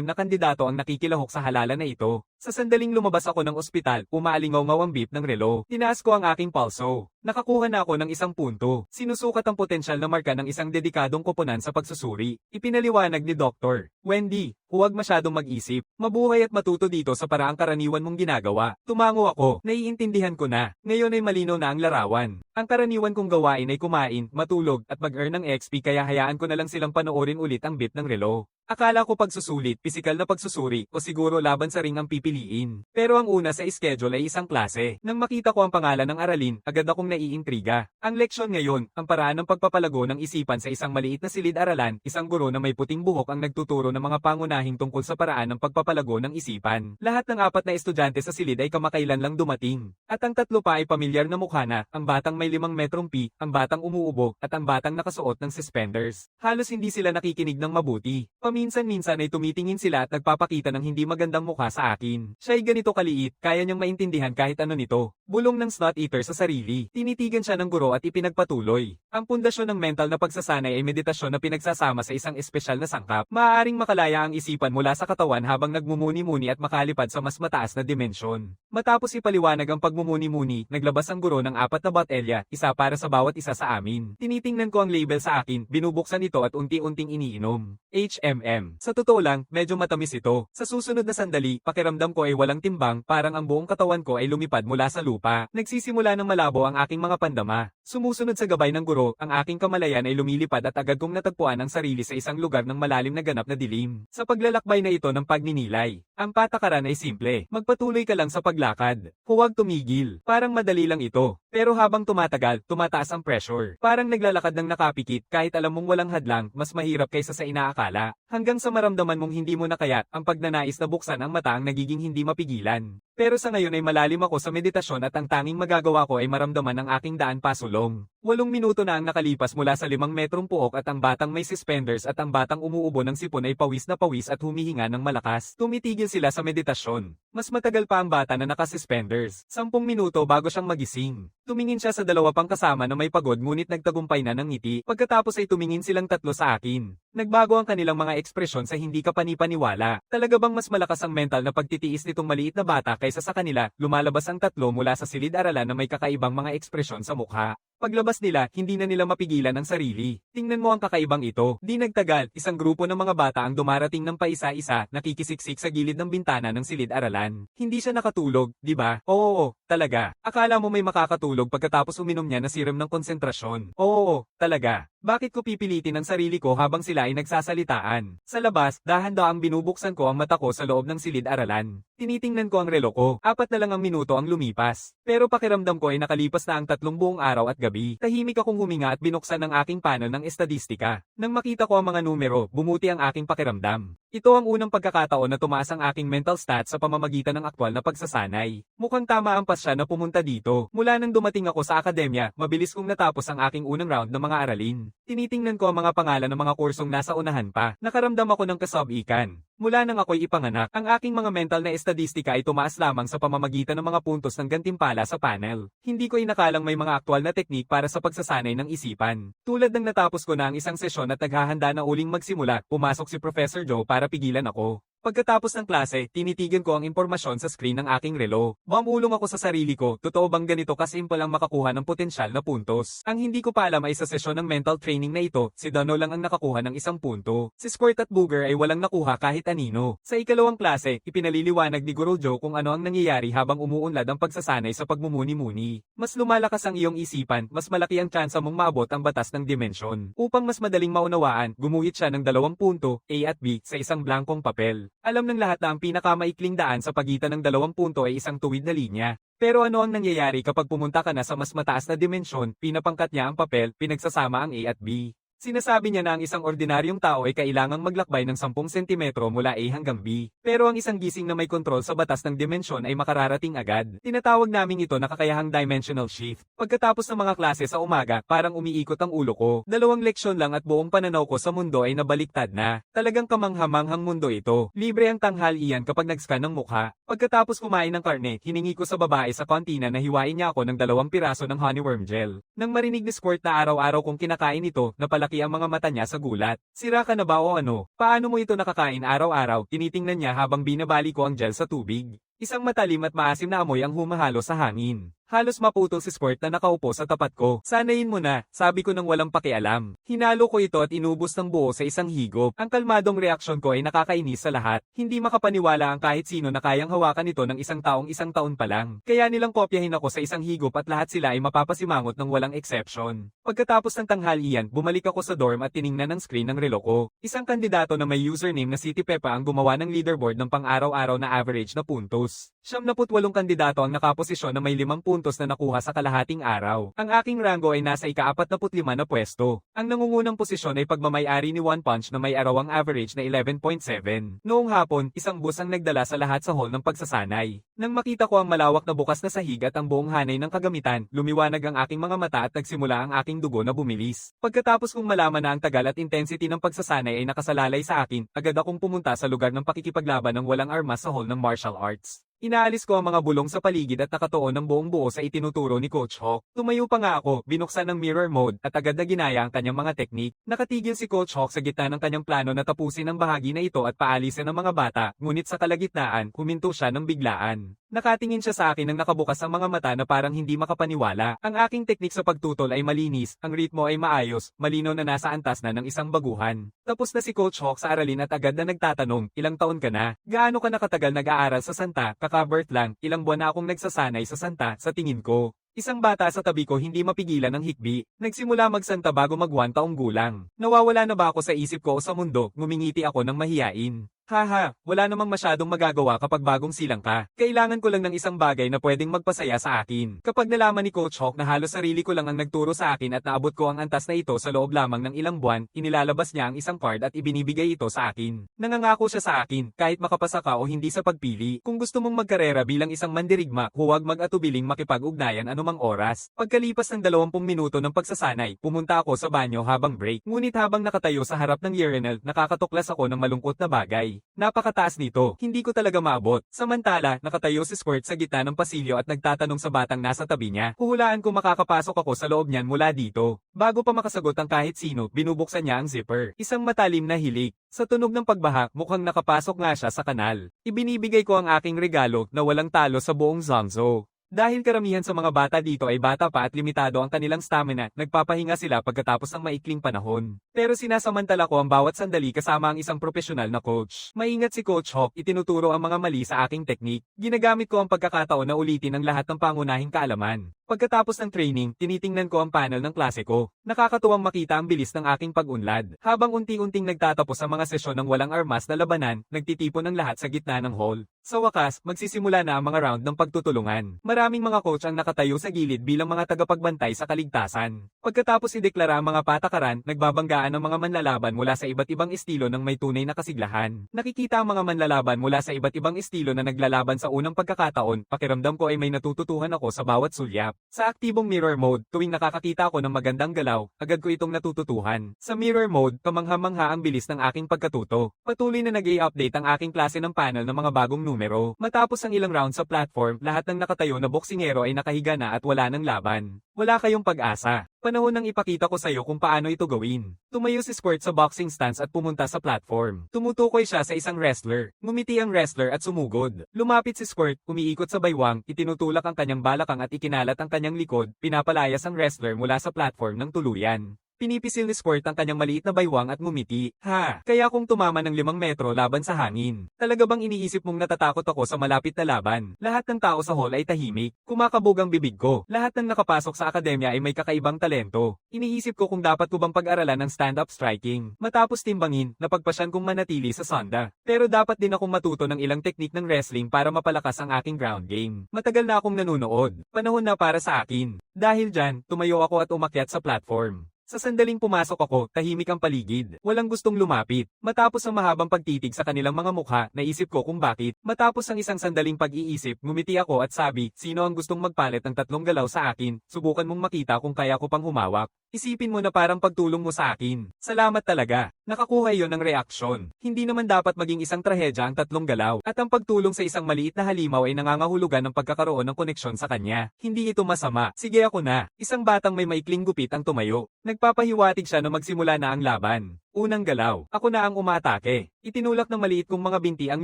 [SPEAKER 1] na kandidato ang nakikilahok sa halalan na ito. Sa sandaling lumabas ako ng ospital, umaalingaw-ngaw ang beep ng relo. Tinaas ko ang aking pulso. Nakakuha na ako ng 1 punto. Sinusukat ang potensyal na marka ng isang dedikadong koponan sa pagsusuri. Ipinaliwanag ni Dr. Wendy, huwag masyadong mag-isip. Mabuhay at matuto dito sa paraang karaniwan mong ginagawa. Tumango ako, naiintindihan ko na. Ngayon ay malinaw na ang larawan. Ang karaniwan kong gawain ay kumain, matulog, at mag-earn ng XP kaya hayaan ko na lang silang panoorin ulit ang beep ng relo. Akala ko pagsusulit, pisikal na pagsusuri, o siguro laban sa ring ang pipiliin. Pero ang una sa schedule ay isang klase. Nang makita ko ang pangalan ng aralin, agad akong naiintriga. Ang leksyon ngayon, ang paraan ng pagpapalago ng isipan sa isang maliit na silid-aralan, isang guro na may puting buhok ang nagtuturo ng mga pangunahing tungkol sa paraan ng pagpapalago ng isipan. Lahat ng 4 na estudyante sa silid ay kamakailan lang dumating. At ang 3 pa ay pamilyar na mukha na, ang batang may 5 metrong P, ang batang umuubo, at ang batang nakasuot ng suspenders. Halos hindi sila nakikinig ng mabuti. Paminsan-minsan ay tumitingin sila at nagpapakita ng hindi magandang mukha sa akin. Siya ay ganito kaliit, kaya niyang maintindihan kahit ano nito. Bulong ng snot eater sa sarili. Tinitigan siya ng guro at ipinagpatuloy. Ang pundasyon ng mental na pagsasanay ay meditasyon na pinagsasama sa isang espesyal na sangkap. Maaaring makalaya ang isipan mula sa katawan habang nagmumuni-muni at makalipad sa mas mataas na dimensyon. Matapos ipaliwanag ang pagmumuni-muni, naglabas ang guro ng 4 na botelya, isa para sa bawat isa sa amin. Tinitingnan ko ang label sa akin, binubuksan ito at unti-unting iniinom. HMM. Sa totoo lang, medyo matamis ito. Sa susunod na sandali, pakiramdam ko ay walang timbang, parang ang buong katawan ko ay lumipad mula sa lupa. Nagsisimula ng malabo ang aking mga pandama. Sumusunod sa gabay ng guro, ang aking kamalayan ay lumilipad at agad kong natagpuan ang sarili sa isang lugar ng malalim na ganap na dilim. Sa paglalakbay na ito ng pagninilay, ang patakaran ay simple. Magpatuloy ka lang sa paglakad. Huwag tumigil. Parang madali lang ito. Pero habang tumatagal, tumataas ang pressure. Parang naglalakad ng nakapikit, kahit alam mong walang hadlang, mas mahirap kaysa sa inaakala. Hanggang sa maramdaman mong hindi mo na kaya, ang pagnanais na buksan ang mata ang nagiging hindi mapigilan. Pero sa ngayon ay malalim ako sa meditasyon at ang tanging magagawa ko ay maramdaman ang aking daan pasulong. 8 minuto na ang nakalipas mula sa 5 metrong puok at ang batang may suspenders at ang batang umuubo ng sipon ay pawis na pawis at humihinga ng malakas. Tumitigil sila sa meditasyon. Mas matagal pa ang bata na nakasuspenders. 10 minuto bago siyang magising. Tumingin siya sa dalawa pang kasama na may pagod ngunit nagtagumpay na ng ngiti. Pagkatapos ay tumingin silang tatlo sa akin. Nagbago ang kanilang mga ekspresyon sa hindi ka panipaniwala. Talaga bang mas malakas ang mental na pagtitiis nitong maliit na bata kaysa sa kanila? Lumalabas ang tatlo mula sa silid-aralan na may kakaibang mga ekspresyon sa mukha. Paglabas nila, hindi na nila mapigilan ang sarili. Tingnan mo ang kakaibang ito. Di nagtagal, isang grupo ng mga bata ang dumarating ng paisa-isa, nakikisiksik sa gilid ng bintana ng silid-aralan. Hindi siya nakatulog, di ba? Oo, talaga. Akala mo may makakatulog pagkatapos uminom niya na serum ng konsentrasyon. Oo, talaga. Bakit ko pipilitin ang sarili ko habang sila ay nagsasalitaan? Sa labas, dahan-daang binubuksan ko ang mata ko sa loob ng silid-aralan. Tinitingnan ko ang relo ko, 4 na lang ang minuto ang lumipas. Pero pakiramdam ko ay nakalipas na ang 3 buong araw at gabi. Tahimik akong huminga at binuksan ang aking panel ng estadistika. Nang makita ko ang mga numero, bumuti ang aking pakiramdam. Ito ang unang pagkakataon na tumaas ang aking mental stats sa pamamagitan ng aktwal na pagsasanay. Mukhang tama ang pasya na pumunta dito. Mula nang dumating ako sa akademya, mabilis kong natapos ang aking unang round ng mga aralin. Tinitingnan ko ang mga pangalan ng mga kursong nasa unahan pa. Nakaramdam ako ng kasab-ikan. Mula nang ako'y ipanganak, ang aking mga mental na estadistika ay tumaas lamang sa pamamagitan ng mga puntos ng gantimpala sa panel. Hindi ko inakalang may mga aktwal na teknik para sa pagsasanay ng isipan. Tulad ng natapos ko na ang isang sesyon at naghahanda na uling magsimula, pumasok si Professor Joe para pigilan ako. Pagkatapos ng klase, tinitigan ko ang impormasyon sa screen ng aking relo. Mamulong ako sa sarili ko, totoo bang ganito kasimple ang makakuha ng potensyal na puntos? Ang hindi ko pa alam ay sa sesyon ng mental training na ito, si Dono lang ang nakakuha ng 1 punto. Si Squirt at Booger ay walang nakuha kahit anino. Sa ikalawang klase, ipinaliliwanag ni Guru Joe kung ano ang nangyayari habang umuunlad ang pagsasanay sa pagmumuni-muni. Mas lumalakas ang iyong isipan, mas malaki ang tsansa mong maabot ang batas ng dimensyon. Upang mas madaling maunawaan, gumuhit siya ng 2 punto, A at B, sa isang blankong papel. Alam ng lahat na ang pinakamaikling daan sa pagitan ng 2 punto ay isang tuwid na linya. Pero ano ang nangyayari kapag pumunta ka na sa mas mataas na dimensyon, pinapangkat niya ang papel, pinagsasama ang A at B. Sinasabi niya na ang isang ordinaryong tao ay kailangang maglakbay ng 10 sentimetro mula A hanggang B. Pero ang isang gising na may kontrol sa batas ng dimensyon ay makararating agad. Tinatawag namin ito na kakayahang dimensional shift. Pagkatapos ng mga klase sa umaga, parang umiikot ang ulo ko. 2 leksyon lang at buong pananaw ko sa mundo ay nabaliktad na. Talagang kamanghamanghang mundo ito. Libre ang tanghalian kapag nag-scan ng mukha. Pagkatapos kumain ng karne, hiningi ko sa babae sa kantina na hiwain niya ako ng 2 piraso ng honeyworm gel. Nang marinig ni Squirt na araw-araw kong kinakain ito, napalaki ang mga mata niya sa gulat. Sira ka na ba o ano? Paano mo ito nakakain araw-araw? Tinitingnan niya habang binabali ko ang gel sa tubig. Isang matalim at maasim na amoy ang humahalo sa hangin. Halos maputol si Squirt na nakaupo sa tapat ko. Sanayin mo na, sabi ko nang walang pakialam. Hinalo ko ito at inubos ng buo sa isang higop. Ang kalmadong reaksyon ko ay nakakainis sa lahat. Hindi makapaniwala ang kahit sino na kayang hawakan ito ng isang taon pa lang. Kaya nilang kopyahin ako sa isang higop at lahat sila ay mapapasimangot ng walang exception. Pagkatapos ng tanghalian, bumalik ako sa dorm at tiningnan ng screen ng relo ko. Isang kandidato na may username na City Peppa ang gumawa ng leaderboard ng pang-araw-araw na average na puntos. 78 kandidato ang nakaposisyon na may 5 puntos na nakuha sa kalahating araw. Ang aking rango ay nasa ika-45 na pwesto. Ang nangungunang posisyon ay pagmamay-ari ni One Punch na may arawang average na 11.7. Noong hapon, isang bus ang nagdala sa lahat sa hall ng pagsasanay. Nang makita ko ang malawak na bukas na sahig at ang buong hanay ng kagamitan, lumiwanag ang aking mga mata at nagsimula ang aking dugo na bumilis. Pagkatapos kong malaman na ang tagal at intensity ng pagsasanay ay nakasalalay sa akin, agad akong pumunta sa lugar ng pakikipaglaban ng walang armas sa hall ng martial arts. Inaalis ko ang mga bulong sa paligid at nakatuon ng buong buo sa itinuturo ni Coach Hawk. Tumayo pa nga ako, binuksan ang mirror mode at agad na ginaya ang kanyang mga teknik. Nakatigil si Coach Hawk sa gitna ng kanyang plano na tapusin ang bahagi na ito at paalisin ang mga bata, ngunit sa kalagitnaan, huminto siya ng biglaan. Nakatingin siya sa akin nang nakabukas ang mga mata na parang hindi makapaniwala. Ang aking teknik sa pagtutol ay malinis, ang ritmo ay maayos, malinaw na nasa antas na ng isang baguhan. Tapos na si Coach Hawk sa aralin at agad na nagtatanong, ilang taon ka na? Gaano ka nakatagal nag-aaral sa Santa? Kaka-birth lang, ilang buwan na akong nagsasanay sa Santa, sa tingin ko. Isang bata sa tabi ko hindi mapigilan ng hikbi. Nagsimula magsanta bago mag 1 taong gulang. Nawawala na ba ako sa isip ko o sa mundo? Ngumingiti ako ng mahiyain. Haha, wala namang masyadong magagawa kapag bagong silang ka. Kailangan ko lang ng isang bagay na pwedeng magpasaya sa akin. Kapag nalaman ni Coach Hawk na halos sarili ko lang ang nagturo sa akin at naabot ko ang antas na ito sa loob lamang ng ilang buwan, inilalabas niya ang isang card at ibinibigay ito sa akin. Nangangako siya sa akin, kahit makapasa ka o hindi sa pagpili, kung gusto mong magkarera bilang isang mandirigma, huwag mag-atubiling makipag-ugnayan anumang oras. Pagkalipas ng 20 minuto ng pagsasanay, pumunta ako sa banyo habang break. Ngunit habang nakatayo sa harap ng urinal, nakakatuklas ako ng malungkot na bagay. Napakataas nito, hindi ko talaga maabot. Samantala, nakatayo si Squirt sa gitna ng pasilyo at nagtatanong sa batang nasa tabi niya. Huhulaan ko makakapasok ako sa loob niyan mula dito. Bago pa makasagot ang kahit sino, binubuksan niya ang zipper. Isang matalim na hilik. Sa tunog ng pagbaha, mukhang nakapasok nga siya sa kanal. Ibinibigay ko ang aking regalo na walang talo sa buong Zongzo. Dahil karamihan sa mga bata dito ay bata pa at limitado ang kanilang stamina, nagpapahinga sila pagkatapos ng maikling panahon. Pero sinasamantala ko ang bawat sandali kasama ang isang profesional na coach. Maingat si Coach Hawk, itinuturo ang mga mali sa aking teknik. Ginagamit ko ang pagkakataon na ulitin ang lahat ng pangunahing kaalaman. Pagkatapos ng training, tinitingnan ko ang panel ng klase ko. Nakakatuwang makita ang bilis ng aking pag-unlad. Habang unti-unting nagtatapos ang mga sesyon ng walang armas na labanan, nagtitipon ang lahat sa gitna ng hall. Sa wakas, magsisimula na ang mga round ng pagtutulungan. Maraming mga coach ang nakatayo sa gilid bilang mga tagapagbantay sa kaligtasan. Pagkatapos ideklara ang mga patakaran, nagbabanggaan ang mga manlalaban mula sa iba't ibang estilo ng may tunay na kasiglahan. Nakikita ang mga manlalaban mula sa iba't ibang estilo na naglalaban sa unang pagkakataon, pakiramdam ko ay may natututuhan ako sa bawat sulyap. Sa aktibong mirror mode, tuwing nakakakita ako ng magandang galaw, agad ko itong natututuhan. Sa mirror mode, kamangha-mangha ang bilis ng aking pagkatuto. Patuloy na nag-i-update ang aking klase ng panel ng mga bagong numero. Matapos ang ilang round sa platform, lahat ng nakatayo na boksingero ay nakahiga na at wala ng laban. Wala kayong pag-asa. Panahon nang ipakita ko sa iyo kung paano ito gawin. Tumayo si Squirt sa boxing stance at pumunta sa platform. Tumutukoy siya sa isang wrestler. Ngumiti ang wrestler at sumugod. Lumapit si Squirt, umiikot sa baywang, itinutulak ang kanyang balakang at ikinalat ang kanyang likod, pinapalayas ang wrestler mula sa platform ng tuluyan. Pinipisil ni Squirt ang kanyang maliit na baywang at ngumiti. Ha, kaya kung tumama ng 5 metro laban sa hangin. Talaga bang iniisip mong natatakot ako sa malapit na laban? Lahat ng tao sa hall ay tahimik. Kumakabog ang bibig ko. Lahat ng nakapasok sa akademya ay may kakaibang talento. Iniisip ko kung dapat ko bang pag-aralan ng stand-up striking. Matapos timbangin, napagpasyan kong manatili sa sonda. Pero dapat din akong matuto ng ilang teknik ng wrestling para mapalakas ang aking ground game. Matagal na akong nanonood. Panahon na para sa akin. Dahil dyan, tumayo ako at umakyat sa platform. Sa sandaling pumasok ako, tahimik ang paligid. Walang gustong lumapit. Matapos ang mahabang pagtitig sa kanilang mga mukha, naisip ko kung bakit. Matapos ang isang sandaling pag-iisip, ngumiti ako at sabi, sino ang gustong magpalit ng 3 galaw sa akin? Subukan mong makita kung kaya ko pang humawak. Isipin mo na parang pagtulong mo sa akin. Salamat talaga. Nakakuha iyon ng reaksyon. Hindi naman dapat maging isang trahedya ang 3 galaw. At ang pagtulong sa isang maliit na halimaw ay nangangahulugan ng pagkakaroon ng koneksyon sa kanya. Hindi ito masama. Sige ako na. Isang batang may maikling gupit ang tumayo. Nagpapahiwatig siya na magsimula na ang laban. Unang galaw. Ako na ang umatake. Itinulak ng maliit kong mga binti ang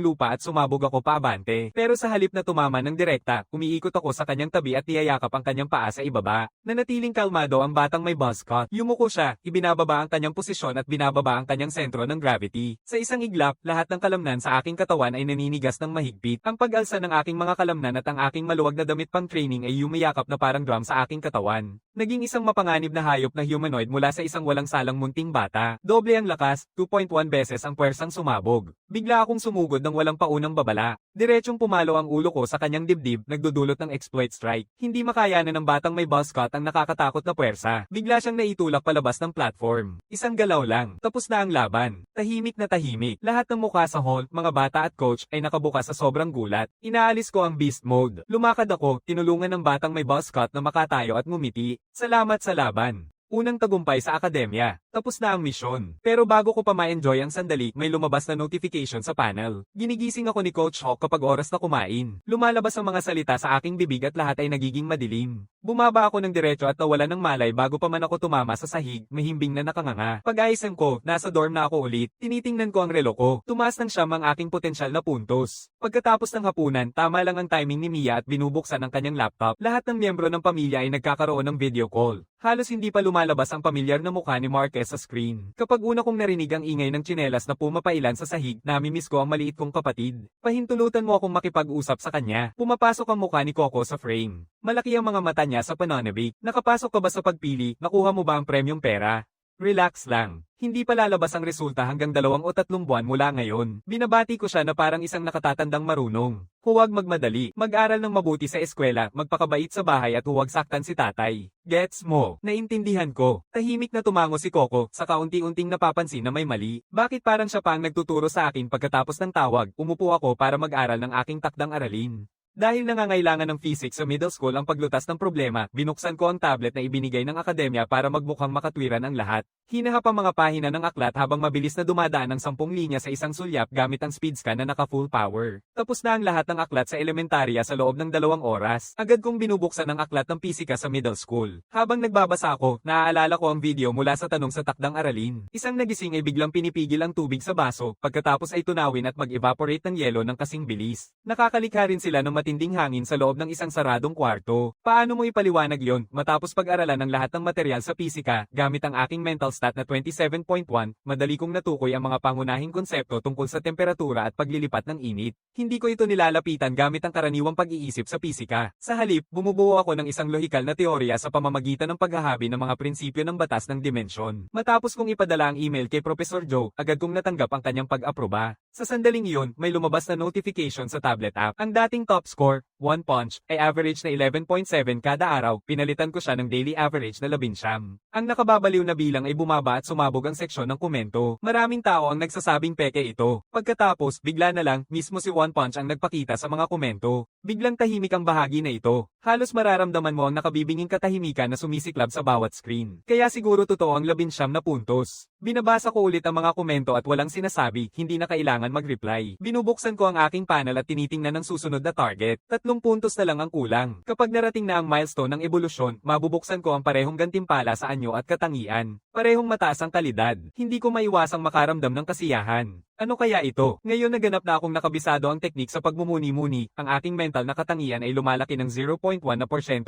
[SPEAKER 1] lupa at sumabog ako paabante. Pero sa halip na tumama ng direkta, umiikot ako sa kanyang tabi at niyayakap ang kanyang paa sa ibaba. Nanatiling kalmado ang batang may buzz cut. Yumuko siya, ibinababa ang kanyang posisyon at binababa ang kanyang sentro ng gravity. Sa isang iglap, lahat ng kalamnan sa aking katawan ay naninigas ng mahigpit. Ang pag-alsa ng aking mga kalamnan at ang aking maluwag na damit pang training ay yumayakap na parang drum sa aking katawan. Naging isang mapanganib na hayop na humanoid mula sa isang walang salang munting bata. Doble ang lakas, 2.1 beses ang puwersang sumabog. Bigla akong sumugod ng walang paunang babala. Diretsong pumalo ang ulo ko sa kanyang dibdib, nagdudulot ng exploit strike. Hindi makayanan ng batang may buzz cut ang nakakatakot na puwersa. Bigla siyang naitulak palabas ng platform. Isang galaw lang, tapos na ang laban. Tahimik na tahimik. Lahat ng mukha sa hall, mga bata at coach ay nakabuka sa sobrang gulat. Inaalis ko ang beast mode. Lumakad ako, tinulungan ng batang may buzz cut na makatayo at ngumiti. Salamat sa laban. Unang tagumpay sa akademya. Tapos na ang misyon. Pero bago ko pa ma-enjoy ang sandali, may lumabas na notification sa panel. Ginigising ako ni Coach Hawk kapag oras na kumain. Lumalabas ang mga salita sa aking bibig at lahat ay nagiging madilim. Bumaba ako ng diretso at nawala ng malay bago pa man ako tumama sa sahig, mahimbing na nakanganga. Pag-aisang ko, nasa dorm na ako ulit. Tinitingnan ko ang relo ko. Tumaas ng siyam ang aking potensyal na puntos. Pagkatapos ng hapunan, tama lang ang timing ni Mia at binubuksan ang kanyang laptop. Lahat ng miyembro ng pamilya ay nagkakaroon ng video call. Halos hindi pa lumalabas ang pamilyar na mukha ni Marquez sa screen. Kapag una kong narinig ang ingay ng tsinelas na pumapailan sa sahig, namimiss ko ang maliit kong kapatid. Pahintulutan mo akong makipag-usap sa kanya. Pumapasok ang mukha ni Coco sa frame. Malaki ang mga mata niya sa pananabik. Nakapasok ka ba sa pagpili? Nakuha mo ba ang premium pera? Relax lang. Hindi pa lalabas ang resulta hanggang 2 o 3 buwan mula ngayon. Binabati ko siya na parang isang nakatatandang marunong. Huwag magmadali, mag-aral ng mabuti sa eskwela, magpakabait sa bahay at huwag saktan si tatay. Gets mo? Naintindihan ko. Tahimik na tumango si Coco, sa kaunti-unting napapansin na may mali. Bakit parang siya pa ang nagtuturo sa akin pagkatapos ng tawag? Umupo ako para mag-aral ng aking takdang aralin. Dahil nangangailangan ng physics sa middle school ang paglutas ng problema, binuksan ko ang tablet na ibinigay ng akademya para magmukhang makatwiran ang lahat. Hinahap ang mga pahina ng aklat habang mabilis na dumadaan ang 10 linya sa isang sulyap gamit ang speed scan na naka-full power. Tapos na ang lahat ng aklat sa elementarya sa loob ng 2 oras. Agad kong binubuksan ang aklat ng pisika sa middle school. Habang nagbabasa ako, naaalala ko ang video mula sa tanong sa takdang aralin. Isang nagising ay biglang pinipigil ang tubig sa baso, pagkatapos ay tunawin at mag-evaporate ng yelo ng kasing bilis. Nakakalika rin sila ng matinding hangin sa loob ng isang saradong kwarto. Paano mo ipaliwanag yon? Matapos pag-aralan ng lahat ng material sa pisika, gamit ang aking mental stat na 27.1, madali kong natukoy ang mga pangunahing konsepto tungkol sa temperatura at paglilipat ng init. Hindi ko ito nilalapitan gamit ang karaniwang pag-iisip sa pisika. Sa halip, bumubuo ako ng isang lohikal na teorya sa pamamagitan ng paghahabi ng mga prinsipyo ng batas ng dimensyon. Matapos kong ipadala ang email kay Professor Joe, agad kong natanggap ang kanyang pag-aproba. Sa sandaling iyon, may lumabas na notification sa tablet app. Ang dating top score, 1 punch, ay average na 11.7 kada araw, pinalitan ko siya ng daily average na 19. Ang nakababaliw na bilang ay bumaba at sumabog ang seksyon ng komento. Maraming tao ang nagsasabing peke ito. Pagkatapos, bigla na lang, mismo si 1 punch ang nagpakita sa mga komento. Biglang tahimik ang bahagi na ito. Halos mararamdaman mo ang nakabibinging katahimikan na sumisiklab sa bawat screen. Kaya siguro totoo ang 19 na puntos. Binabasa ko ulit ang mga komento at walang sinasabi, hindi na kailangan mag-reply. Binubuksan ko ang aking panel at tinitingnan ang susunod na target. 3 puntos na lang ang kulang. Kapag narating na ang milestone ng ebolusyon, mabubuksan ko ang parehong gantimpala sa anyo at katangian. Parehong mataas ang kalidad. Hindi ko maiwasang makaramdam ng kasiyahan. Ano kaya ito? Ngayon naganap na akong nakabisado ang teknik sa pagmumuni-muni, ang aking mental na katangian ay lumalaki ng 0.1%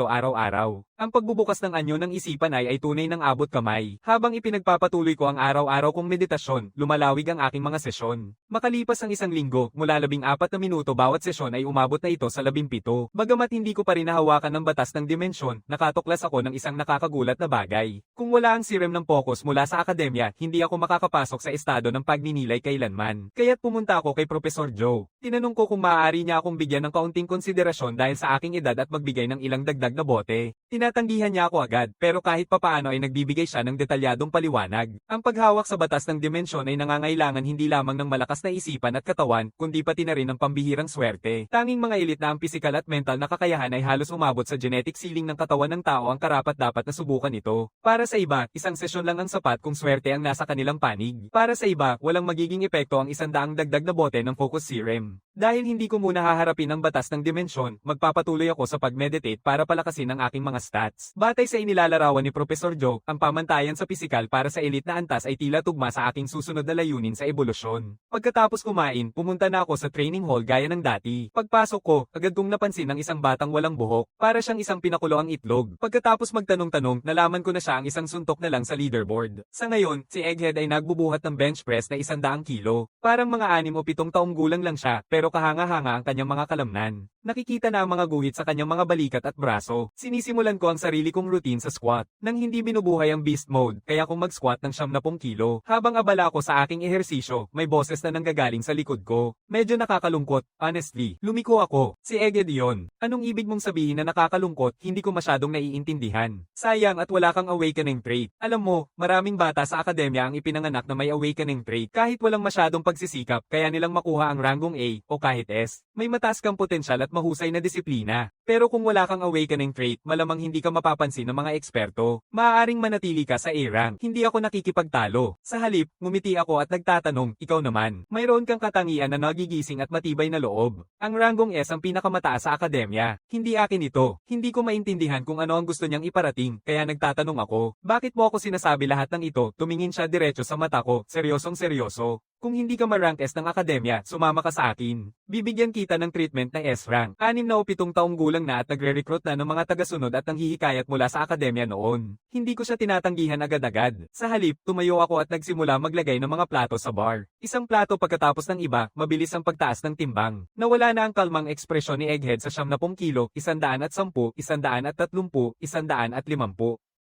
[SPEAKER 1] araw-araw. Ang pagbubukas ng anyo ng isipan ay tunay ng abot kamay. Habang ipinagpapatuloy ko ang araw-araw kong meditasyon, lumalawig ang aking mga sesyon. Makalipas ang 1 linggo, mula 14 na minuto bawat sesyon ay umabot na ito sa 17. Bagamat hindi ko pa rin nahawakan ng batas ng dimensyon, nakatuklas ako ng isang nakakagulat na bagay. Kung wala ang serum ng focus mula sa akademya, hindi ako makakapasok sa estado ng pagninilay kailanman. Kaya't pumunta ako kay Professor Joe. Tinanong ko kung maaari niya akong bigyan ng kaunting konsiderasyon dahil sa aking edad at magbigay ng ilang dagdag na bote. Tinatanggihan niya ako agad, pero kahit papaano ay nagbibigay siya ng detalyadong paliwanag. Ang paghawak sa batas ng dimensyon ay nangangailangan hindi lamang ng malakas na isipan at katawan, kundi pati na rin ng pambihirang swerte. Tanging mga elite na ang pisikal at mental na kakayahan ay halos umabot sa genetic ceiling ng katawan ng tao ang karapat-dapat na subukan ito. Para sa iba, isang sesyon lang ang sapat kung swerte ang nasa kanilang panig. Para sa iba, walang magiging epekto ang 100 dagdag na bote ng focus serum. Dahil hindi ko muna haharapin ang batas ng dimensyon, magpapatuloy ako sa pag-meditate para palakasin ang aking mga stats. Batay sa inilalarawan ni Professor Joe, ang pamantayan sa pisikal para sa elite na antas ay tila tugma sa aking susunod na layunin sa ebolusyon. Pagkatapos kumain, pumunta na ako sa training hall gaya ng dati. Pagpasok ko, agad kong napansin ang isang batang walang buhok, para siyang isang pinakulo ang itlog. Pagkatapos magtanong-tanong, nalaman ko na siya ang isang suntok na lang sa leaderboard. Sa ngayon, si Egghead ay nagbubuhat ng bench press na 100 kilo. Parang mga 6 o 7 taong gulang lang siya, pero kahanga-hanga ang kanyang mga kalamnan. Nakikita na ang mga guhit sa kanyang mga balikat at braso. Sinisimulan ko ang sarili kong routine sa squat, nang hindi binubuhay ang beast mode, kaya kung mag-squat ng 70 kilo. Habang abala ako sa aking ehersisyo, may boses na nanggagaling sa likod ko. Medyo nakakalungkot, honestly. Lumiko ako. Si Egged yon. Anong ibig mong sabihin na nakakalungkot? Hindi ko masyadong naiintindihan. Sayang at wala kang awakening trait. Alam mo, maraming bata sa akademya ang ipinanganak na may awakening trait. Kahit walang masyadong pagsisikap, kaya nilang makuha ang ranggong A o kahit S. May mataas kang potensyal at mahusay na disiplina. Pero kung wala kang awakening trait, malamang hindi ka mapapansin ng mga eksperto. Maaaring manatili ka sa A rank. Hindi ako nakikipagtalo. Sa halip, ngumiti ako at nagtatanong, ikaw naman. Mayroon kang katangian na nagigising at matibay na loob. Ang ranggong S ang pinakamataas sa akademya. Hindi akin ito. Hindi ko maintindihan kung ano ang gusto niyang iparating, kaya nagtatanong ako. Bakit mo ako sinasabi lahat ng ito? Tumingin siya diretso sa mata ko, seryosong seryoso. Kung hindi ka ma-rank S ng akademya, sumama ka sa akin. Bibigyan kita ng treatment na S-rank. 6 na o 7 taong gulang na at nagre-recruit na ng mga tagasunod at nanghihikayat mula sa akademya noon. Hindi ko siya tinatanggihan agad-agad. Sa halip, tumayo ako at nagsimula maglagay ng mga plato sa bar. Isang plato pagkatapos ng iba, mabilis ang pagtaas ng timbang. Nawala na ang kalmang ekspresyon ni Egghead sa 70 kilo, 110, 130, 150.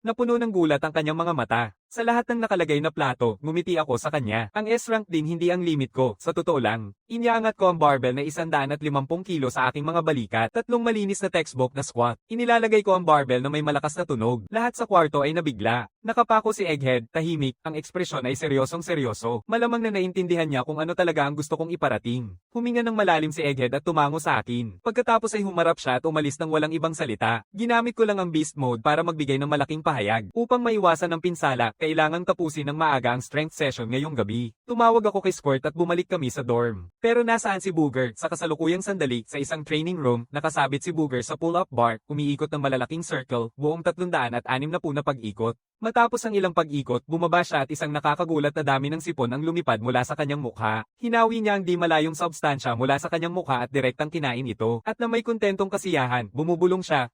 [SPEAKER 1] Napuno ng gulat ang kanyang mga mata. Sa lahat ng nakalagay na plato, ngumiti ako sa kanya. Ang S-rank din hindi ang limit ko, sa totoo lang. Iniangat ko ang barbell na 150 kilo sa aking mga balikat, 3 malinis na textbook na squat. Inilalagay ko ang barbell na may malakas na tunog. Lahat sa kwarto ay nabigla. Nakapako si Egghead, tahimik, ang ekspresyon ay seryosong seryoso. Malamang na naintindihan niya kung ano talaga ang gusto kong iparating. Huminga ng malalim si Egghead at tumango sa akin. Pagkatapos ay humarap siya at umalis ng walang ibang salita. Ginamit ko lang ang beast mode para magbigay ng malaking pahayag. Upang maiwasan ng pinsala, kailangang tapusin ng maaga ang strength session ngayong gabi. Tumawag ako kay Squirt at bumalik kami sa dorm. Pero nasaan si Booger? Sa kasalukuyang sandali, sa isang training room, nakasabit si Booger sa pull-up bar, umiikot ng malalaking circle, buong 360 na pag-ikot. Matapos ang ilang pag-ikot, bumaba siya at isang nakakagulat na dami ng sipon ang lumipad mula sa kanyang mukha. Hinawi niya ang di malayong substansya mula sa kanyang mukha at direktang kinain ito. At na may kontentong kasiyahan, bumubulong siya,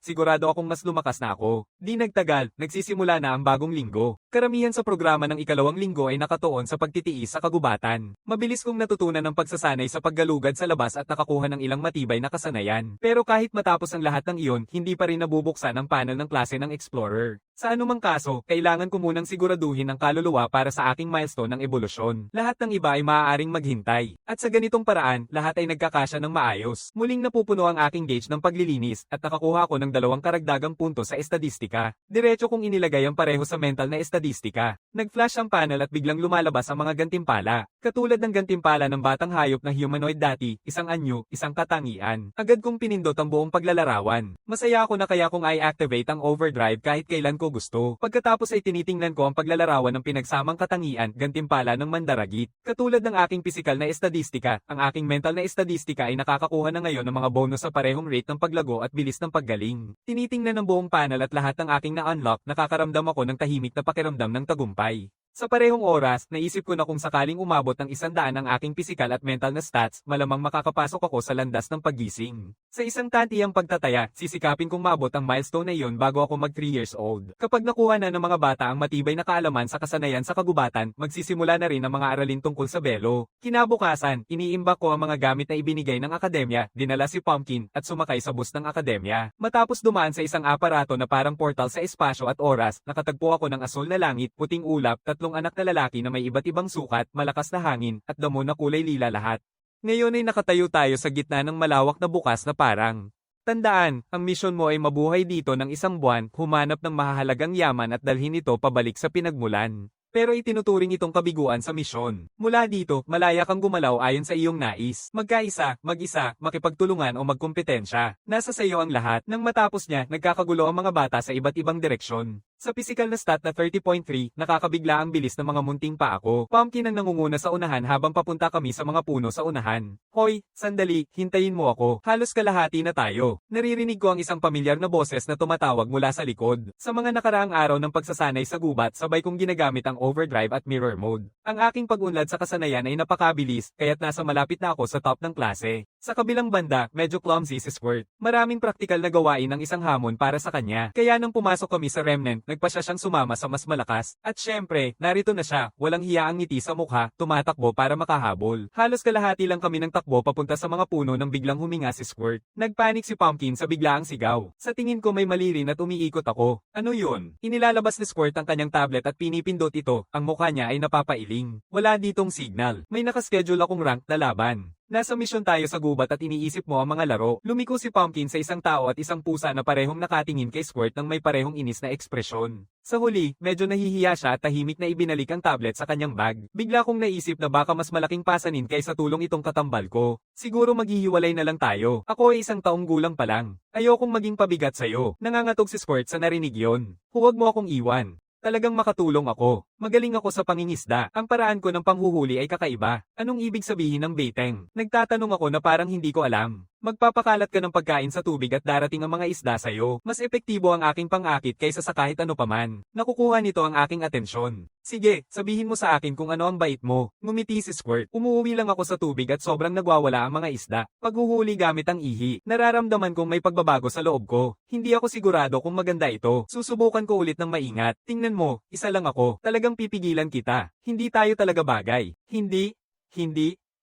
[SPEAKER 1] sigurado akong mas lumakas na ako. Di nagtagal, nagsisimula na ang bagong linggo. Karamihan sa programa ng ikalawang linggo ay nakatuon sa pagtitiis sa kagubatan. Mabilis kong natutunan ang pagsasanay sa paggalugad sa labas at nakakuha ng ilang matibay na kasanayan. Pero kahit matapos ang lahat ng iyon, hindi pa rin nabubuksan ang panel ng klase ng Explorer. Sa anumang kaso, kailangan ko munang siguraduhin ang kaluluwa para sa aking milestone ng ebolusyon. Lahat ng iba ay maaaring maghintay. At sa ganitong paraan, lahat ay nagkakasya ng maayos. Muling napupuno ang aking gauge ng paglilinis at nakakuha ako ng 2 karagdagang punto sa estadistika. Diretso kong inilagay ang pareho sa mental na estadistika. Nag-flash ang panel at biglang lumalabas ang mga gantimpala. Katulad ng gantimpala ng batang hayop na humanoid dati, isang anyo, isang katangian. Agad kong pinindot ang buong paglalarawan. Masaya ako na kaya kong i-activate ang overdrive kahit kailan ko gusto. Pagkatapos ay tinitingnan ko ang paglalarawan ng pinagsamang katangian, gantimpala ng mandaragit. Katulad ng aking pisikal na estadistika, ang aking mental na estadistika ay nakakakuha na ngayon ng mga bonus sa parehong rate ng paglago at bilis ng paggaling. Tinitingnan ng buong panel at lahat ng aking na-unlock, nakakaramdam ako ng tahimik na pakiramdam ng tagumpay. Sa parehong oras, naisip ko na kung sakaling umabot ng 100 ang aking pisikal at mental na stats, malamang makakapasok ako sa landas ng paggising. Sa isang tantiyang pagtataya, sisikapin kong maabot ang milestone na iyon bago ako mag 3 years old. Kapag nakuha na ng mga bata ang matibay na kaalaman sa kasanayan sa kagubatan, magsisimula na rin ang mga aralin tungkol sa belo. Kinabukasan, iniimbak ko ang mga gamit na ibinigay ng akademya, dinala si Pumpkin, at sumakay sa bus ng akademya. Matapos dumaan sa isang aparato na parang portal sa espasyo at oras, nakatagpo ako ng asul na langit, puting ulap, 3 anak na lalaki na may iba't ibang sukat, malakas na hangin, at damo na kulay lila lahat. Ngayon ay nakatayo tayo sa gitna ng malawak na bukas na parang. Tandaan, ang misyon mo ay mabuhay dito ng 1 buwan, humanap ng mahahalagang yaman at dalhin ito pabalik sa pinagmulan. Pero itinuturing itong kabiguan sa misyon. Mula dito, malaya kang gumalaw ayon sa iyong nais. Magkaisa, mag-isa, makipagtulungan o magkumpetensya. Nasa sa iyo ang lahat. Nang matapos niya, nagkakagulo ang mga bata sa iba't ibang direksyon. Sa pisikal na stat na 30.3, nakakabigla ang bilis ng mga munting pa ako. Pumpkin ang nangunguna sa unahan habang papunta kami sa mga puno sa unahan. Hoy, sandali, hintayin mo ako. Halos kalahati na tayo. Naririnig ko ang isang pamilyar na boses na tumatawag mula sa likod. Sa mga nakaraang araw ng pagsasanay sa gubat, sabay kong ginagamit ang overdrive at mirror mode. Ang aking pag-unlad sa kasanayan ay napakabilis, kaya't nasa malapit na ako sa top ng klase. Sa kabilang banda, medyo clumsy si Squirt. Maraming praktikal na gawain ang isang hamon para sa kanya. Kaya nang pumasok kami sa Remnant, nagpa siya siyang sumama sa mas malakas. At syempre, narito na siya, walang hiya ang ngiti sa mukha, tumatakbo para makahabol. Halos kalahati lang kami ng takbo papunta sa mga puno nang biglang huminga si Squirt. Nagpanik si Pumpkin sa biglaang sigaw. Sa tingin ko may mali rin at umiikot ako. Ano yun? Inilalabas ni Squirt ang kanyang tablet at pinipindot ito, ang mukha niya ay napapailing. Wala ditong signal. May nakaschedule akong rank na laban. Nasa misyon tayo sa gubat at iniisip mo ang mga laro. Lumiko si Pumpkin sa isang tao at isang pusa na parehong nakatingin kay Squirt ng may parehong inis na ekspresyon. Sa huli, medyo nahihiya siya at tahimik na ibinalik ang tablet sa kanyang bag. Bigla kong naisip na baka mas malaking pasanin kaysa tulong itong katambal ko. Siguro maghihiwalay na lang tayo. Ako ay 1 taong gulang pa lang. Ayokong maging pabigat sa'yo. Nangangatog si Squirt sa narinig yon. Huwag mo akong iwan. Talagang makatulong ako. Magaling ako sa pangingisda. Ang paraan ko ng panghuhuli ay kakaiba. Anong ibig sabihin ng baiteng? Nagtatanong ako na parang hindi ko alam. Magpapakalat ka ng pagkain sa tubig at darating ang mga isda sa'yo. Mas epektibo ang aking pang-akit kaysa sa kahit ano paman. Nakukuha nito ang aking atensyon. Sige, sabihin mo sa akin kung ano ang bait mo. Ngumiti si Squirt. Umuwi lang ako sa tubig at sobrang nagwawala ang mga isda. Paghuhuli gamit ang ihi. Nararamdaman kong may pagbabago sa loob ko. Hindi ako sigurado kung maganda ito. Susubukan ko ulit ng maingat. Tingnan mo, isa lang ako. Talagang pipigilan kita. Hindi tayo talaga bagay. Hindi.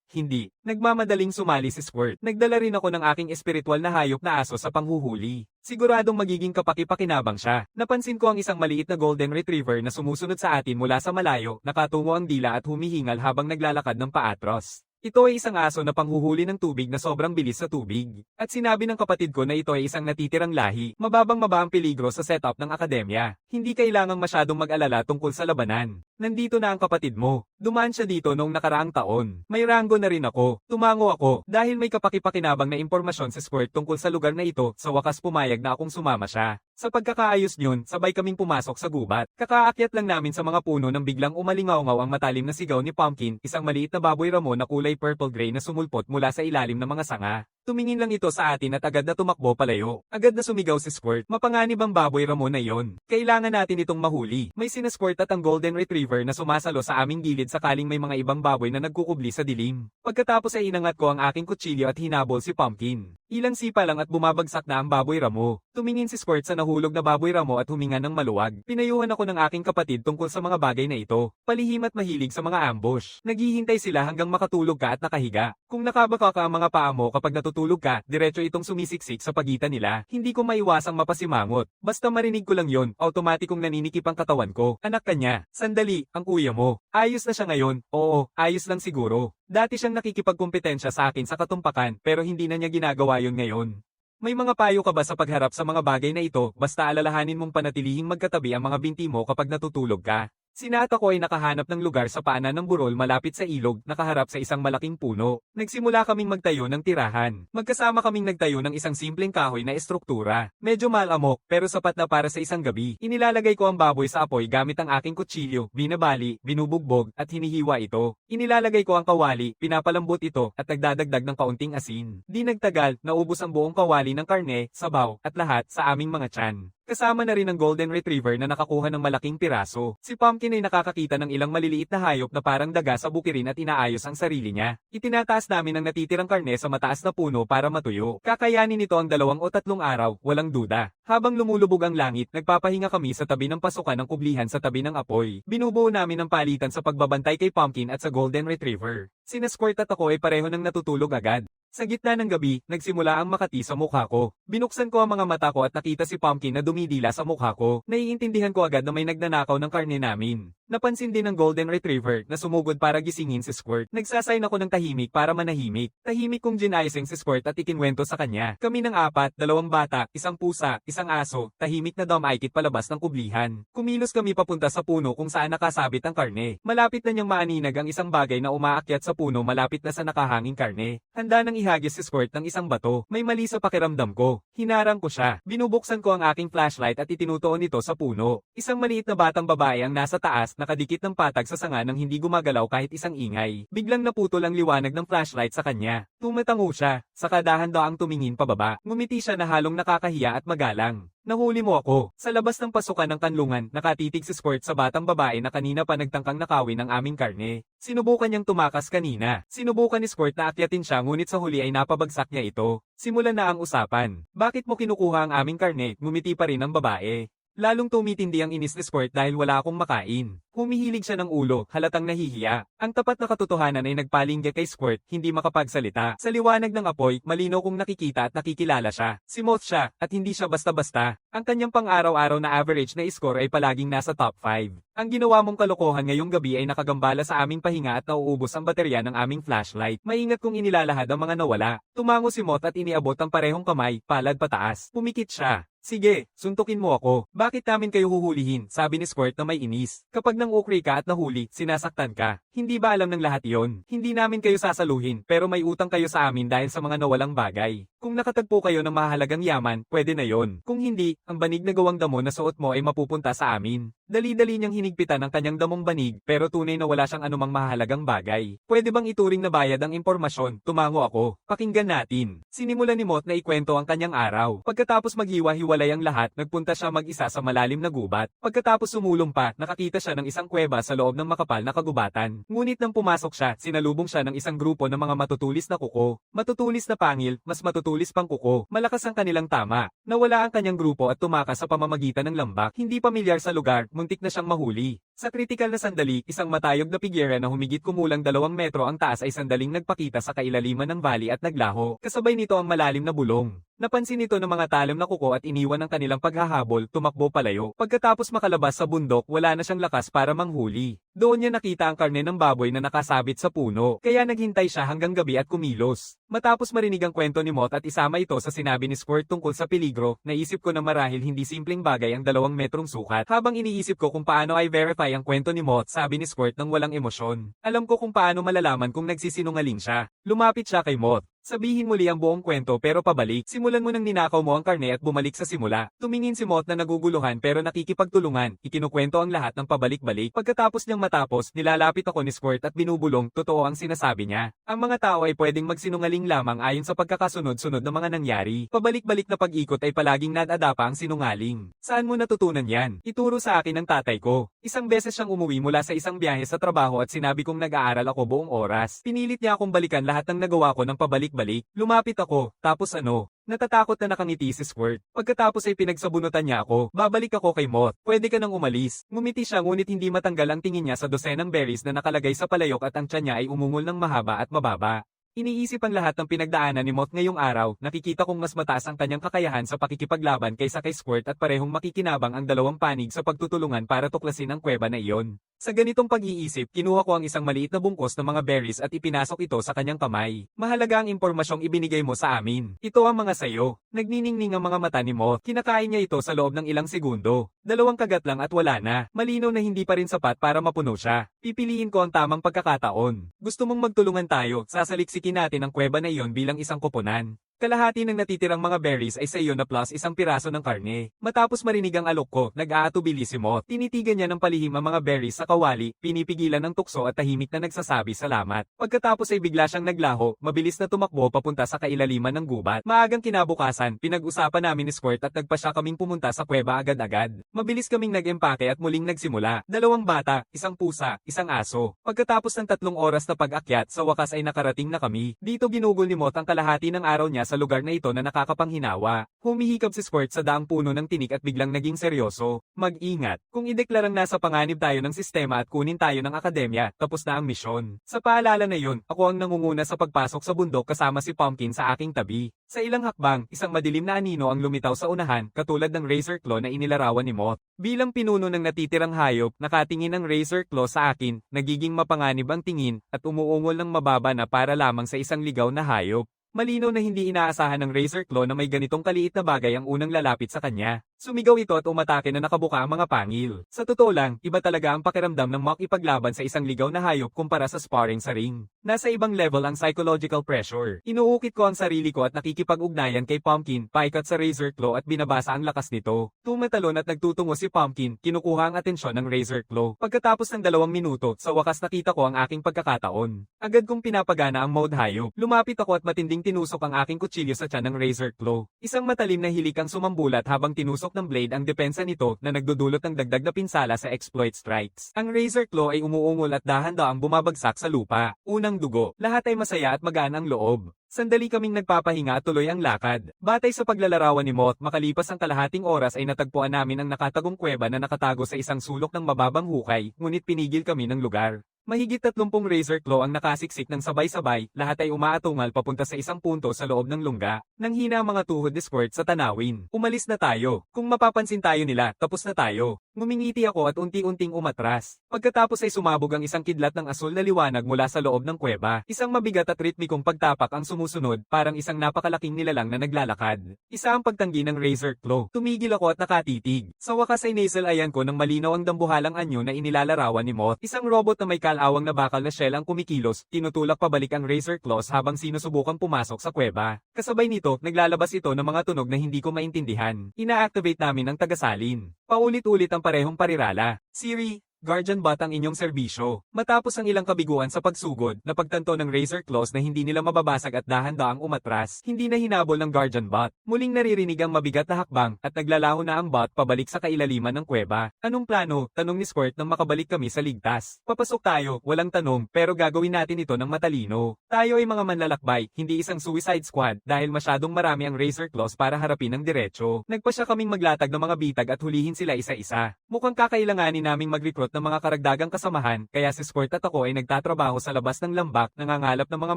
[SPEAKER 1] Hindi. Nagmamadaling sumali si Squirt. Nagdala rin ako ng aking espiritual na hayop na aso sa panghuhuli. Siguradong magiging kapaki-pakinabang siya. Napansin ko ang isang maliit na golden retriever na sumusunod sa atin mula sa malayo, nakatungo ang dila at humihingal habang naglalakad ng paatros. Ito ay isang aso na panghuhuli ng tubig na sobrang bilis sa tubig. At sinabi ng kapatid ko na ito ay isang natitirang lahi, mababang-maba ang peligro sa setup ng akademya. Hindi kailangang masyadong mag-alala tungkol sa labanan. Nandito na ang kapatid mo. Dumaan siya dito noong nakaraang taon. May ranggo na rin ako. Tumango ako dahil may kapaki-pakinabang na impormasyon si Squirt tungkol sa lugar na ito. Sa wakas pumayag na akong sumama siya. Sa pagkakaayos niyon, sabay kaming pumasok sa gubat. Kakaakyat lang namin sa mga puno nang biglang umalingaw-ngaw ang matalim na sigaw ni Pumpkin, isang maliit na baboy ramo na kulay purple-gray na sumulpot mula sa ilalim ng mga sanga. Tumingin lang ito sa atin at agad na tumakbo palayo. Agad na sumigaw si Squirt. Mapanganib ang baboy ramo na iyon. Kailangan natin itong mahuli. May sina Squirt at ang golden retriever na sumasalo sa aming gilid sakaling may mga ibang baboy na nagkukubli sa dilim. Pagkatapos ay inangat ko ang aking kutsilyo at hinabol si Pumpkin. Ilang sipa lang at bumabagsak na ang baboy ramo. Tumingin si Squirt sa nahulog na baboy ramo at huminga ng maluwag. Pinayuhan ako ng aking kapatid tungkol sa mga bagay na ito. Palihim at mahilig sa mga ambush. Naghihintay sila hanggang makatulog ka at nakahiga. Kung nakabaka ka ang mga paa mo kapag natutulog ka, diretso itong sumisiksik sa pagitan nila. Hindi ko maiwasang mapasimangot. Basta marinig ko lang yon, automatikong naninikip ang katawan ko. Anak ka niya. Sandali, ang kuya mo. Ayos na siya ngayon. Oo, ayos lang siguro. Dati siyang nakikipagkumpetensya sa akin sa katumpakan pero hindi na niya ginagawa yon ngayon. May mga payo ka ba sa pagharap sa mga bagay na ito basta alalahanin mong panatilihing magkatabi ang mga binti mo kapag natutulog ka? Sinata ko ay nakahanap ng lugar sa paanan ng burol malapit sa ilog, nakaharap sa isang malaking puno. Nagsimula kaming magtayo ng tirahan. Magkasama kaming nagtayo ng isang simpleng kahoy na estruktura. Medyo malamok, pero sapat na para sa isang gabi. Inilalagay ko ang baboy sa apoy gamit ang aking kutsilyo, binabali, binubugbog, at hinihiwa ito. Inilalagay ko ang kawali, pinapalambot ito, at nagdadagdag ng kaunting asin. Di nagtagal, naubos ang buong kawali ng karne, sabaw, at lahat sa aming mga tiyan. Kasama na rin ang golden retriever na nakakuha ng malaking piraso. Si Pumpkin ay nakakakita ng ilang maliliit na hayop na parang daga sa bukirin at inaayos ang sarili niya. Itinataas namin ang natitirang karne sa mataas na puno para matuyo. Kakayanin nito ang 2 o 3 araw, walang duda. Habang lumulubog ang langit, nagpapahinga kami sa tabi ng pasukan ng kublihan sa tabi ng apoy. Binubuo namin ang palitan sa pagbabantay kay Pumpkin at sa golden retriever. Sina Squirt at ako ay pareho nang natutulog agad. Sa gitna ng gabi, nagsimula ang makati sa mukha ko. Binuksan ko ang mga mata ko at nakita si Pumpkin na dumidila sa mukha ko. Naiintindihan ko agad na may nagnanakaw ng karne namin. Napansin din ng golden retriever na sumugod para gisingin si Squirt. Nagsasign ako ng tahimik para manahimik. Tahimik kong ginayosing si Squirt at ikinwento sa kanya. Kami ng 4, 2 bata, 1 pusa, 1 aso, tahimik na dumaikit palabas ng kublihan. Kumilos kami papunta sa puno kung saan nakasabit ang karne. Malapit na niyang maaninag ang isang bagay na umaakyat sa puno malapit na sa nakahanging karne. Handa nang ihagis si Squirt ng isang bato. May mali sa pakiramdam ko. Hinarang ko siya. Binubuksan ko ang aking flashlight at itinutuon ito sa puno. Isang maliit na batang babae ang nasa taas, nakadikit ng patag sa sanga nang hindi gumagalaw kahit isang ingay. Biglang naputol ang liwanag ng flashlight sa kanya. Tumatango siya, saka dahan-daang tumingin pababa. Ngumiti siya na halong nakakahiya at magalang. Nahuli mo ako. Sa labas ng pasukan ng kanlungan, nakatitig si Squirt sa batang babae na kanina pa nagtangkang nakawin ng aming karne. Sinubukan niyang tumakas kanina. Sinubukan ni Squirt na akyatin siya ngunit sa huli ay napabagsak niya ito. Simulan na ang usapan. Bakit mo kinukuha ang aming karne? Ngumiti pa rin ang babae. Lalong tumitindi ang inis ni Squirt dahil wala akong makain. Humihilig siya ng ulo, halatang nahihiya. Ang tapat na katotohanan ay nagpalingga kay Squirt, hindi makapagsalita. Sa liwanag ng apoy, malinaw kong nakikita at nakikilala siya. Si Moth siya, at hindi siya basta-basta. Ang kanyang pang-araw-araw na average na score ay palaging nasa top 5. Ang ginawa mong kalokohan ngayong gabi ay nakagambala sa aming pahinga at nauubos ang baterya ng aming flashlight. Maingat kong inilalahad ang mga nawala. Tumango si Moth at iniabot ang parehong kamay, palad pataas. Pumikit siya. Sige, suntukin mo ako. Bakit namin kayo huhulihin? Sabi ni Squirt na may inis. Kapag nang ukri ka at nahuli, sinasaktan ka. Hindi ba alam ng lahat iyon? Hindi namin kayo sasaluhin, pero may utang kayo sa amin dahil sa mga nawalang bagay. Kung nakatagpo kayo ng mahalagang yaman, pwede na yon. Kung hindi, ang banig na gawang damo na suot mo ay mapupunta sa amin. Dali-dali niyang hinigpitan ang kanyang damong banig, pero tunay na wala siyang anumang mahalagang bagay. Pwede bang ituring na bayad ang impormasyon? Tumango ako. Pakinggan natin. Sinimulan ni Moth na ikwento ang kanyang araw. Pagkatapos maghiwa-hiwalay ang lahat, nagpunta siya mag-isa sa malalim na gubat. Pagkatapos sumulong pa, nakakita siya ng isang kuweba sa loob ng makapal na kagubatan. Ngunit nang pumasok siya, sinalubong siya ng isang grupo ng mga matutulis na kuko. Matutulis na pangil, mas matutulis pang kuko. Malakas ang kanilang tama. Nawala ang kanyang grupo at tumakas sa pamamagitan ng lambak. Hindi pamilyar sa lugar, muntik na siyang mahuli. Sa kritikal na sandali, isang matayog na pigyera na humigit kumulang 2 metro ang taas ay sandaling nagpakita sa kailaliman ng valley at naglaho. Kasabay nito ang malalim na bulong. Napansin ito ng mga talim na kuko at iniwan ang kanilang paghahabol, tumakbo palayo. Pagkatapos makalabas sa bundok, wala na siyang lakas para manghuli. Doon niya nakita ang karne ng baboy na nakasabit sa puno, kaya naghintay siya hanggang gabi at kumilos. Matapos marinig ang kwento ni Mot at isama ito sa sinabi ni Squirt tungkol sa peligro, naisip ko na marahil hindi simpleng bagay ang 2 metrong sukat. Habang iniisip ko kung paano ay verify ang kwento ni Mot, sabi ni Squirt nang walang emosyon. Alam ko kung paano malalaman kung nagsisinungaling siya. Lumapit siya kay Mot. Sabihin muli ang buong kwento pero pabalik. Simulan mo nang ninakaw mo ang karne at bumalik sa simula. Tumingin si Mot na naguguluhan pero nakikipagtulungan. Ikinukwento ang lahat ng pabalik-balik. Pagkatapos niyang matapos, nilalapit ako ni Squirt at binubulong, totoo ang sinasabi niya. Ang mga tao ay pwedeng magsinungaling lamang ayon sa pagkakasunod-sunod ng mga nangyari. Pabalik-balik na pag-ikot ay palaging nadadapa ang sinungaling. Saan mo natutunan yan? Ituro sa akin ng tatay ko. Isang beses siyang umuwi mula sa isang biyahe sa trabaho at sinabi kong nag-aaral ako buong oras. Pinilit niya akong balikan lahat ng nagawa ko ng pabalik-balik. Lumapit ako, tapos ano? Natatakot na nakangiti si Squirt. Pagkatapos ay pinagsabunutan niya ako. Babalik ako kay Mot. Pwede ka nang umalis. Ngumiti siya ngunit hindi matanggal ang tingin niya sa dosenang berries na nakalagay sa palayok at ang tiyan niya ay umungol ng mahaba at mababa. Iniisip ang lahat ng pinagdaanan ni Mot ngayong araw, nakikita kong mas mataas ang kanyang kakayahan sa pakikipaglaban kaysa kay Squirt at parehong makikinabang ang dalawang panig sa pagtutulungan para tuklasin ang kuweba na iyon. Sa ganitong pag-iisip, kinuha ko ang isang maliit na bungkos ng mga berries at ipinasok ito sa kanyang kamay. Mahalaga ang impormasyong ibinigay mo sa amin. Ito ang mga sayo. Nagniningning ang mga mata ni Mot. Kinakain niya ito sa loob ng ilang segundo. 2 kagat lang at wala na. Malinaw na hindi pa rin sapat para mapuno siya. Pipiliin ko ang tamang pagkakataon. Gusto mong magtulungan tayo, sasaliksikin natin ang kuweba na iyon bilang isang koponan. Kalahati ng natitirang mga berries ay sa iyo na plus isang piraso ng karne. Matapos marinig ang alok ko, nag-aatubili si Mot. Tinitigan niya ng palihim ang mga berries sa kawali, pinipigilan ng tukso at tahimik na nagsasabi salamat. Pagkatapos ay bigla siyang naglaho, mabilis na tumakbo papunta sa kailaliman ng gubat. Maagang kinabukasan, pinag-usapan namin ni Squirt at nagpasya kaming pumunta sa kuweba agad-agad. Mabilis kaming nag-empake at muling nagsimula. 2 bata, isang pusa, isang aso. Pagkatapos ng 3 oras na pag-akyat, sa wakas ay nakarating na kami. Dito ginugol ni Mot ang kalahati ng araw niya sa lugar na ito na nakakapanghinawa. Humihikab si Squirt sa daang puno ng tinik at biglang naging seryoso. Mag-ingat. Kung ideklarang nasa panganib tayo ng sistema at kunin tayo ng akademya, tapos na ang misyon. Sa paalala na yun, ako ang nangunguna sa pagpasok sa bundok kasama si Pumpkin sa aking tabi. Sa ilang hakbang, isang madilim na anino ang lumitaw sa unahan, katulad ng razor claw na inilarawan ni Mot. Bilang pinuno ng natitirang hayop, nakatingin ang razor claw sa akin, nagiging mapanganib ang tingin, at umuungol ng mababa na para lamang sa isang ligaw na hayop. Malinaw na hindi inaasahan ng razor claw na may ganitong kaliit na bagay ang unang lalapit sa kanya. Sumigaw ito at umatake na nakabuka ang mga pangil. Sa totoo lang, iba talaga ang pakiramdam ng mock ipaglaban sa isang ligaw na hayop kumpara sa sparring sa ring. Nasa ibang level ang psychological pressure. Inuukit ko ang sarili ko at nakikipag-ugnayan kay Pumpkin, paikat sa razor claw at binabasa ang lakas nito. Tumatalon at nagtutungo si Pumpkin, kinukuha ang atensyon ng razor claw. Pagkatapos ng 2 minuto, sa wakas nakita ko ang aking pagkakataon. Agad kong pinapagana ang mode hayop. Lumapit ako at matinding tinusok ang aking kutsilyo sa tiyan ng razor claw. Isang matalim na hilik ang sumambulat habang tinusok ng blade ang depensa nito na nagdudulot ng dagdag na pinsala sa exploit strikes. Ang razor claw ay umuungol at dahan-daang bumabagsak sa lupa. Unang dugo. Lahat ay masaya at magaan ang loob. Sandali kaming nagpapahinga at tuloy ang lakad. Batay sa paglalarawan ni Mot, makalipas ang kalahating oras ay natagpuan namin ang nakatagong kuweba na nakatago sa isang sulok ng mababang hukay, ngunit pinigil kami ng lugar. Mahigit 30 razor claw ang nakasiksik ng sabay-sabay, lahat ay umaatungal papunta sa isang punto sa loob ng lungga. Nang hina ang mga tuhod ni Squirt sa tanawin. Umalis na tayo. Kung mapapansin tayo nila, tapos na tayo. Ngumingiti ako at unti-unting umatras. Pagkatapos ay sumabog ang isang kidlat ng asul na liwanag mula sa loob ng kuweba. Isang mabigat at ritmikong pagtapak ang sumusunod, parang isang napakalaking nilalang na naglalakad. Isa ang pagtanggi ng razor claw. Tumigil ako at nakatitig. Sa wakas ay nasal ayan ko ng malinaw ang dambuhalang anyo na inilalarawan ni Mot. Isang robot na may awang na bakal na shell ang kumikilos, tinutulak pabalik ang razor claws habang sinusubukang pumasok sa kuweba. Kasabay nito, naglalabas ito ng mga tunog na hindi ko maintindihan. Ina-activate namin ang tagasalin. Paulit-ulit ang parehong parirala. Siri, Guardian Bot ang inyong serbisyo. Matapos ang ilang kabiguan sa pagsugod, napagtanto ng razor claws na hindi nila mababasag at dahan-daang umatras. Hindi na hinabol ng Guardian Bot. Muling naririnig ang mabigat na hakbang at naglalaho na ang bot pabalik sa kailaliman ng kuweba. Anong plano? Tanong ni Squirt nang makabalik kami sa ligtas. Papasok tayo, walang tanong, pero gagawin natin ito ng matalino. Tayo ay mga manlalakbay, hindi isang suicide squad dahil masyadong marami ang razor claws para harapin ng diretso. Nagpasya kaming maglatag ng mga bitag at hulihin sila isa-isa. Mukhang kakailanganin naming mag-recruit nagdulot ng mga karagdagang kasamahan, kaya si Squirt at ako ay nagtatrabaho sa labas ng lambak, nangangalap ng mga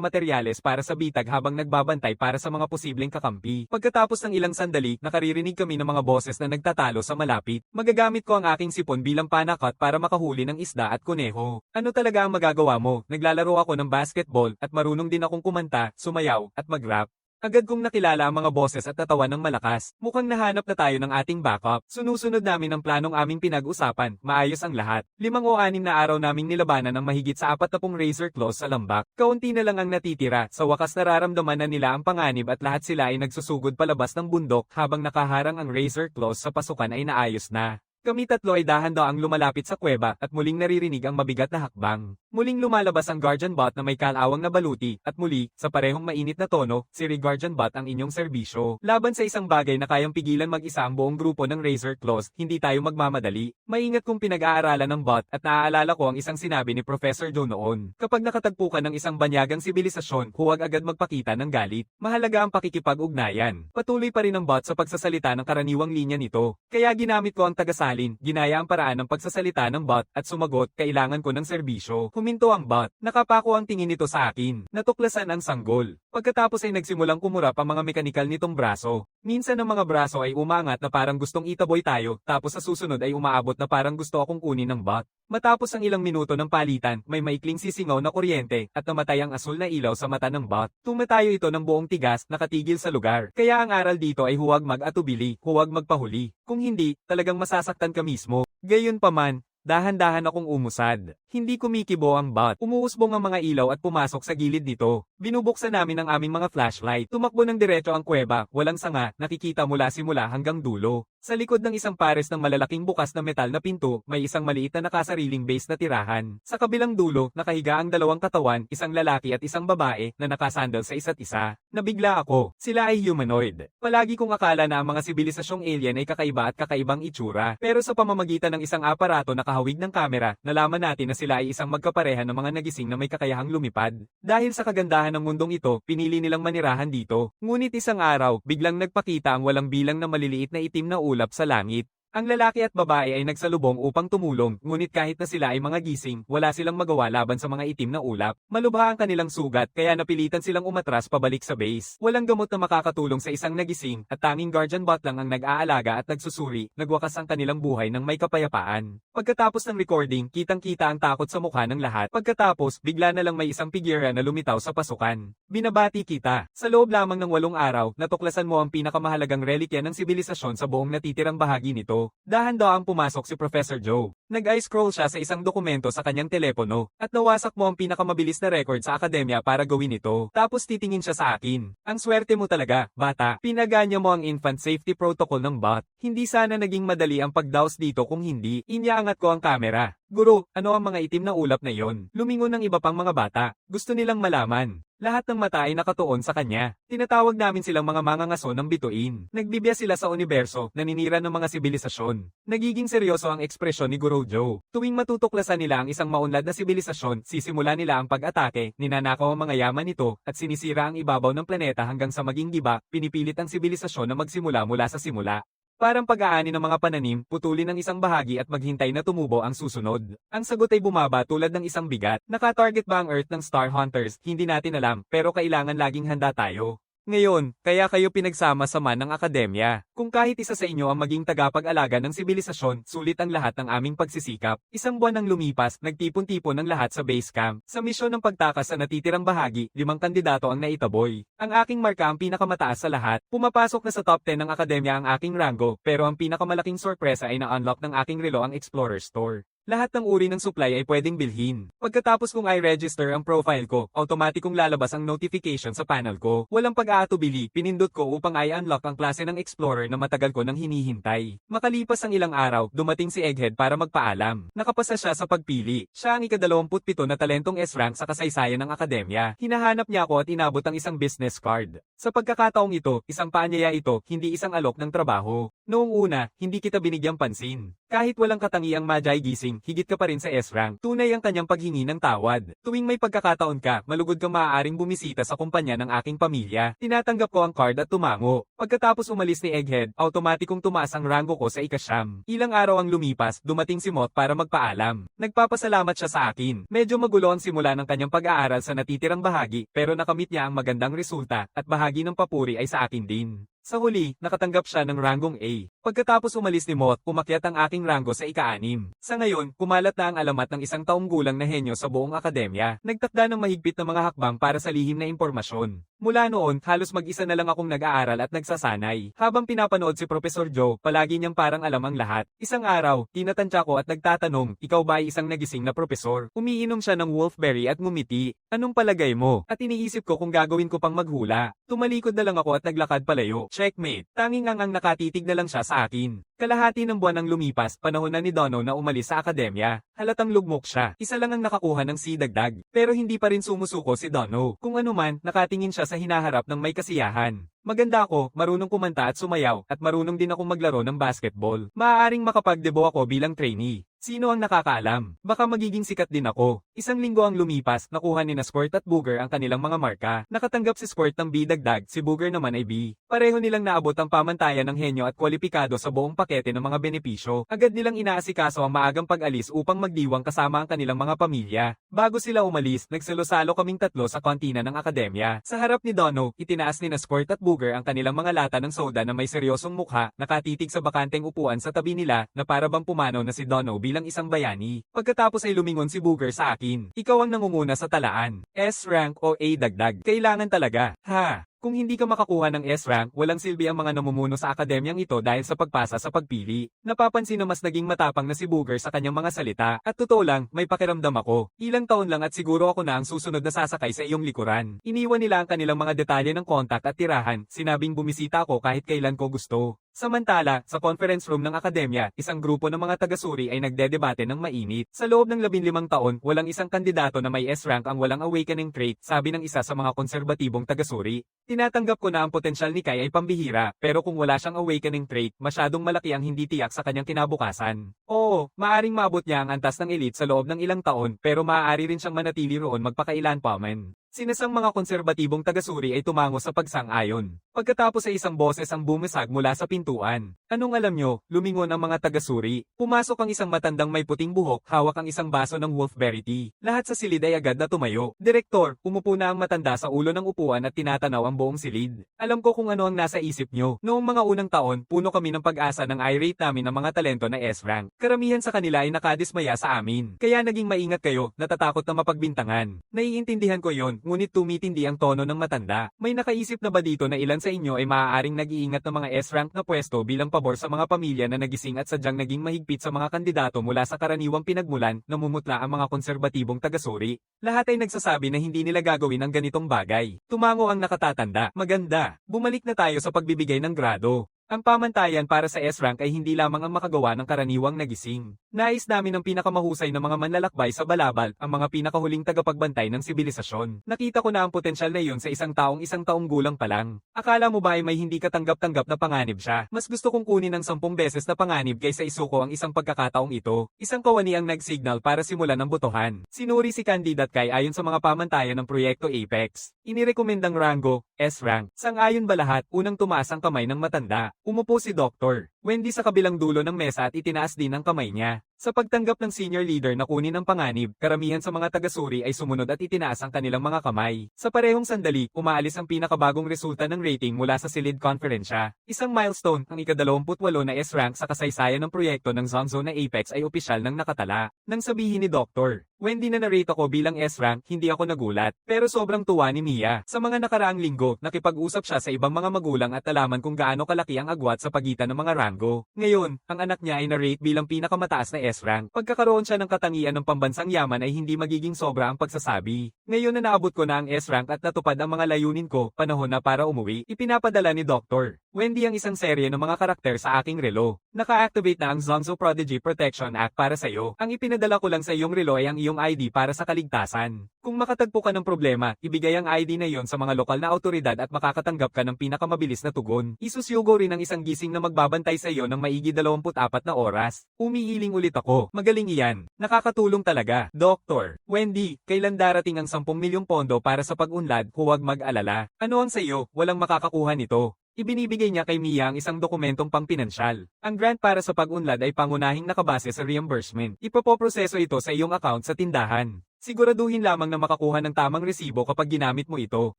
[SPEAKER 1] materyales para sa bitag habang nagbabantay para sa mga posibleng kakampi. Pagkatapos ng ilang sandali, nakaririnig kami ng mga boses na nagtatalo sa malapit. Magagamit ko ang aking sipon bilang panakot para makahuli ng isda at kuneho. Ano talaga ang magagawa mo? Naglalaro ako ng basketball at marunong din akong kumanta, sumayaw, at mag-rap. Agad kong nakilala ang mga boses at tatawan ng malakas. Mukhang nahanap na tayo ng ating backup. Sunusunod namin ang planong aming pinag-usapan. Maayos ang lahat. 5 o 6 na araw naming nilabanan ang mahigit sa 40 razor claws sa lambak. Kaunti na lang ang natitira. Sa wakas nararamdaman na nila ang panganib at lahat sila ay nagsusugod palabas ng bundok habang nakaharang ang razor claws sa pasukan ay naayos na. Kami tatlo ay dahan-daang lumalapit sa kuweba at muling naririnig ang mabigat na hakbang. Muling lumalabas ang Guardian Bot na may kalawang na baluti at muli, sa parehong mainit na tono, si Guardian Bot ang inyong serbisyo. Laban sa isang bagay na kayang pigilan mag-isa ang buong grupo ng Razor Claws, hindi tayo magmamadali. Maingat kong pinag-aaralan ng bot at naaalala ko ang isang sinabi ni Professor Joe noon. Kapag nakatagpo ka ng isang banyagang sibilisasyon, huwag agad magpakita ng galit. Mahalaga ang pakikipag-ugnayan. Patuloy pa rin ang bot sa pagsasalita ng karaniwang linya nito. Kaya ginamit ko ang tagasalin, ginaya ang paraan ng pagsasalita ng bot at sumagot, kailangan ko ng serbisyo. Huminto ang bot. Nakapako ang tingin nito sa akin. Natuklasan ang sanggol. Pagkatapos ay nagsimulang kumurap ang mga mekanikal nitong braso. Minsan ang mga braso ay umangat na parang gustong itaboy tayo, tapos sa susunod ay umaabot na parang gusto akong kunin ng bot. Matapos ang ilang minuto ng palitan, may maikling sisingaw na kuryente at namatay ang asul na ilaw sa mata ng bot. Tumatayo ito ng buong tigas, nakatigil sa lugar. Kaya ang aral dito ay huwag mag-atubili, huwag magpahuli. Kung hindi, talagang masasaktan ka mismo. Gayunpaman, dahan-dahan akong umusad. Hindi kumikibo ang bot. Umuusbong ang mga ilaw at pumasok sa gilid nito. Binubuksan namin ang aming mga flashlight. Tumakbo ng diretso ang kuweba, walang sanga, nakikita mula simula hanggang dulo. Sa likod ng isang pares ng malalaking bukas na metal na pinto, may isang maliit na nakasariling base na tirahan. Sa kabilang dulo, nakahiga ang dalawang katawan, isang lalaki at isang babae, na nakasandal sa isa't isa. Nabigla ako. Sila ay humanoid. Palagi kong akala na ang mga sibilisasyong alien ay kakaiba at kakaibang itsura. Pero sa pamamagitan ng isang aparato na kahawig ng kamera, nalaman natin na sila ay isang magkapareha ng mga nagising na may kakayahang lumipad. Dahil sa kagandahan ng mundong ito, pinili nilang manirahan dito. Ngunit isang araw, biglang nagpakita ang walang bilang na maliliit na itim na ulap sa langit. Ang lalaki at babae ay nagsalubong upang tumulong, ngunit kahit na sila ay mga gising, wala silang magawa laban sa mga itim na ulap. Malubha ang kanilang sugat, kaya napilitan silang umatras pabalik sa base. Walang gamot na makakatulong sa isang nagising, at tanging Guardian Bot lang ang nag-aalaga at nagsusuri, nagwakas ang kanilang buhay ng may kapayapaan. Pagkatapos ng recording, kitang-kita ang takot sa mukha ng lahat. Pagkatapos, bigla na lang may isang pigira na lumitaw sa pasukan. Binabati kita. Sa loob lamang ng 8 araw, natuklasan mo ang pinakamahalagang relikya ng sibilisasyon sa buong natitirang bahagi nito. Dahan-daang pumasok si Professor Joe. Nag-eye scroll siya sa isang dokumento sa kanyang telepono, at nawasak mo ang pinakamabilis na record sa akademya para gawin ito. Tapos titingin siya sa akin. Ang swerte mo talaga, bata. Pinaganya mo ang infant safety protocol ng bot. Hindi sana naging madali ang pagdaos dito kung hindi. Inyaangat ko ang kamera. Guro, ano ang mga itim na ulap na yon? Lumingon ng iba pang mga bata. Gusto nilang malaman. Lahat ng mata ay nakatuon sa kanya. Tinatawag namin silang mga mangangaso ng bituin. Nagbibiya sila sa universo, naninira ng mga sibilisasyon. Nagiging seryoso ang ekspresyon ni Guru Joe. Tuwing matutuklasan nila ang isang maunlad na sibilisasyon, sisimula nila ang pag-atake, ninanakaw ang mga yaman nito, at sinisira ang ibabaw ng planeta hanggang sa maging giba, pinipilit ang sibilisasyon na magsimula mula sa simula. Parang pag-aani ng mga pananim, putulin ang isang bahagi at maghintay na tumubo ang susunod. Ang sagot ay bumaba tulad ng isang bigat. Naka-target ba ang Earth ng Star Hunters? Hindi natin alam, pero kailangan laging handa tayo. Ngayon, kaya kayo pinagsama-sama ng akademya. Kung kahit isa sa inyo ang maging tagapag-alaga ng sibilisasyon, sulit ang lahat ng aming pagsisikap. Isang buwan nang lumipas, nagtipon-tipon ng lahat sa base camp. Sa misyon ng pagtakas sa natitirang bahagi, 5 kandidato ang naitaboy. Ang aking marka ang pinakamataas sa lahat. Pumapasok na sa top 10 ng akademya ang aking rango, pero ang pinakamalaking sorpresa ay na-unlock ng aking relo ang Explorer Store. Lahat ng uri ng supply ay pwedeng bilhin. Pagkatapos kong i-register ang profile ko, automatikong lalabas ang notification sa panel ko. Walang pag-aatubili, pinindot ko upang i-unlock ang klase ng Explorer na matagal ko nang hinihintay. Makalipas ang ilang araw, dumating si Egghead para magpaalam. Nakapasa siya sa pagpili. Siya ang ika-27 na talentong S-rank sa kasaysayan ng akademya. Hinahanap niya ako at inabot ang isang business card. Sa pagkakataong ito, isang paanyaya ito, hindi isang alok ng trabaho. Noong una, hindi kita binigyang pansin. Kahit walang katangiang Magi gising, higit ka pa rin sa S-rank. Tunay ang kanyang paghingi ng tawad. Tuwing may pagkakataon ka, malugod kang maaaring bumisita sa kumpanya ng aking pamilya. Tinatanggap ko ang card at tumango. Pagkatapos umalis ni Egghead, automatikong tumaas ang rango ko sa ikasyam. Ilang araw ang lumipas, dumating si Moth para magpaalam. Nagpapasalamat siya sa akin. Medyo magulo ang simula ng kanyang pag-aaral sa natitirang bahagi, pero nakamit niya ang magandang resulta, at bahagi ng papuri ay sa akin din. Sa huli, nakatanggap siya ng ranggong A. Pagkatapos umalis ni Moth, umakyat ang aking ranggo sa ika-6. Sa ngayon, kumalat na ang alamat ng isang taong gulang na henyo sa buong akademya. Nagtakda ng mahigpit na mga hakbang para sa lihim na impormasyon. Mula noon, halos mag-isa na lang akong nag-aaral at nagsasanay. Habang pinapanood si Professor Joe, palagi niyang parang alam ang lahat. Isang araw, tinatansya ko at nagtatanong, ikaw ba ay isang nagising na profesor? Umiinom siya ng wolfberry at ngumiti. Anong palagay mo? At iniisip ko kung gagawin ko pang maghula. Tumalikod na lang ako at naglakad palayo. Checkmate. Tanging ang nakatitig na lang siya sa akin. Kalahati ng buwan ang lumipas, panahon na ni Dono na umalis sa akademya. Halatang lugmok siya. Isa lang ang nakakuha ng C-dagdag. Pero hindi pa rin sumusuko si Dono. Kung ano man, nakatingin siya sa hinaharap ng may kasiyahan. Maganda ako, marunong kumanta at sumayaw, at marunong din akong maglaro ng basketball. Maaaring makapagdebo ako bilang trainee. Sino ang nakakaalam? Baka magiging sikat din ako. Isang linggo ang lumipas, nakuha ni na Squirt at Booger ang kanilang mga marka. Nakatanggap si Squirt ng B dagdag, si Booger naman ay B. Pareho nilang naabot ang pamantayan ng henyo at kwalipikado sa buong pakete ng mga benepisyo. Agad nilang inaasikaso ang maagang pag-alis upang magdiwang kasama ang kanilang mga pamilya. Bago sila umalis, nagsalo-salo kaming tatlo sa kantina ng akademya. Sa harap ni Dono, itinaas ni na Squirt at Booger ang kanilang mga lata ng soda na may seryosong mukha, nakatitig sa bakanteng upuan sa tabi nila na para bang pumanaw na si Dono bilang isang bayani. Pagkatapos ay lumingon si Booger sa akin. Ikaw ang nangunguna sa talaan. S rank o A dagdag. Kailangan talaga. Ha? Kung hindi ka makakuha ng S-rank, walang silbi ang mga namumuno sa akademyang ito dahil sa pagpasa sa pagpili. Napapansin na mas naging matapang na si Booger sa kanyang mga salita, at totoo lang, may pakiramdam ako. Ilang taon lang at siguro ako na ang susunod na sasakay sa iyong likuran. Iniwan nila ang kanilang mga detalye ng kontak at tirahan, sinabing bumisita ako kahit kailan ko gusto. Samantala, sa conference room ng akademya, isang grupo ng mga taga-suri ay nagdedebate ng mainit. Sa loob ng 15 taon, walang isang kandidato na may S-rank ang walang awakening trait, sabi ng isa sa mga konserbatibong taga-suri. Tinatanggap ko na ang potensyal ni Kai ay pambihira, pero kung wala siyang awakening trait, masyadong malaki ang hindi tiyak sa kanyang kinabukasan. Oo, maaring maabot niya ang antas ng elite sa loob ng ilang taon, pero maaari rin siyang manatili roon magpakailan pa man. Sinasang mga konserbatibong taga-suri ay tumango sa pagsang-ayon. Pagkatapos ay isang boses ang bumisag mula sa pintuan. Anong alam nyo? Lumingon ang mga taga-suri. Pumasok ang isang matandang may puting buhok, hawak ang isang baso ng wolfberry tea. Lahat sa silid ay agad na tumayo. Direktor, umupo na ang matanda sa ulo ng upuan at tinatanaw ang buong silid. Alam ko kung ano ang nasa isip nyo. Noong mga unang taon, puno kami ng pag-asa ng I-rate namin ng mga talento na S-rank. Karamihan sa kanila ay nakadismaya sa amin. Kaya naging maingat kayo, natatakot na mapagbintangan. Naiintindihan ko yon. Ngunit tumitindi ang tono ng matanda. May nakaisip na ba dito na ilan sa inyo ay maaaring nag-iingat ng mga S-rank na pwesto bilang pabor sa mga pamilya na nagising at sadyang naging mahigpit sa mga kandidato mula sa karaniwang pinagmulan, namumutla ang mga konserbatibong taga-suri? Lahat ay nagsasabi na hindi nila gagawin ang ganitong bagay. Tumango ang nakatatanda. Maganda. Bumalik na tayo sa pagbibigay ng grado. Ang pamantayan para sa S-rank ay hindi lamang ang makagawa ng karaniwang nagising. Nais namin ang pinakamahusay na mga manlalakbay sa balabal, ang mga pinakahuling tagapagbantay ng sibilisasyon. Nakita ko na ang potensyal na iyon sa isang taong gulang pa lang. Akala mo ba ay may hindi katanggap-tanggap na panganib siya? Mas gusto kong kunin ng 10 beses na panganib kaysa isuko ang isang pagkakataong ito. Isang kawani ang nag-signal para simulan ang botohan. Sinuri si Candidate Kai ayon sa mga pamantayan ng Proyekto Apex. Inirekomendang rango, S-rank. Sang-ayon ba lahat? Unang tumaas ang kamay ng matanda. Umupo si Dr. Wendy sa kabilang dulo ng mesa at itinaas din ang kamay niya. Sa pagtanggap ng senior leader na kunin ang panganib, karamihan sa mga taga-suri ay sumunod at itinaas ang kanilang mga kamay. Sa parehong sandali, umaalis ang pinakabagong resulta ng rating mula sa silid konferensya. Isang milestone, ang ika-28 na S-rank sa kasaysayan ng proyekto ng Zonzo na Apex ay opisyal nang nakatala. Nang sabihin ni Dr. Wendy na narate ako bilang S-rank, hindi ako nagulat. Pero sobrang tuwa ni Mia. Sa mga nakaraang linggo, nakipag-usap siya sa ibang mga magulang at alaman kung gaano kalaki ang agwat sa pagitan ng mga rango. Ngayon, ang anak niya ay narate bilang pinakamataas na S-rank. Pagkakaroon siya ng katangian ng pambansang yaman ay hindi magiging sobra ang pagsasabi. Ngayon na naabot ko na ang S-rank at natupad ang mga layunin ko, panahon na para umuwi, ipinapadala ni Dr. Wendy ang isang serye ng mga karakter sa aking relo. Naka-activate na ang Zonzo Prodigy Protection Act para sa iyo. Ang ipinadala ko lang sa iyong relo ay ang iyong ID para sa kaligtasan. Kung makatagpo ka ng problema, ibigay ang ID na iyon sa mga lokal na awtoridad at makakatanggap ka ng pinakamabilis na tugon. Isusugo rin ang isang gising na magbabantay sa iyo ng maigi 24 na oras. Umiiling ulit ako. Magaling iyan. Nakakatulong talaga. Doktor, Wendy, kailan darating ang 10 milyong pondo para sa pag-unlad? Huwag mag-alala. Ano ang sa iyo? Walang makakakuha nito. Ibinibigay niya kay Mia ang isang dokumentong pangpinansyal. Ang grant para sa pag-unlad ay pangunahing nakabase sa reimbursement. Ipoproseso ito sa iyong account sa tindahan. Siguraduhin lamang na makakuha ng tamang resibo kapag ginamit mo ito.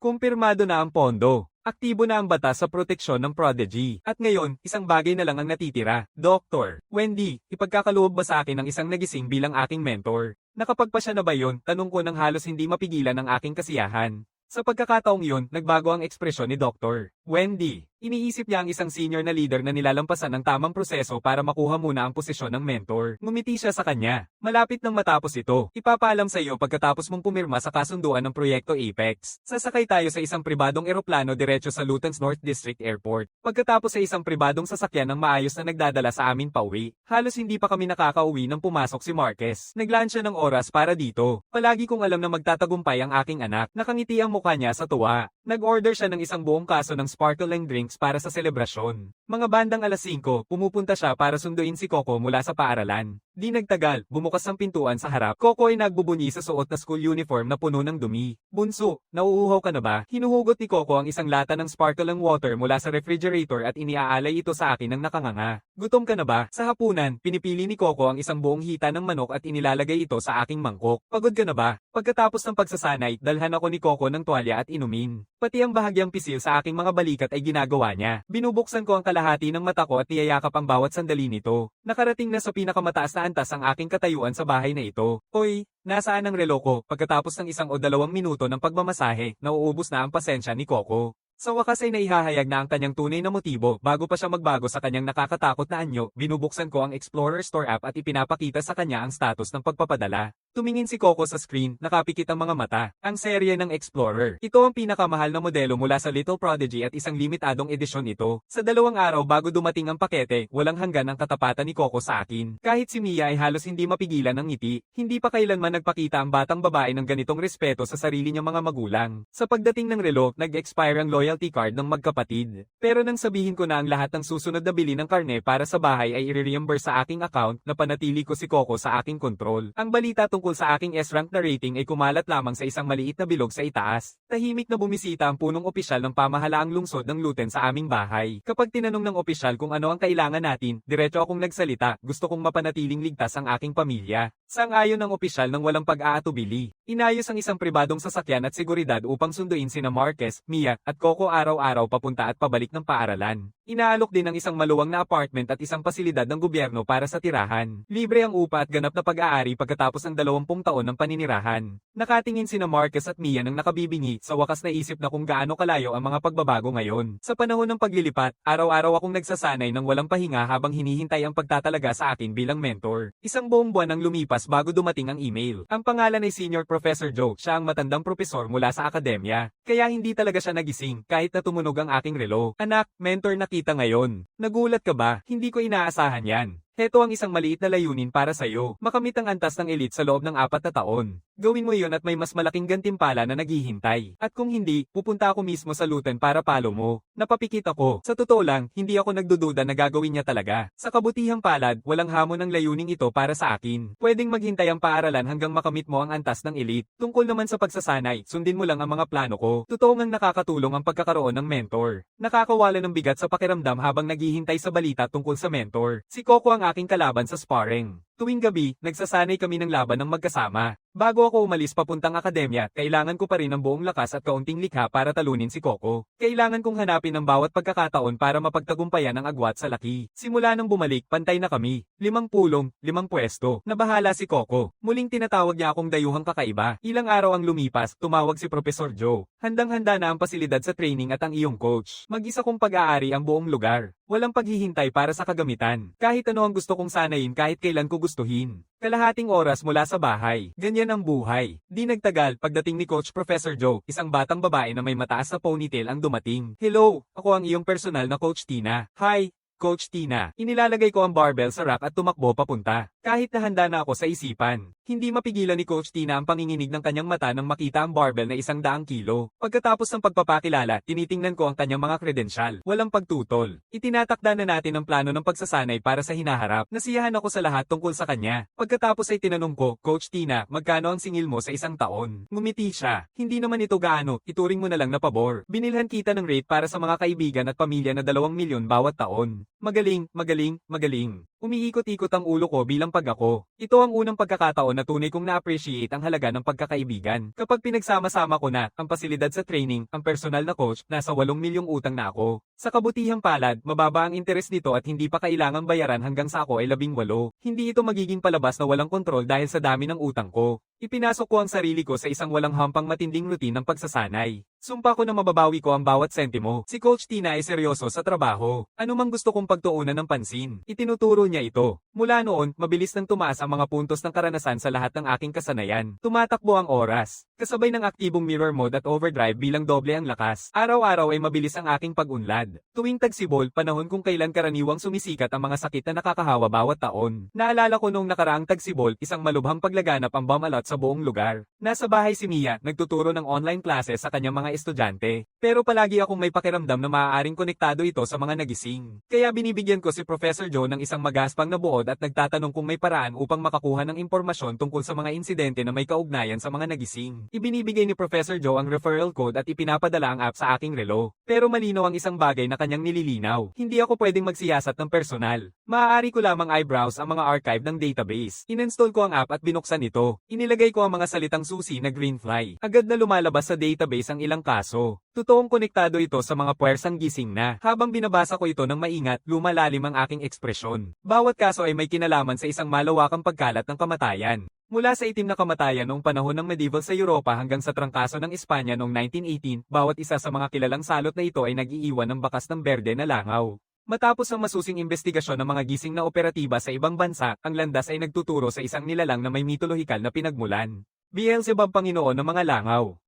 [SPEAKER 1] Kumpirmado na ang pondo. Aktibo na ang batas sa proteksyon ng prodigy. At ngayon, isang bagay na lang ang natitira. Doktor, Wendy, ipagkakaloob ba sa akin ang isang nagising bilang aking mentor? Nakapagpasya na ba yon? Tanong ko nang halos hindi mapigilan ang aking kasiyahan. Sa pagkakataong iyon, nagbago ang ekspresyon ni Dr. Wendy. Iniisip niya ang isang senior na leader na nilalampasan ng tamang proseso para makuha muna ang posisyon ng mentor. Ngumiti siya sa kanya. Malapit nang matapos ito. Ipapaalam sa iyo pagkatapos mong pumirma sa kasunduan ng Proyekto Apex. Sasakay tayo sa isang pribadong eroplano diretso sa Luton's North District Airport. Pagkatapos sa isang pribadong sasakyan ng maayos na nagdadala sa amin pauwi. Halos hindi pa kami nakakauwi nang pumasok si Marquez. Naglaan siya ng oras para dito. Palagi kong alam na magtatagumpay ang aking anak. Nakangiti ang mukha niya sa tuwa. Nag-order siya ng isang buong kaso ng sparkling drinks para sa selebrasyon. Mga bandang alas 5, pumupunta siya para sunduin si Coco mula sa paaralan. Di nagtagal, bumukas ang pintuan sa harap. Coco ay nagbubunyi sa suot na school uniform na puno ng dumi. Bunso, nauuhaw ka na ba? Hinuhugot ni Coco ang isang lata ng sparkling water mula sa refrigerator at iniaalay ito sa akin ng nakanganga. Gutom ka na ba? Sa hapunan, pinipili ni Coco ang isang buong hita ng manok at inilalagay ito sa aking mangkok. Pagod ka na ba? Pagkatapos ng pagsasanay, dalhan ako ni Coco ng tuwalya at inumin. Pati ang bahagyang pisil sa aking mga balikat ay ginagawa niya. Binubuksan ko ang kalahati ng mata ko at niyayakap ang bawat sandali nito. Nakarating na sa pinakamataas na antas ang aking katayuan sa bahay na ito. Hoy, nasaan ang relo ko? Pagkatapos ng 1 o 2 minuto ng pagmamasahe, nauubos na ang pasensya ni Coco. Sa wakas ay naihahayag na ang kanyang tunay na motibo bago pa siya magbago sa kanyang nakakatakot na anyo. Binubuksan ko ang Explorer Store app at ipinapakita sa kanya ang status ng pagpapadala. Tumingin si Coco sa screen, nakapikit ang mga mata. Ang serye ng Explorer. Ito ang pinakamahal na modelo mula sa Little Prodigy at isang limitadong edisyon ito. Sa 2 araw bago dumating ang pakete, walang hanggan ang katapatan ni Coco sa akin. Kahit si Mia ay halos hindi mapigilan ng ngiti, hindi pa kailanman nagpakita ang batang babae ng ganitong respeto sa sarili niyang mga magulang. Sa pagdating ng relo, nag-expire ang loyalty card ng magkapatid. Pero nang sabihin ko na ang lahat ng susunod na bili ng karne para sa bahay ay i-reimburse sa aking account, napanatili ko si Coco sa aking kontrol. Ang balita tungkol sa aking S-rank na rating ay kumalat lamang sa isang maliit na bilog sa itaas. Tahimik na bumisita ang punong opisyal ng pamahalaang lungsod ng Luton sa aming bahay. Kapag tinanong ng opisyal kung ano ang kailangan natin, diretso akong nagsalita, gusto kong mapanatiling ligtas ang aking pamilya. Sang-ayon ng opisyal ng walang pag-aatubili. Inayos ang isang pribadong sasakyan at seguridad upang sunduin sina Marquez, Mia, at Coco araw-araw papunta at pabalik ng paaralan. Inaalok din ang isang maluwang na apartment at isang pasilidad ng gobyerno para sa tirahan. Libre ang upa at ganap na pag-aari pagkatapos ng 20 taon ng paninirahan. Nakatingin sina Marquez at Mia nang nakabibingi, sa wakas naisip na kung gaano kalayo ang mga pagbabago ngayon. Sa panahon ng paglilipat, araw-araw akong nagsasanay ng walang pahinga habang hinihintay ang pagtatalaga sa akin bilang mentor. 1 buong buwan ang lumipas bago dumating ang email. Ang pangalan ay Senior Professor Joe, siya ang matandang propesor mula sa akademya. Kaya hindi talaga siya nagising kahit na tumunog ang aking relo. Anak, mentor na kita ngayon. Nagulat ka ba? Hindi ko inaasahan yan. Heto ang isang maliit na layunin para sa'yo. Makamit ang antas ng elite sa loob ng 4 na taon. Gawin mo iyon at may mas malaking gantimpala na naghihintay. At kung hindi, pupunta ako mismo sa Luton para palo mo. Napapikit ako. Sa totoo lang, hindi ako nagdududa na gagawin niya talaga. Sa kabutihang palad, walang hamon ng layuning ito para sa akin. Pwedeng maghintay ang paaralan hanggang makamit mo ang antas ng elite. Tungkol naman sa pagsasanay, sundin mo lang ang mga plano ko. Totoo ngang nakakatulong ang pagkakaroon ng mentor. Nakakawala ng bigat sa pakiramdam habang naghihintay sa balita tungkol sa mentor. Si Coco ang aking kalaban sa sparring. Tuwing gabi, nagsasanay kami ng laban ng magkasama. Bago ako umalis papuntang akademya, kailangan ko pa rin ng buong lakas at kaunting likha para talunin si Coco. Kailangan kong hanapin ang bawat pagkakataon para mapagtagumpayan ang agwat sa laki. Simula nang bumalik, pantay na kami. 5 pulong, 5 pwesto. Nabahala si Coco. Muling tinatawag niya akong dayuhang kakaiba. Ilang araw ang lumipas, tumawag si Professor Joe. Handang-handa na ang pasilidad sa training at ang iyong coach. Mag-isa kong pag-aari ang buong lugar. Walang paghihintay para sa kagamitan. Kahit ano ang gusto kong sanayin kahit kailan ko gustuhin. Kalahating oras mula sa bahay. Ganyan ang buhay. Di nagtagal, pagdating ni Coach Professor Joe, isang batang babae na may mataas na ponytail ang dumating. Hello, ako ang iyong personal na Coach Tina. Hi, Coach Tina. Inilalagay ko ang barbell sa rack at tumakbo papunta. Kahit nahanda na ako sa isipan, hindi mapigilan ni Coach Tina ang panginginig ng kanyang mata nang makita ang barbell na 100 kilo. Pagkatapos ng pagpapakilala, tinitingnan ko ang kanyang mga kredensyal. Walang pagtutol. Itinatakda na natin ang plano ng pagsasanay para sa hinaharap. Nasiyahan ako sa lahat tungkol sa kanya. Pagkatapos ay tinanong ko, Coach Tina, magkano ang singil mo sa 1 taon? Ngumiti siya. Hindi naman ito gaano, ituring mo na lang na pabor. Binilhan kita ng rate para sa mga kaibigan at pamilya na 2 milyon bawat taon. Magaling, magaling, magaling. Umiikot-ikot ang ulo ko bilang pag-ako. Ito ang unang pagkakataon na tunay kong na-appreciate ang halaga ng pagkakaibigan. Kapag pinagsama-sama ko na ang pasilidad sa training, ang personal na coach, nasa 8 milyong utang na ako. Sa kabutihang palad, mababa ang interes nito at hindi pa kailangang bayaran hanggang sa ako ay 18. Hindi ito magiging palabas na walang kontrol dahil sa dami ng utang ko. Ipinasok ko ang sarili ko sa isang walang hampang matinding routine ng pagsasanay. Sumpa ko na mababawi ko ang bawat sentimo. Si Coach Tina ay seryoso sa trabaho. Ano mang gusto kong pagtuunan ng pansin, itinuturo niya ito. Mula noon, mabilis nang tumaas ang mga puntos ng karanasan sa lahat ng aking kasanayan. Tumatakbo ang oras. Kasabay ng aktibong mirror mode at overdrive bilang doble ang lakas. Araw-araw ay mabilis ang aking pag-unlad. Tuwing tagsibol, panahon kung kailan karaniwang sumisikat ang mga sakit na nakakahawa bawat taon. Naalala ko noong nakaraang tagsibol, isang malubhang paglaganap ang bumalot sa buong lugar. Nasa bahay si Mia, nagtuturo ng online classes sa kanyang mga estudyante. Pero palagi akong may pakiramdam na maaaring konektado ito sa mga nagising. Kaya binibigyan ko si Professor Joe ng isang magaspang na buod at nagtatanong kung may paraan upang makakuha ng impormasyon tungkol sa mga insidente na may kaugnayan sa mga nagising. Ibinibigay ni Professor Joe ang referral code at ipinapadala ang app sa aking relo. Pero malinaw ang isang bagay na kanyang nililinaw. Hindi ako pwedeng magsiyasat ng personal. Maaari ko lamang i-browse ang mga archive ng database. Ininstall ko ang app at binuksan ito. Inilagay ko ang mga salitang susi na Greenfly. Agad na lumalabas sa database ang ilang kaso. Totoong konektado ito sa mga puwersang gising na. Habang binabasa ko ito ng maingat, lumalalim ang aking ekspresyon. Bawat kaso ay may kinalaman sa isang malawakang pagkalat ng kamatayan. Mula sa itim na kamatayan noong panahon ng medieval sa Europa hanggang sa trangkaso ng Espanya noong 1918, bawat isa sa mga kilalang salot na ito ay nag-iiwan ng bakas ng berde na langaw. Matapos ang masusing investigasyon ng mga gising na operatiba sa ibang bansa, ang landas ay nagtuturo sa isang nilalang na may mitolohikal na pinagmulan. Beelzebub, Panginoon ng mga langaw.